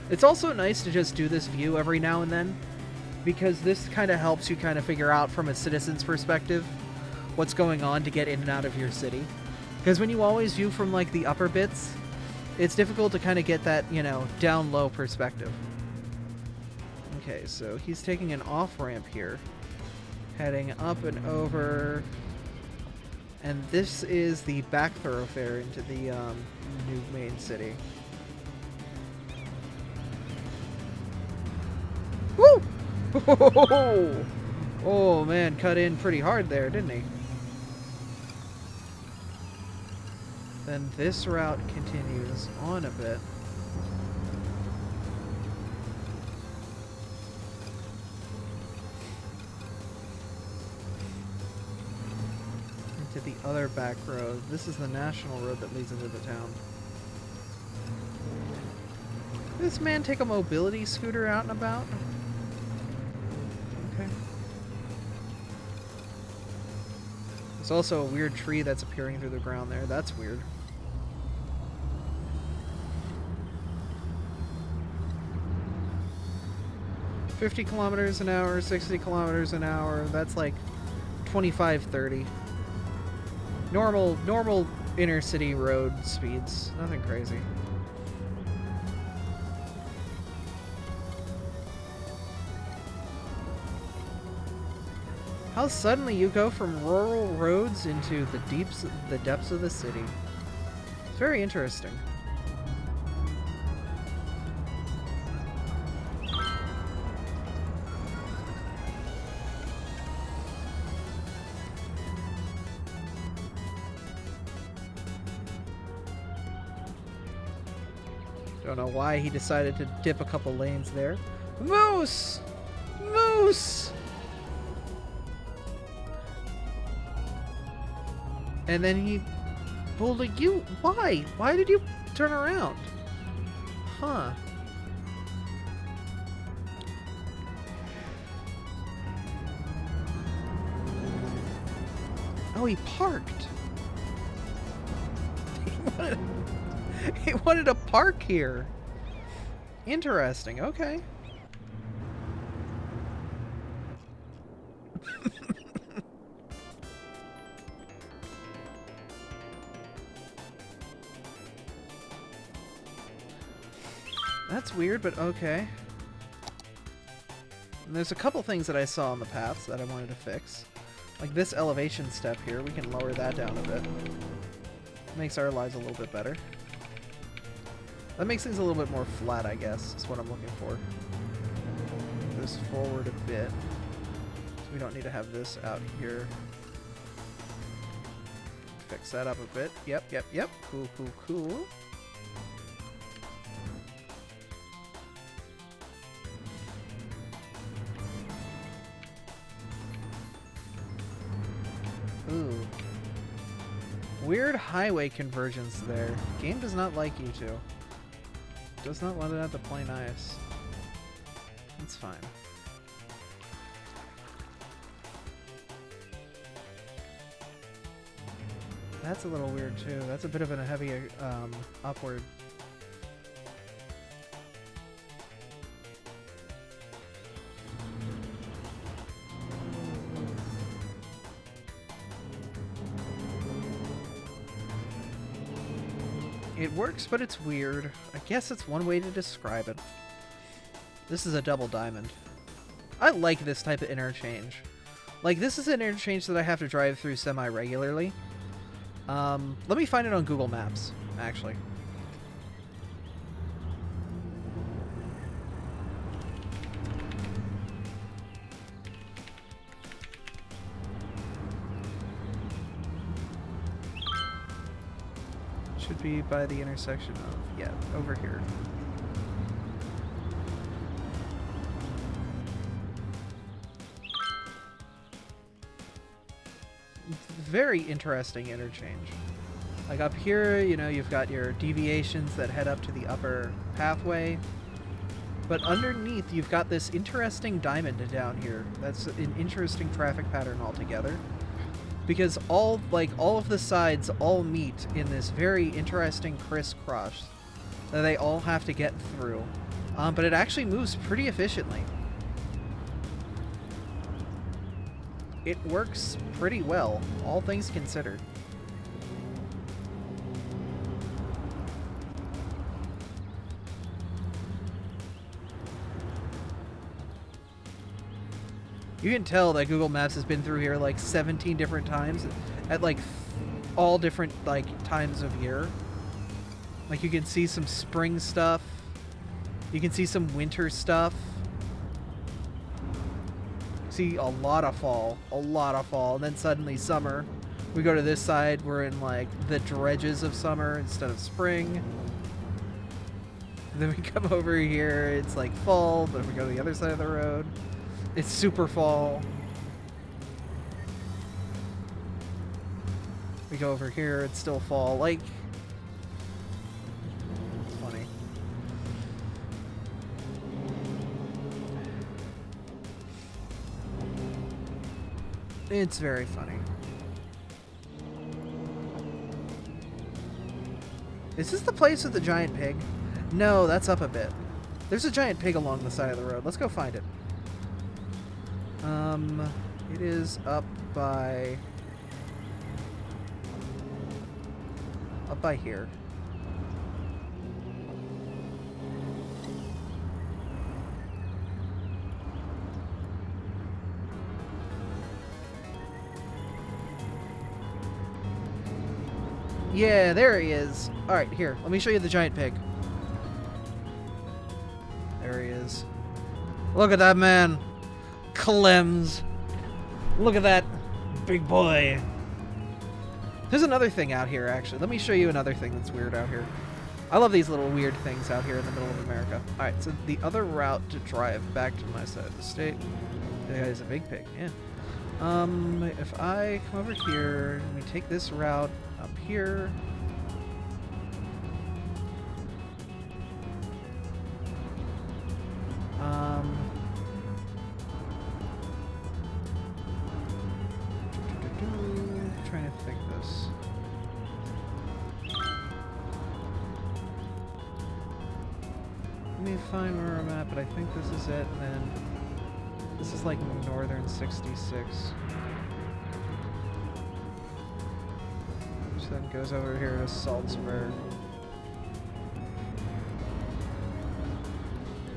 It's also nice to just do this view every now and then, because this kind of helps you kind of figure out from a citizen's perspective what's going on to get in and out of your city. Because when you always view from like the upper bits, it's difficult to kind of get that, you know, down low perspective. Okay, so he's taking an off-ramp here, heading up and over, and this is the back thoroughfare into the new main city. Woo! Oh man, cut in pretty hard there, didn't he? Then this route continues on a bit. Into the other back road. This is the national road that leads into the town. Did this man take a mobility scooter out and about? Okay. There's also a weird tree that's appearing through the ground there. That's weird. $50 kilometers an hour, 60 kilometers an hour. That's like 25, 30. Normal inner city road speeds. Nothing crazy. How suddenly you go from rural roads into the depths of the city. It's very interesting. Don't know why he decided to dip a couple lanes there. Moose! Moose! And then he pulled a U. Why? Why did you turn around? Huh. Oh, he parked. He wanted to park here. Interesting. Okay. That's weird, but okay. And there's a couple things that I saw on the paths that I wanted to fix. Like this elevation step here, we can lower that down a bit. Makes our lives a little bit better. That makes things a little bit more flat, I guess, is what I'm looking for. Move this forward a bit. So we don't need to have this out here. Fix that up a bit. Yep, yep, yep. Cool, cool, cool. Ooh. Weird highway convergence there. Game does not like you two. Does not let it out to play nice. It's fine. That's a little weird too. That's a bit of a heavy upward. It works, but it's weird. I guess it's one way to describe it. This is a double diamond. I like this type of interchange. Like, this is an interchange that I have to drive through semi-regularly. Let me find it on Google Maps, actually. Should be by the intersection of, yeah, over here. Very interesting interchange. Like up here, you know, you've got your deviations that head up to the upper pathway. But underneath, you've got this interesting diamond down here. That's an interesting traffic pattern altogether. Because all of the sides all meet in this very interesting crisscross that they all have to get through. But it actually moves pretty efficiently. It works pretty well, all things considered. You can tell that Google Maps has been through here like 17 different times at like all different like times of year. Like you can see some spring stuff. You can see some winter stuff. See a lot of fall, and then suddenly summer. We go to this side, we're in like the dredges of summer instead of spring. And then we come over here, it's like fall, but if we go to the other side of the road, it's super fall. We go over here, it's still fall. Like, it's funny. It's very funny. Is this the place with the giant pig? No, that's up a bit. There's a giant pig along the side of the road. Let's go find it. It is up by here. Yeah, there he is. All right, here. Let me show you the giant pig. There he is. Look at that man. Clems. Look at that big boy. There's another thing out here, actually. Let me show you another thing that's weird out here. I love these little weird things out here in the middle of America. All right, so the other route to drive back to my side of the state. That is a big pig, yeah. If I come over here, and we take this route up here. Trying to think this. Let me find where I'm at, but I think this is it, and then this is like northern 66. Which then goes over here to Salzburg.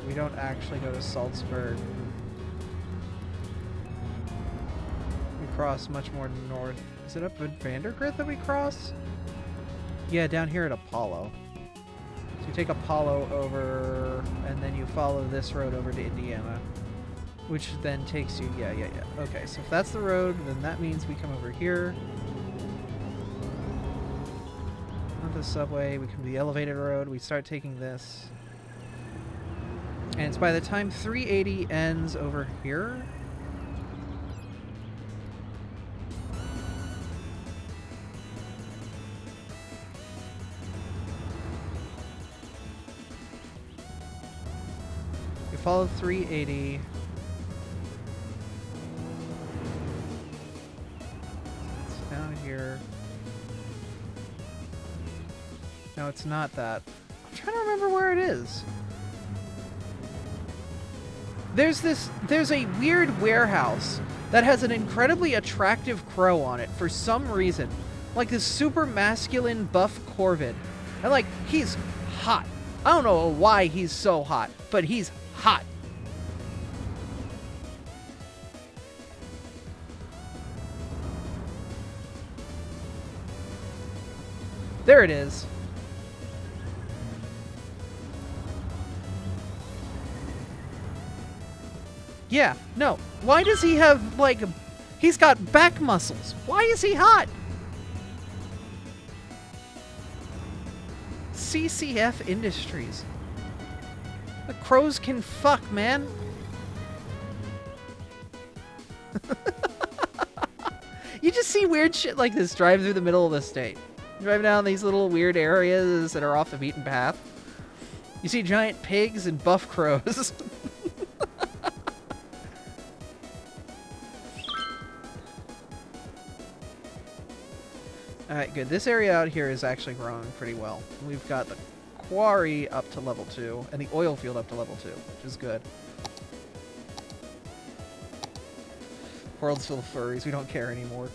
We don't actually go to Salzburg. We cross much more north. Is it up at Vandergrift that we cross? Yeah, down here at Apollo. So you take Apollo over, and then you follow this road over to Indiana. Which then takes you, yeah. Okay, so if that's the road, then that means we come over here. Not the subway, we come to the elevated road, we start taking this. And it's by the time 380 ends over here. You follow 380. It's down here. No, it's not that. I'm trying to remember where it is. There's a weird warehouse that has an incredibly attractive crow on it for some reason. Like this super masculine buff corvid. And, like, he's hot. I don't know why he's so hot, but he's hot. There it is. Yeah, no. Why does he have, like, he's got back muscles? Why is he hot? CCF Industries. The crows can fuck, man. You just see weird shit like this drive through the middle of the state. Driving down these little weird areas that are off the beaten path. You see giant pigs and buff crows. Alright, good. This area out here is actually growing pretty well. We've got the quarry up to level 2, and the oil field up to level 2, which is good. World's full of furries, we don't care anymore.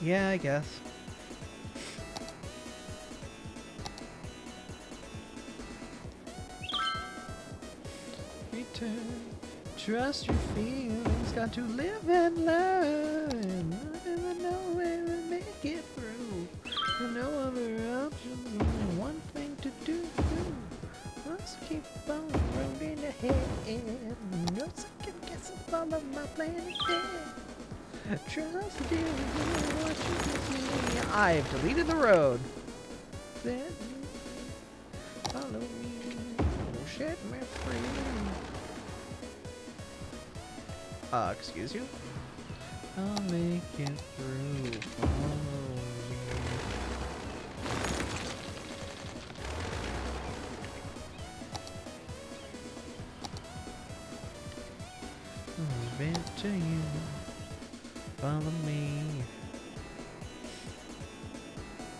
Yeah, I guess. Trust your feelings, got to live and learn. I never know where to make it through. No other options, only one thing to do. Must keep on rolling ahead. No second guessing, follow my plan ahead. Trust you, what you can see. I've deleted the road. Then follow me, set me free. Excuse you? I'll make it through. Follow me. I'll give it to you. Follow me.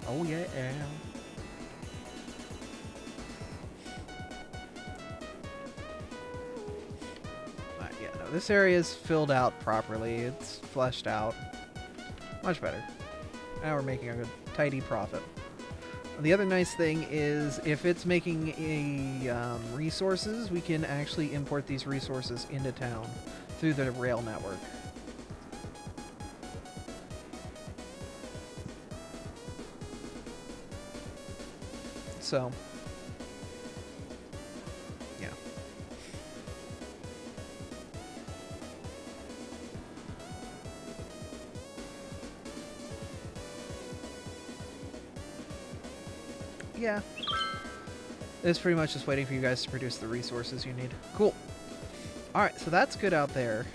Oh yeah. This area is filled out properly. It's fleshed out. Much better. Now we're making a good, tidy profit. The other nice thing is if it's making a resources, we can actually import these resources into town through the rail network. So, yeah. Yeah. It's pretty much just waiting for you guys to produce the resources you need. Cool. Alright, so that's good out there.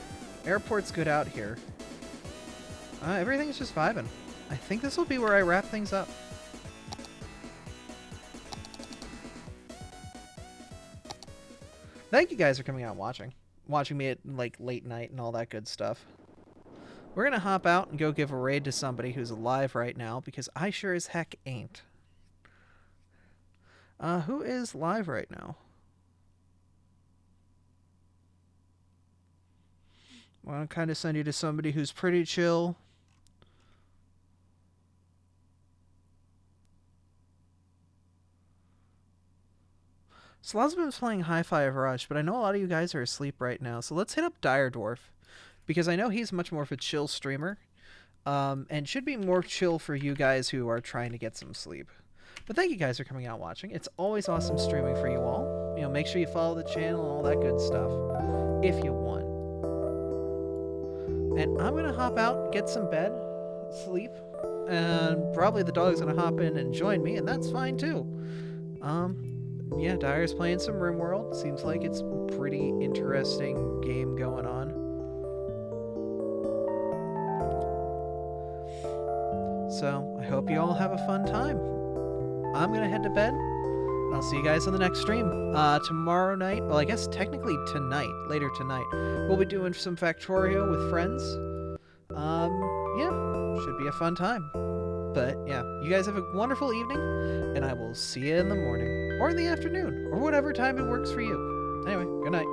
Airport's good out here. Everything's just vibing. I think this will be where I wrap things up. Thank you guys for coming out and watching. Watching me at, like, late night and all that good stuff. We're gonna hop out and go give a raid to somebody who's alive right now, because I sure as heck ain't. Who is live right now? Well, I'll kind of send you to somebody who's pretty chill. Slazbin's playing Hi-Fi Rush, but I know a lot of you guys are asleep right now, so let's hit up Dire Dwarf, because I know he's much more of a chill streamer, and should be more chill for you guys who are trying to get some sleep. But thank you guys for coming out and watching. It's always awesome streaming for you all. You know, make sure you follow the channel and all that good stuff, if you want. And I'm gonna hop out, get some bed, sleep, and probably the dog's gonna hop in and join me, and that's fine too. Yeah, Dire's playing some RimWorld. Seems like it's a pretty interesting game going on. So, I hope you all have a fun time. I'm gonna head to bed, and I'll see you guys on the next stream. Tomorrow night, well, I guess technically tonight, later tonight, we'll be doing some Factorio with friends. Yeah, should be a fun time. But yeah, you guys have a wonderful evening, and I will see you in the morning, or in the afternoon, or whatever time it works for you. Anyway, good night.